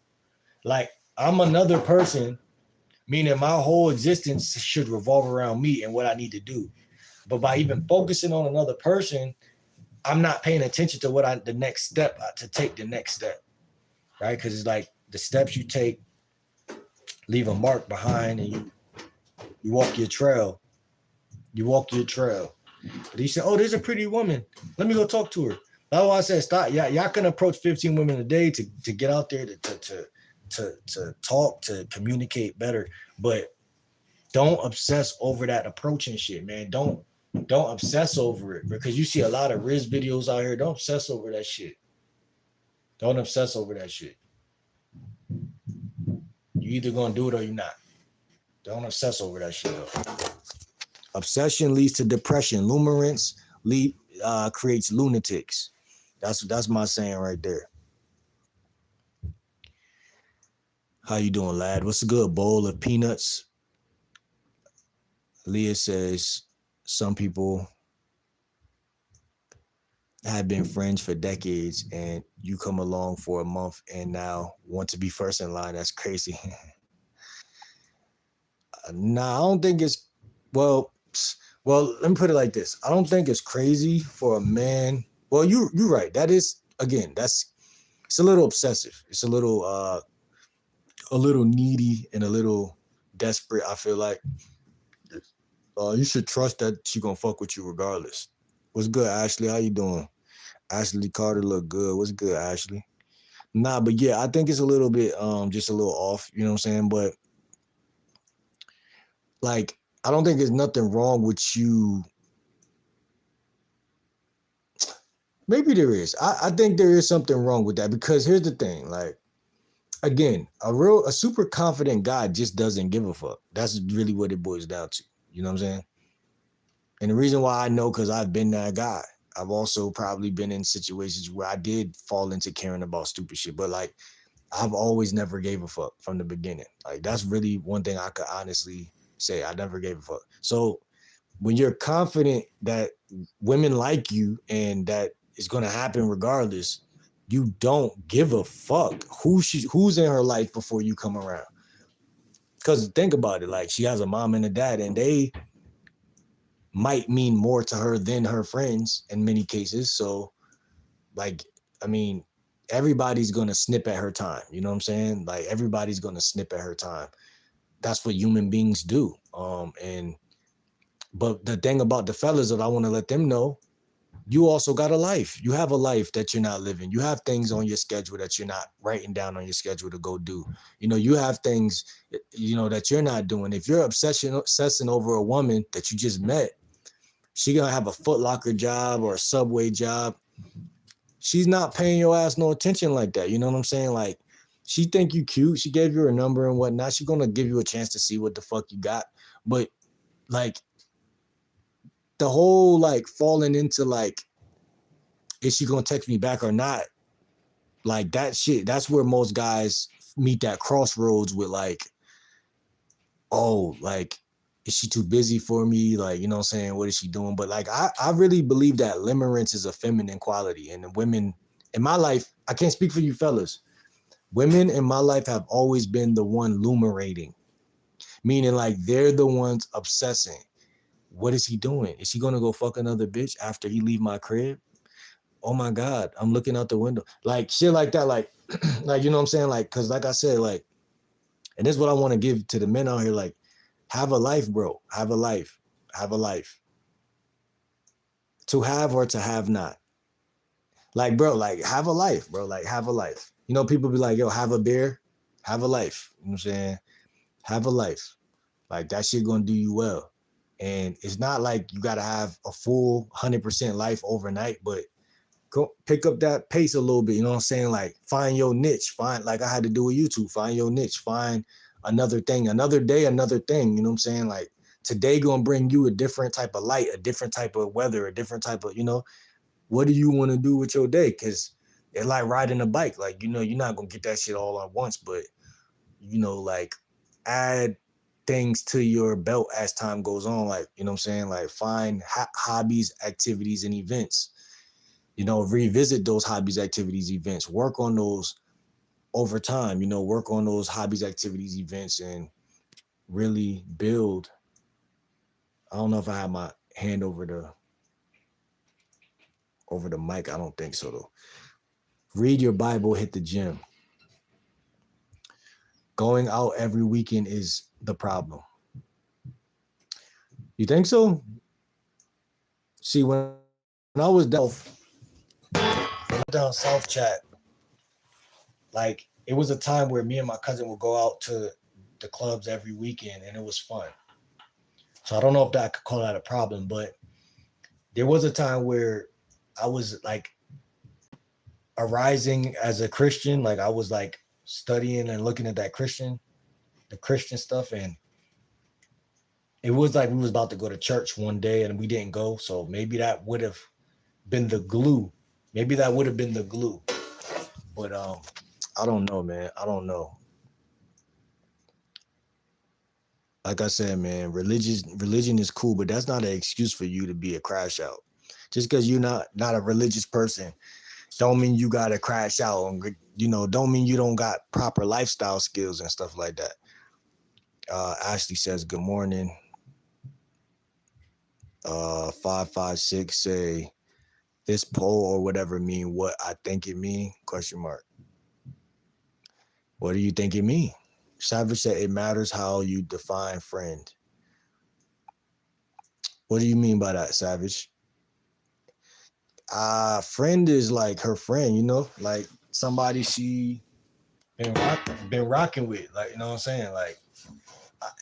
Like, I'm another person, meaning my whole existence should revolve around me and what I need to do. But by even focusing on another person, I'm not paying attention to the next step to take the next step, right? Because it's like the steps you take leave a mark behind, and you walk your trail. You walk your trail. But you say, "Oh, there's a pretty woman. Let me go talk to her." That's why I said, "Stop. Yeah, y'all can approach 15 women a day to get out there to talk, to communicate better, but don't obsess over that approaching shit, man. Don't obsess over it, because you see a lot of Rizz videos out here. Don't obsess over that shit. Don't obsess over that shit. You either gonna do it or you're not. Don't obsess over that shit. Though. Obsession leads to depression. Lumerance creates lunatics. That's my saying right there. How you doing, lad? What's a good bowl of peanuts? Leah says some people have been friends for decades and you come along for a month and now want to be first in line. That's crazy. Nah, I don't think it's well, let me put it like this. I don't think it's crazy for a man. Well, you're right. That is, again, it's a little obsessive. It's a little needy and a little desperate, I feel like. You should trust that she gonna fuck with you regardless. What's good, Ashley? How you doing? Ashley Carter look good. What's good, Ashley? Nah, but yeah, I think it's a little bit just a little off, you know what I'm saying? But like, I don't think there's nothing wrong with you. Maybe there is. I think there is something wrong with that, because here's the thing, like, again, a super confident guy just doesn't give a fuck. That's really what it boils down to. You know what I'm saying? And the reason why I know, because I've been that guy. I've also probably been in situations where I did fall into caring about stupid shit, but like, I've always never gave a fuck from the beginning. Like, that's really one thing I could honestly say. I never gave a fuck. So when you're confident that women like you and that it's going to happen regardless, you don't give a fuck who's in her life before you come around. Because think about it, like, she has a mom and a dad, and they might mean more to her than her friends in many cases. So, like, I mean, everybody's going to snip at her time. You know what I'm saying? Like, everybody's going to snip at her time. That's what human beings do. But the thing about the fellas that I want to let them know, you also got a life. You have a life that you're not living. You have things on your schedule that you're not writing down on your schedule to go do. You know, you have things, you know, that you're not doing. If you're obsessing over a woman that you just met, she gonna have a Foot Locker job or a Subway job. She's not paying your ass no attention like that. You know what I'm saying? Like, she think you cute. She gave you her number and whatnot. She's gonna give you a chance to see what the fuck you got. But like, the whole like falling into like, is she gonna text me back or not? Like, that shit, that's where most guys meet that crossroads with, like, oh, like, is she too busy for me? Like, you know what I'm saying? What is she doing? But like, I really believe that limerence is a feminine quality. And the women in my life, I can't speak for you fellas. Women in my life have always been the one lumerating, meaning like they're the ones obsessing. What is he doing? Is he gonna go fuck another bitch after he leave my crib? Oh my God, I'm looking out the window. Like, shit like that. Like, like, you know what I'm saying? Like, cause like I said, like, and this is what I want to give to the men out here. Like, have a life, bro. Have a life. Have a life. To have or to have not. Like, bro, like, have a life, bro. Like, have a life. You know, people be like, yo, have a beer. Have a life. You know what I'm saying? Have a life. Like, that shit gonna do you well. And it's not like you gotta have a full 100% life overnight, but go pick up that pace a little bit. You know what I'm saying? Like, find your niche. Find, like I had to do with YouTube. Find your niche. Find another thing. Another day, another thing. You know what I'm saying? Like, today gonna bring you a different type of light, a different type of weather, a different type of, you know, what do you want to do with your day? Because it's like riding a bike. Like, you know, you're not gonna get that shit all at once, but, you know, like, add things to your belt as time goes on. Like, you know what I'm saying? Like, find hobbies, activities, and events. You know, revisit those hobbies, activities, events, work on those over time, you know, work on those hobbies, activities, events, and really build. I don't know if I have my hand over the mic. I don't think so though. Read your Bible, hit the gym. Going out every weekend is the problem. You think so? See, when I was down south chat, like it was a time where me and my cousin would go out to the clubs every weekend and it was fun. So I don't know if that I could call that a problem, but there was a time where I was like arising as a Christian, like I was like studying and looking at the Christian stuff, and it was like we was about to go to church one day and we didn't go. So maybe that would have been the glue. Maybe that would have been the glue. But I don't know, man. I don't know. Like I said, man, religion is cool, but that's not an excuse for you to be a crash out. Just because you're not a religious person, don't mean you gotta crash out. And, don't mean you don't got proper lifestyle skills and stuff like that. Ashley says, good morning. 556 say, this poll or whatever mean what I think it mean? Question mark. What do you think it mean? Savage said, it matters how you define friend. What do you mean by that, Savage? Friend is like her friend, like somebody she been rocking with, like, you know what I'm saying? Like,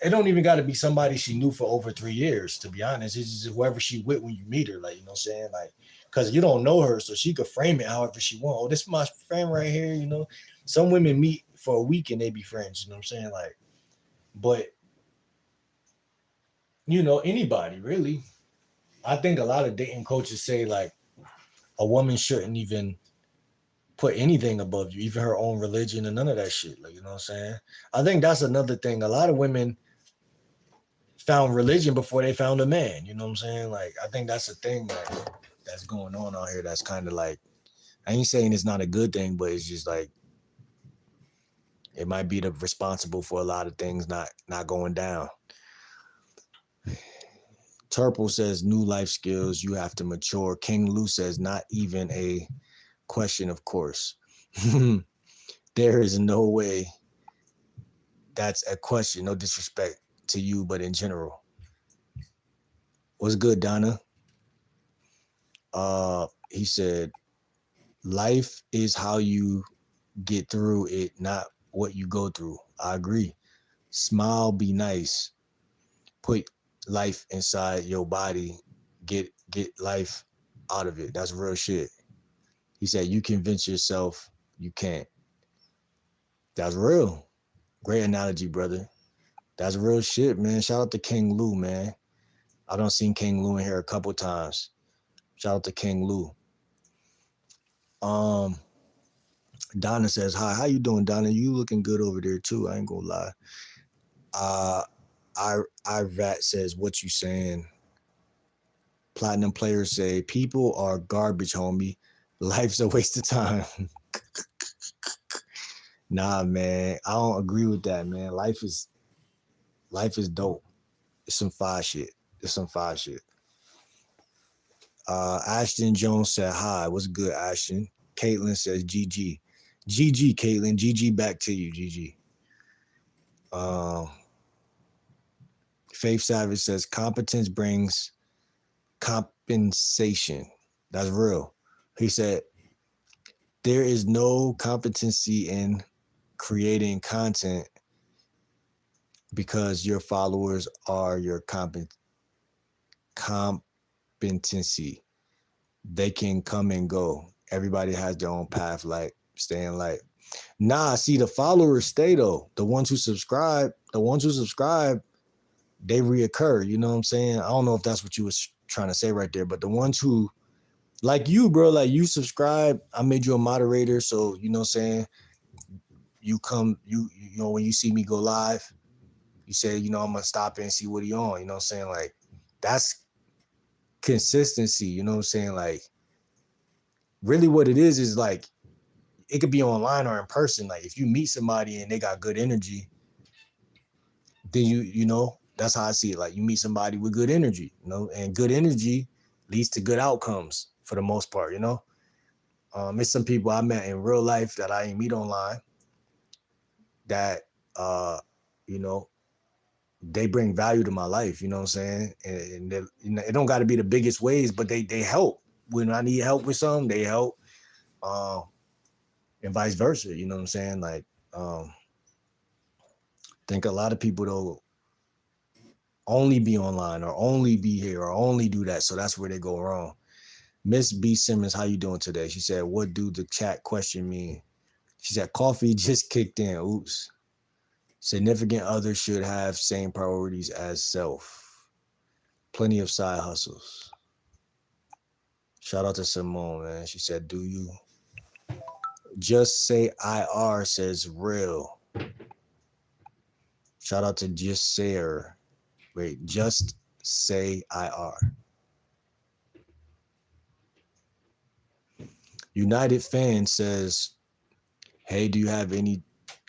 it don't even got to be somebody she knew for over 3 years, to be honest. It's just whoever she with when you meet her, like, you know what I'm saying? Like, because you don't know her, so she could frame it however she want. Oh, this is my friend right here. Some women meet for a week and they be friends, you know what I'm saying? Like, but anybody really. I think a lot of dating coaches say like a woman shouldn't even put anything above you, even her own religion and none of that shit. Like, you know what I'm saying? I think that's another thing. A lot of women found religion before they found a man. You know what I'm saying? Like, I think that's a thing that's going on out here. That's kind of like, I ain't saying it's not a good thing, but it's just like, it might be responsible for a lot of things not going down. Turple says new life skills, you have to mature. King Lou says not even a question, of course. There is no way that's a question. No disrespect to you, but in general. What's good, Donna? He said, life is how you get through it, not what you go through. I agree. Smile, be nice. Put life inside your body. Get life out of it. That's real shit. He said, you convince yourself you can't. That's real. Great analogy, brother. That's real shit, man. Shout out to King Lou, man. I done seen King Lou in here a couple times. Shout out to King Lou. Donna says, hi, how you doing, Donna? You looking good over there too. I ain't gonna lie. Irat says, what you saying? Platinum players say, people are garbage, homie. Life's a waste of time. Nah, man. I don't agree with that, man. Life is dope. It's some fire shit. Ashton Jones said, hi, what's good, Ashton? Caitlin says, GG. GG, Caitlin. GG back to you, GG. Faith Savage says, competence brings compensation. That's real. He said, there is no competency in creating content because your followers are your competency. They can come and go. Everybody has their own path, like staying light. Nah, see, the followers stay though. The ones who subscribe, they reoccur. You know what I'm saying? I don't know if that's what you was trying to say right there, but the ones who, like you, bro, like you subscribe, I made you a moderator, so you know what I'm saying? You come, when you see me go live, you say, I'm gonna stop in and see what he on. You know what I'm saying? Like, that's consistency. You know what I'm saying? Like, really what it is like, it could be online or in person. Like, if you meet somebody and they got good energy, then that's how I see it. Like you meet somebody with good energy, and good energy leads to good outcomes for the most part. It's some people I met in real life that I ain't meet online that, you know, they bring value to my life, you know what I'm saying? And it don't got to be the biggest ways, but they help. When I need help with something, they help. Um, and vice versa, you know what I'm saying? Like, think a lot of people though only be online or only be here or only do that. So that's where they go wrong. Miss B Simmons, how you doing today? She said, what do the chat question mean? She said, coffee just kicked in. Oops. Significant others should have same priorities as self. Plenty of side hustles. Shout out to Simone, man. She said, do you just say IR says real? Shout out to just say her. Wait, just say IR. United Fan says, hey, do you have any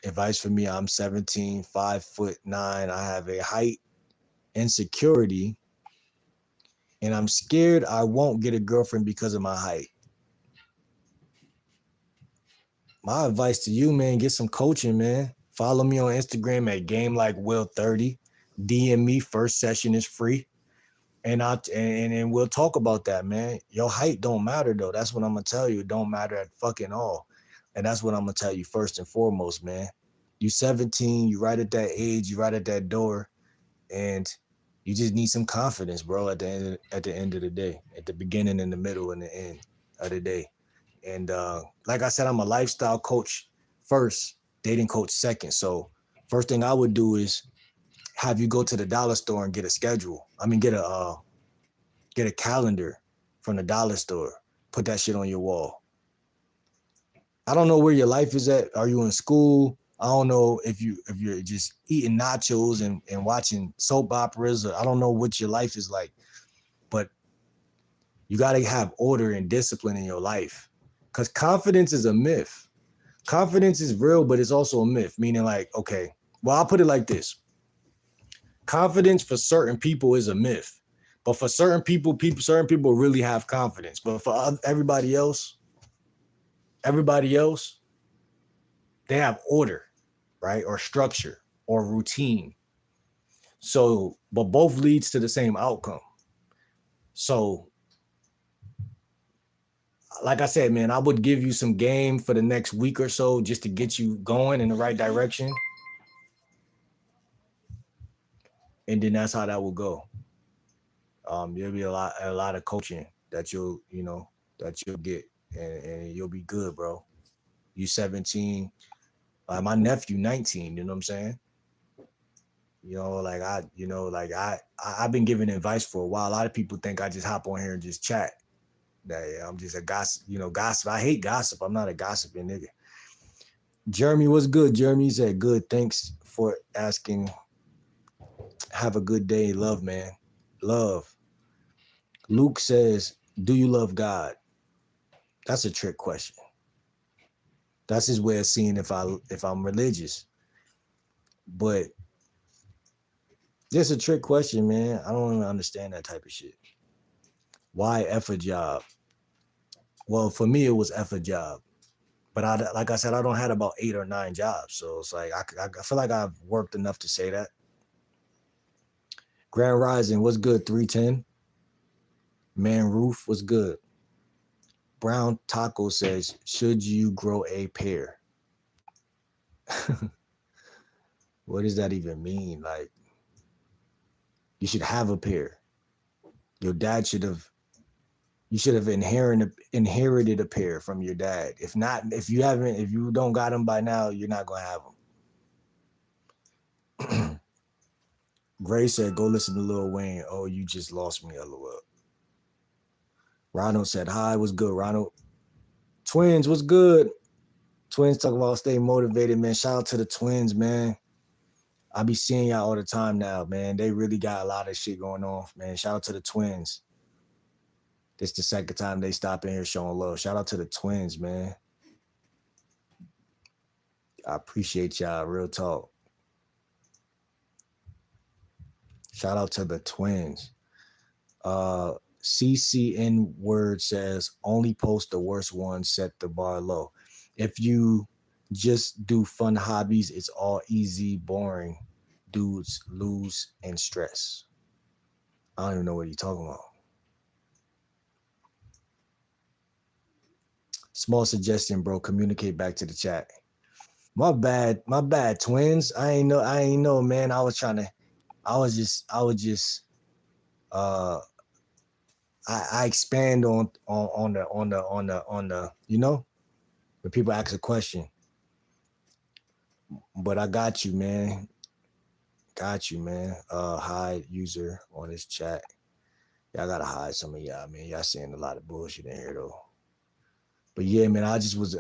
advice for me? I'm 17, 5'9". I have a height insecurity, and I'm scared I won't get a girlfriend because of my height. My advice to you, man, get some coaching, man. Follow me on Instagram at GameLikeWill30. DM me. First session is free. And we'll talk about that, man. Your height don't matter though. That's what I'm gonna tell you. It don't matter at fucking all. And that's what I'm gonna tell you first and foremost, man. You 17, you right at that age, you right at that door, and you just need some confidence, bro. At the end of the day, at the beginning, and the middle, and the end of the day. And like I said, I'm a lifestyle coach first, dating coach second. So first thing I would do is have you go to the dollar store and get a schedule. I mean, get a calendar from the dollar store. Put that shit on your wall. I don't know where your life is at. Are you in school? I don't know if you're just eating nachos and watching soap operas. Or I don't know what your life is like, but you got to have order and discipline in your life, because confidence is a myth. Confidence is real, but it's also a myth. Meaning, like, okay, well, I'll put it like this: confidence for certain people is a myth, but for certain people really have confidence. But for everybody else, they have order, right? Or structure or routine. So, but both leads to the same outcome. So, like I said, man, I would give you some game for the next week or so just to get you going in the right direction. And then that's how that will go. There'll be a lot of coaching that you'll get, and you'll be good, bro. You 17, like my nephew 19, you know what I'm saying? I've been giving advice for a while. A lot of people think I just hop on here and just chat. That I'm just a gossip, gossip. I hate gossip. I'm not a gossiping nigga. Jeremy, what's good? Jeremy said, good. Thanks for asking. Have a good day. Love, man. Love. Luke says, do you love God? That's a trick question. That's his way of seeing if I'm religious. But it's a trick question, man. I don't even understand that type of shit. Why F a job? Well, for me, it was F a job. But like I said, I don't had about 8 or 9 jobs. So it's like, I feel like I've worked enough to say that. Grand Rising, what's good? 310. Man Roof, what's good? Brown Taco says, should you grow a pair? What does that even mean? Like, you should have a pair. Your dad you should have inherited a pair from your dad. If you don't got them by now, you're not gonna have them. Gray said, go listen to Lil Wayne. Oh, you just lost me, LOL. Ronald said, hi, what's good, Ronald? Twins, what's good? Twins talk about stay motivated, man. Shout out to the twins, man. I be seeing y'all all the time now, man. They really got a lot of shit going on, man. Shout out to the twins. This the second time they stop in here showing love. Shout out to the twins, man. I appreciate y'all, real talk. Shout out to the twins. Uh, CCN word says only post the worst one, set the bar low. If you just do fun hobbies, it's all easy, boring. Dudes lose and stress. I don't even know what you're talking about. Small suggestion, bro. Communicate back to the chat. My bad, twins. I ain't know, man. I was just uh I expand on the when people ask a question. But I got you, man. Got you, man. Hide user on this chat. Y'all gotta hide some of y'all, man. Y'all saying a lot of bullshit in here though. But yeah, man, I just was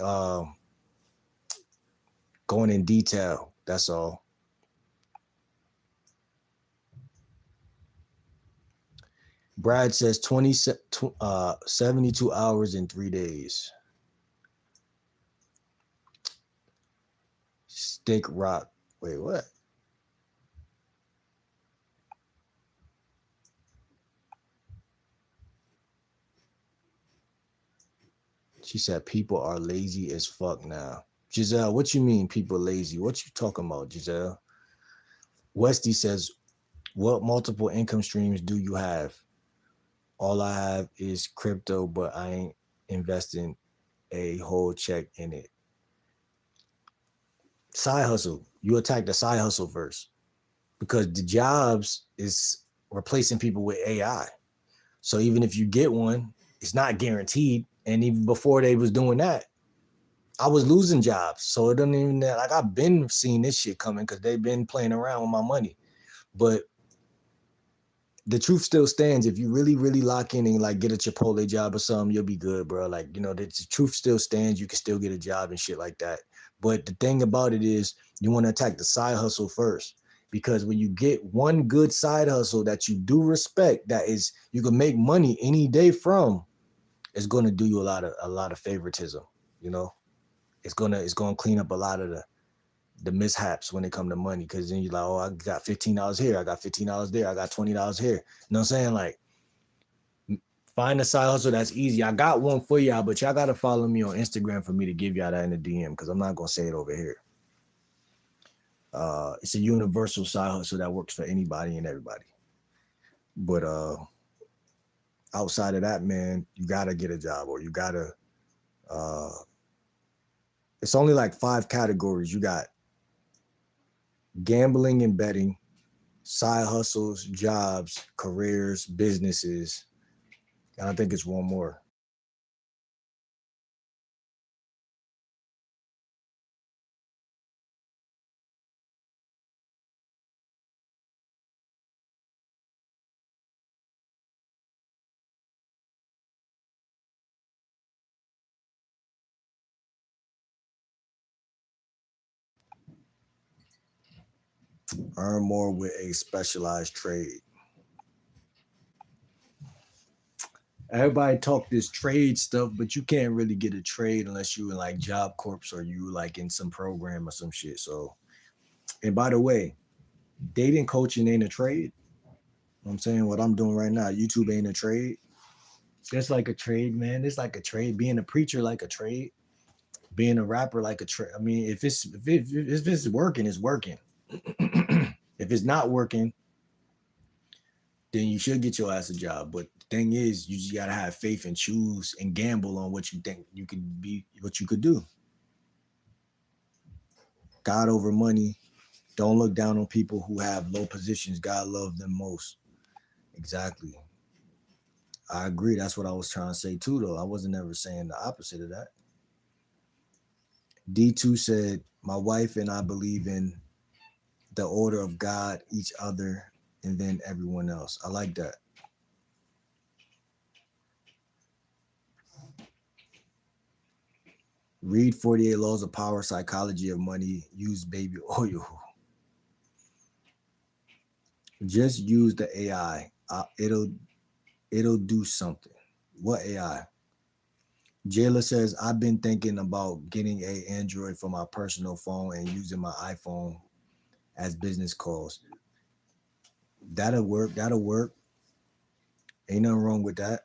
going in detail. That's all. Brad says 72 hours in 3 days. Stick rock. Wait, what? She said people are lazy as fuck now. Giselle, what you mean people lazy? What you talking about, Giselle? Westy says, what multiple income streams do you have? All I have is crypto, but I ain't investing a whole check in it. Side hustle. You attack the side hustle first because the jobs is replacing people with AI. So even if you get one, it's not guaranteed. And even before they was doing that, I was losing jobs. So it doesn't even like I've been seeing this shit coming because they've been playing around with my money. But the truth still stands. If you really, really lock in and like get a Chipotle job or something, you'll be good, bro. Like, the truth still stands. You can still get a job and shit like that. But the thing about it is you want to attack the side hustle first. Because when you get one good side hustle that you do respect, that is you can make money any day from, it's gonna do you a lot of favoritism, you know. It's gonna clean up a lot of the mishaps when it come to money, because then you're like, oh, I got $15 here, I got $15 there, I got $20 here. You know what I'm saying? Like, find a side hustle that's easy. I got one for y'all, but y'all gotta follow me on Instagram for me to give y'all that in the DM, because I'm not gonna say it over here. It's a universal side hustle that works for anybody and everybody. But outside of that, man, you gotta get a job, or you gotta. Uh, it's only like 5 categories. You got gambling and betting, side hustles, jobs, careers, businesses. And I think it's one more. Earn more with a specialized trade. Everybody talk this trade stuff, but you can't really get a trade unless you in like Job Corps or you like in some program or some shit. So, and by the way, dating coaching ain't a trade. I'm saying what I'm doing right now. YouTube ain't a trade. It's like a trade, man. It's like a trade. Being a preacher like a trade. Being a rapper like a trade. I mean, if it's working, it's working. If it's not working, then you should get your ass a job. But the thing is, you just gotta have faith and choose and gamble on what you think you could be, what you could do. God over money. Don't look down on people who have low positions. God loves them most. Exactly. I agree. That's what I was trying to say too, though. I wasn't ever saying the opposite of that. D2 said, my wife and I believe in the order of God, each other, and then everyone else. I like that. Read 48 Laws of Power, Psychology of Money, use baby oil. Just use the AI. It'll do something. What AI? Jayla says, I've been thinking about getting a Android for my personal phone and using my iPhone as business calls. That'll work. That'll work. Ain't nothing wrong with that.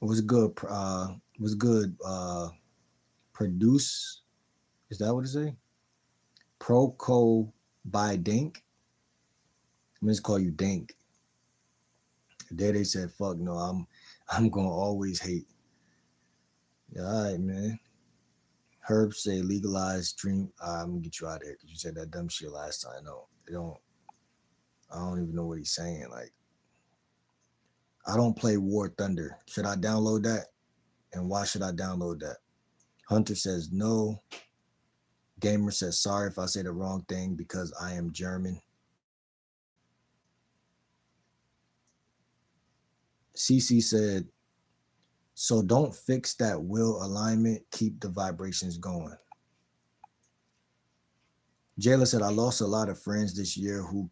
What's good? What's good? Produce. Is that what it say? Proco by Dink. I'm just call you Dink. There they said, "Fuck no, I'm gonna always hate." Yeah, all right, man. Herb say legalize dream. I'm gonna get you out of there because you said that dumb shit last time. No, they don't. I don't even know what he's saying. Like, I don't play War Thunder. Should I download that? And why should I download that? Hunter says no. Gamer says sorry if I say the wrong thing because I am German. CC said, so don't fix that will alignment. Keep the vibrations going. Jayla said, I lost a lot of friends this year who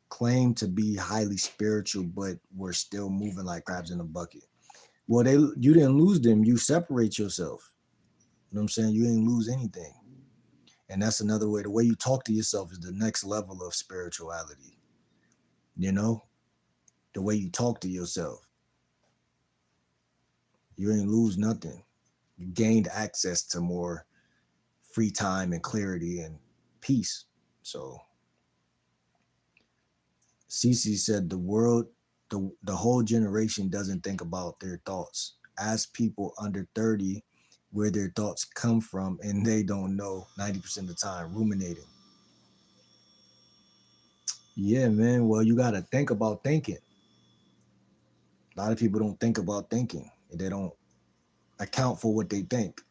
claim to be highly spiritual, but were still moving like crabs in a bucket. Well, you didn't lose them. You separate yourself. You know what I'm saying? You didn't lose anything. And that's another way. The way you talk to yourself is the next level of spirituality. You know, the way you talk to yourself. You ain't lose nothing. You gained access to more free time and clarity and peace. So Cece said the whole generation doesn't think about their thoughts. Ask people under 30 where their thoughts come from, and they don't know 90% of the time, ruminating. Yeah, man. Well, you got to think about thinking. A lot of people don't think about thinking. They don't account for what they think.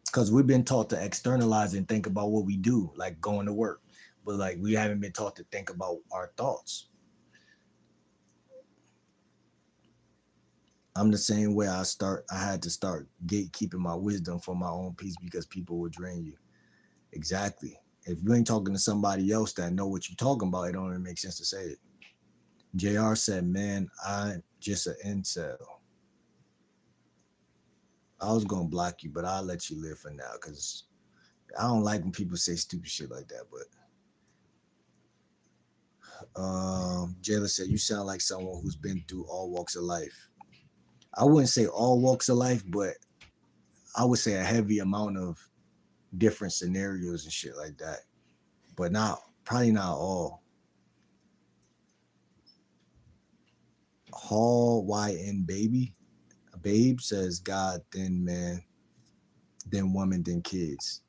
Because we've been taught to externalize and think about what we do, like going to work. But like we haven't been taught to think about our thoughts. I'm the same way I had to start gatekeeping my wisdom for my own peace because people will drain you. Exactly. If you ain't talking to somebody else that know what you're talking about, it don't even make sense to say it. JR said, man, I'm just an incel. I was gonna block you, but I'll let you live for now because I don't like when people say stupid shit like that. But Jayla said, you sound like someone who's been through all walks of life. I wouldn't say all walks of life, but I would say a heavy amount of different scenarios and shit like that. But probably not all. Hall YN baby. Babe says God, then man, then woman, then kids.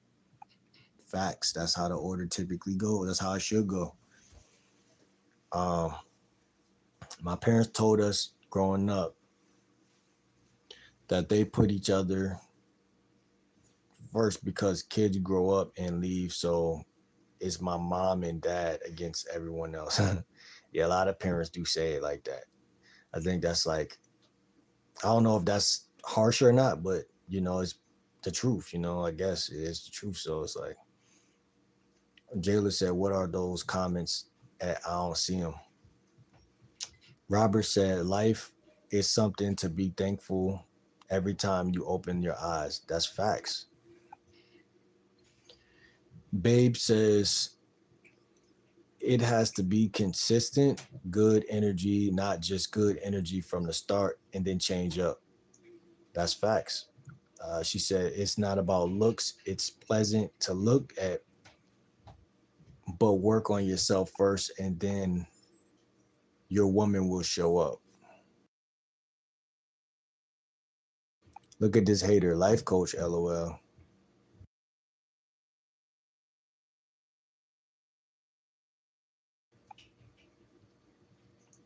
Facts. That's how the order typically goes. That's how it should go. Um, my parents told us growing up that they put each other first because kids grow up and leave. So it's my mom and dad against everyone else. Yeah, a lot of parents do say it like that. I think that's like, I don't know if that's harsh or not, but it's the truth. I guess it is the truth. So it's like Jayla said, "What are those comments?" I don't see them. Robert said, "Life is something to be thankful every time you open your eyes." That's facts. Babe says it has to be consistent, good energy, not just good energy from the start and then change up. That's facts. She said it's not about looks. It's pleasant to look at, but work on yourself first and then your woman will show up. Look at this hater, life coach, LOL.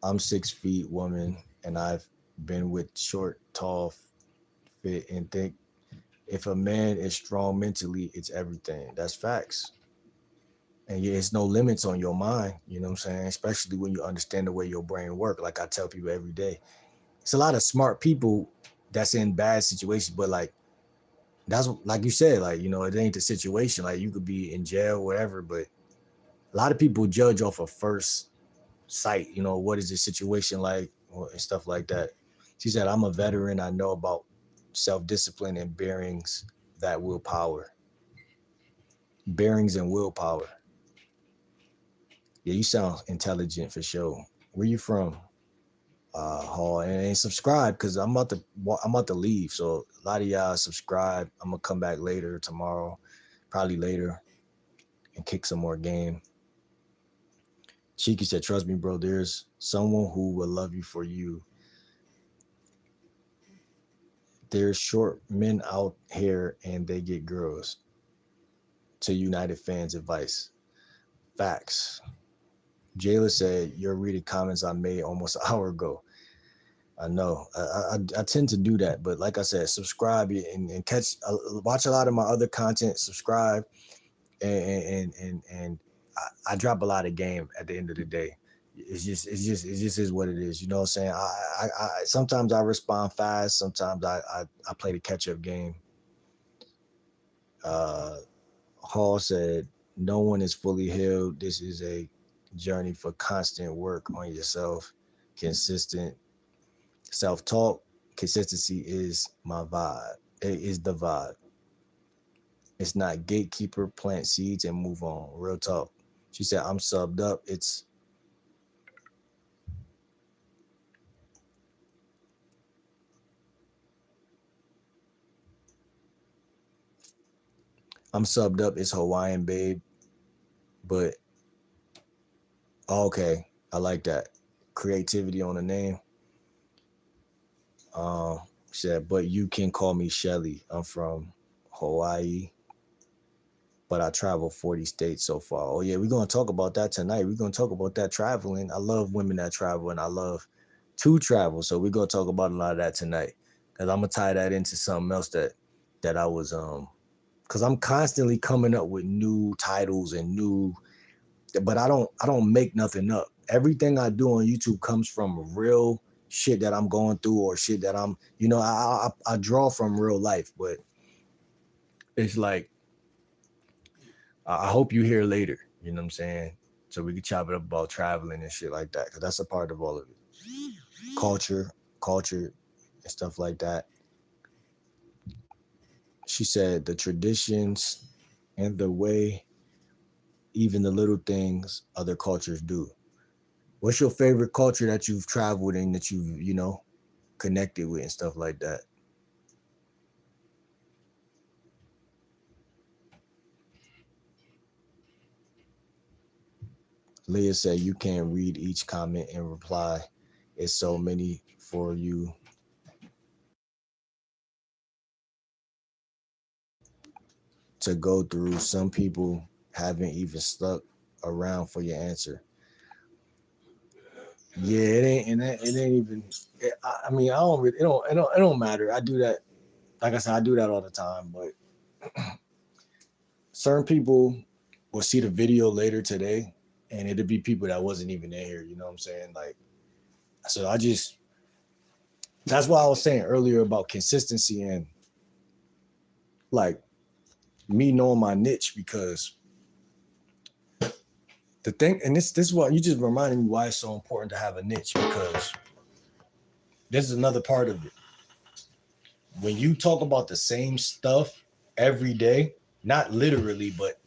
I'm 6 feet woman and I've been with short, tall, fit, and thick. If a man is strong mentally, it's everything. That's facts. And yeah, it's no limits on your mind, you know what I'm saying? Especially when you understand the way your brain works. Like I tell people every day. It's a lot of smart people that's in bad situations, but like that's like you said, like, it ain't the situation. Like you could be in jail, whatever, but a lot of people judge off of first sight, what is the situation like and stuff like that. She said, I'm a veteran. I know about self-discipline and bearings that willpower. Bearings and willpower. Yeah, you sound intelligent for sure. Where you from? Hall, and subscribe because I'm about to leave. So a lot of y'all subscribe. I'm gonna come back later tomorrow, probably later, and kick some more game. Cheeky said, "Trust me, bro. There's someone who will love you for you. There's short men out here and they get girls." To United fans advice. Facts. Jayla said, "You're reading comments I made almost an hour ago." I know. I tend to do that, but like I said, subscribe and catch, watch a lot of my other content. Subscribe, and I drop a lot of game at the end of the day. It just is what it is. You know what I'm saying? I sometimes I respond fast. Sometimes I play the catch up game. Hall said, "No one is fully healed. This is a journey for constant work on yourself, consistent self-talk. Consistency is my vibe. It is the vibe. It's not gatekeeper, plant seeds and move on. Real talk." She said, "I'm subbed up. I'm subbed up. It's Hawaiian, babe. But okay, I like that. Creativity on the name." She said, "But you can call me Shelly. I'm from Hawaii, but I travel 40 states so far." Oh yeah, we're gonna talk about that tonight. We're gonna talk about that traveling. I love women that travel, and I love to travel. So we're gonna talk about a lot of that tonight. Cause I'm gonna tie that into something else that I was because I'm constantly coming up with new titles and new, but I don't make nothing up. Everything I do on YouTube comes from real shit that I'm going through or shit that I'm, I draw from real life, but it's like I hope you hear later. You know what I'm saying? So we can chop it up about traveling and shit like that, because that's a part of all of it. Culture, and stuff like that. She said the traditions and the way, even the little things other cultures do. What's your favorite culture that you've traveled in that you've, connected with and stuff like that? Leah said you can't read each comment and reply. It's so many for you to go through. Some people haven't even stuck around for your answer. Yeah, it ain't even. I mean, I don't really. It don't matter. I do that. Like I said, I do that all the time. But certain people will see the video later today, and it'll be people that wasn't even in here. You know what I'm saying? Like, so I just. That's why I was saying earlier about consistency and like me knowing my niche, because the thing, and this is what you just reminded me why it's so important to have a niche, because this is another part of it. When you talk about the same stuff every day, not literally, but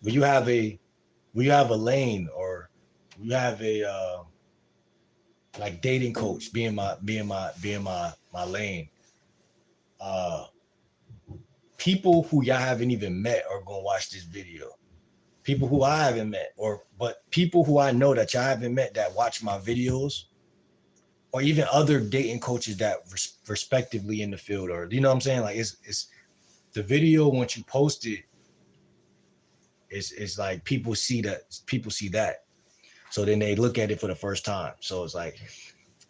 when you have a lane, or you have a like dating coach being my lane. Uh, People who y'all haven't even met are gonna watch this video. People who I haven't met, but people who I know that y'all haven't met that watch my videos, or even other dating coaches that respectively in the field, or you know what I'm saying? Like it's the video once you post it, it's like people see that. So then they look at it for the first time. So it's like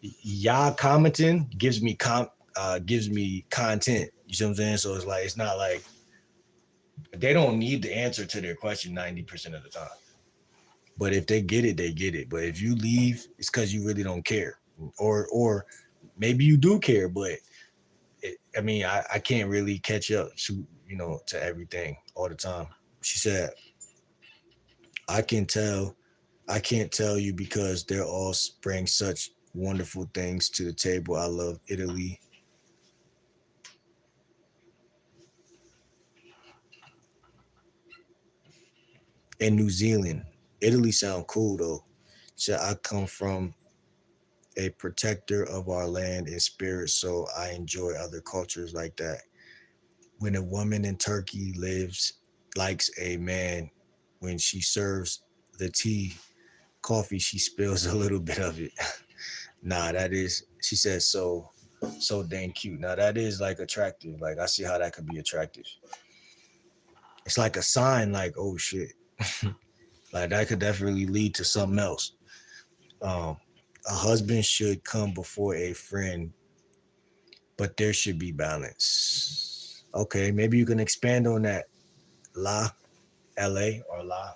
y'all commenting gives me content. You see what I'm saying? So it's like, it's not like they don't need the answer to their question 90% of the time. But if they get it, they get it. But if you leave, it's because you really don't care. Or maybe you do care, but I can't really catch up to everything all the time. She said, I can tell I can't tell you because they're all bring such wonderful things to the table. I love Italy. And New Zealand. Italy sound cool though. So I come from a protector of our land and spirit, so I enjoy other cultures like that. When a woman in Turkey lives likes a man, when she serves the tea, coffee, she spills a little bit of it. Nah, that is, she says, so dang cute. Now that is like attractive. Like I see how that could be attractive. It's like a sign, like, oh shit. Like that could definitely lead to something else. Um, a husband should come before a friend, but there should be balance. Okay, maybe you can expand on that. La, LA, or La.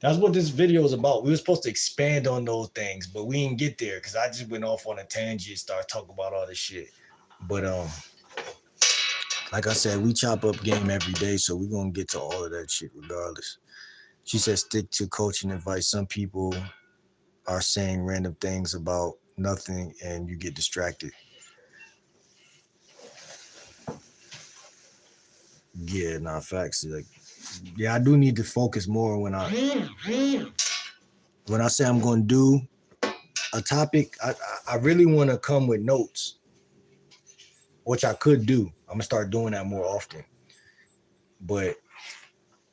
That's what this video is about. We were supposed to expand on those things, but we didn't get there because I just went off on a tangent, start talking about all this shit. But like I said, we chop up game every day, so we're gonna get to all of that shit regardless. She said stick to coaching advice. Some people are saying random things about nothing and you get distracted. Yeah, nah, facts. Like, yeah, I do need to focus more when I say I'm gonna do a topic. I really want to come with notes, which I could do. I'm gonna start doing that more often. But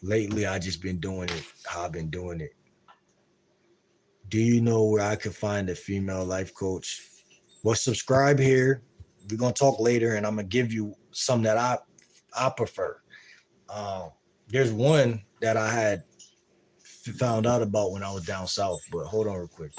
lately, I just been doing it how I've been doing it. Do you know where I could find a female life coach? Well, subscribe here. We're gonna talk later, and I'm gonna give you some that I prefer. Um, there's one that I had found out about when I was down south, but hold on real quick.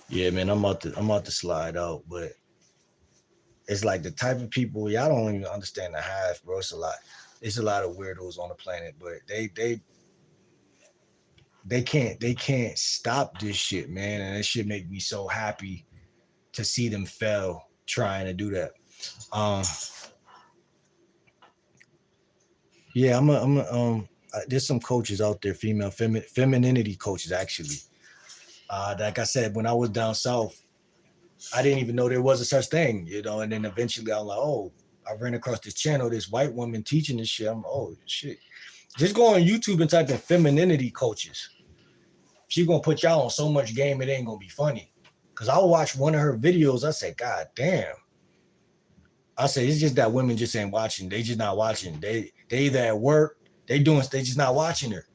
Yeah, man, I'm about to slide out, but it's like the type of people y'all don't even understand the half, bro. It's a lot. It's a lot of weirdos on the planet, but they can't stop this shit, man. And it should make me so happy to see them fail trying to do that. Um, yeah, there's some coaches out there, female femininity coaches actually. Like I said, when I was down south, I didn't even know there was a such thing, and then eventually I was like, oh, I ran across this channel, this white woman teaching this shit. I'm like, oh shit. Just go on YouTube and type in femininity coaches. She's gonna put y'all on so much game it ain't gonna be funny. Cause I'll watch one of her videos, I say, God damn. I say it's just that women just ain't watching. They just not watching. They either at work, they just not watching her.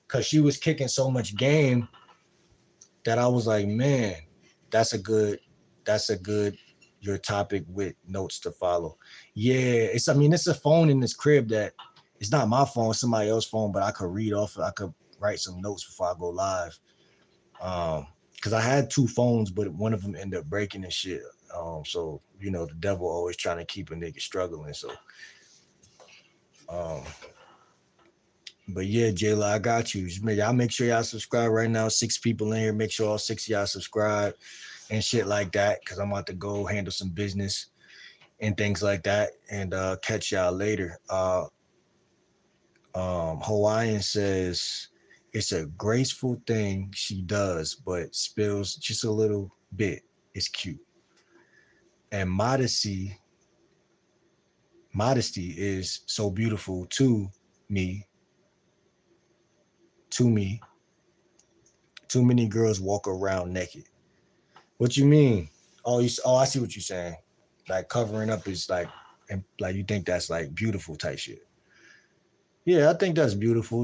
Cause she was kicking so much game that I was like, man, that's a good, that's a good your topic with notes to follow. Yeah, it's a phone in this crib that it's not my phone, it's somebody else's phone, but I could read off, I could write some notes before I go live. Because I had two phones, but one of them ended up breaking and shit. So the devil always trying to keep a nigga struggling. So, um, but yeah, Jayla, I got you. Y'all make sure y'all subscribe right now. 6 people in here. Make sure all 6 of y'all subscribe and shit like that. Cause I'm about to go handle some business and things like that. And catch y'all later. Hawaiian says it's a graceful thing she does, but spills just a little bit. It's cute. And modesty is so beautiful to me. to me, too many girls walk around naked. What you mean? Oh, I see what you're saying. Like covering up is like, and like you think that's like beautiful type shit. Yeah, I think that's beautiful.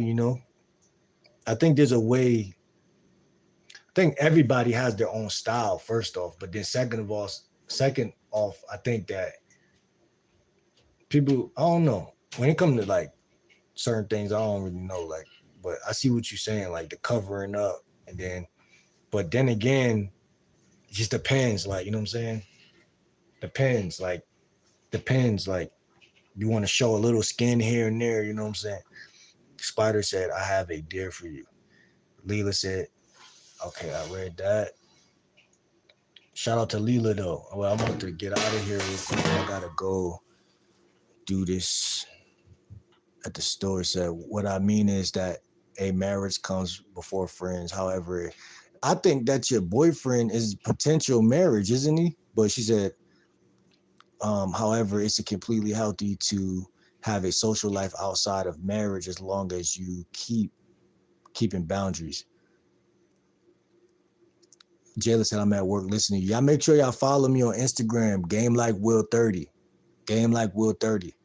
I think there's a way. I think everybody has their own style. First off, but then second off, I think that people. I don't know when it comes to like certain things. I don't really know. Like, but I see what you're saying. Like the covering up, and then, but then again, it just depends. Like, you know what I'm saying? Depends. Like, you want to show a little skin here and there. You know what I'm saying? Spider said, "I have a dare for you." Leela said, "Okay, I read that." Shout out to Leela though. Well, I'm about to get out of here real quick. I gotta go do this at the store. Said, what I mean is that a marriage comes before friends. However, I think that your boyfriend is potential marriage, isn't he? But she said, however, it's a completely healthy to have a social life outside of marriage as long as you keeping boundaries. Jayla said, I'm at work listening to you. Y'all make sure y'all follow me on Instagram, Game Like Will 30. Game Like Will 30.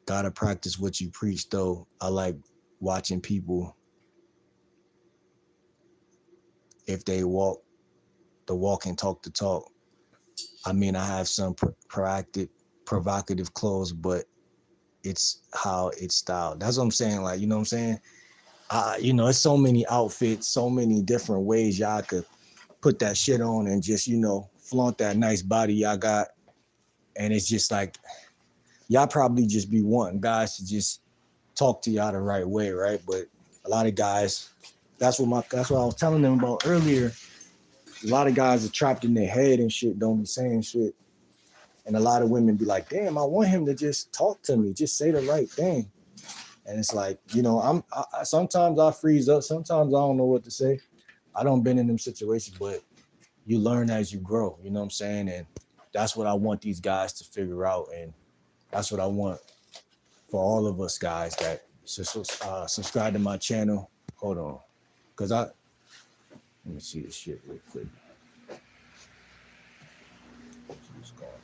Gotta practice what you preach though. I like watching people, if they walk the walk and talk the talk. I mean, I have some provocative clothes, but it's how it's styled. That's what I'm saying. Like, you know what I'm saying? It's so many outfits, so many different ways y'all could put that shit on and just, flaunt that nice body y'all got. And it's just like, y'all probably just be wanting guys to just talk to y'all the right way, right? But a lot of guys, that's what I was telling them about earlier. A lot of guys are trapped in their head and shit, don't be saying shit. And a lot of women be like, damn, I want him to just talk to me, just say the right thing. And it's like, sometimes I freeze up. Sometimes I don't know what to say. I don't been in them situations, but you learn as you grow, you know what I'm saying? And that's what I want these guys to figure out. And that's what I want for all of us guys that subscribe to my channel. Hold on. Let me see this shit real quick. What's going on?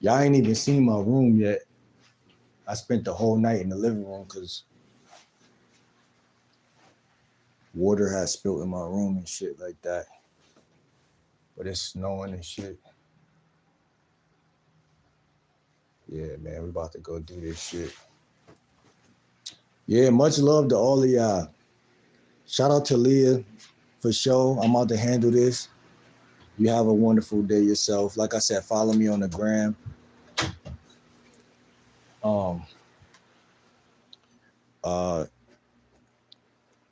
Y'all ain't even seen my room yet. I spent the whole night in the living room because water has spilled in my room and shit like that. But it's snowing and shit. Yeah, man, we about to go do this shit. Yeah, much love to all of y'all. Shout out to Leah for sure. I'm about to handle this. You have a wonderful day yourself. Like I said, follow me on the gram.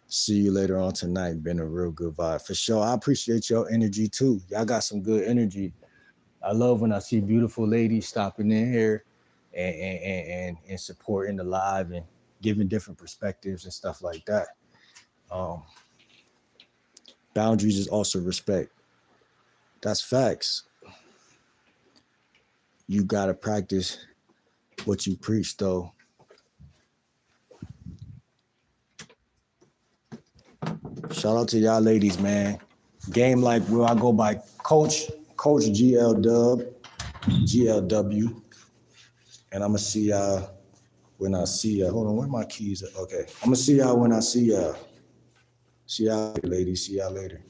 See you later on tonight. Been a real good vibe. For sure. I appreciate your energy too. Y'all got some good energy. I love when I see beautiful ladies stopping in here and supporting the live and giving different perspectives and stuff like that. Boundaries is also respect. That's facts. You gotta practice what you preach though. Shout out to y'all ladies, man. Game Like Will. I go by Coach GLW. And I'm gonna see y'all when I see y'all. Hold on, where my keys at? Okay. I'm gonna see y'all when I see y'all. See y'all later, ladies. See y'all later.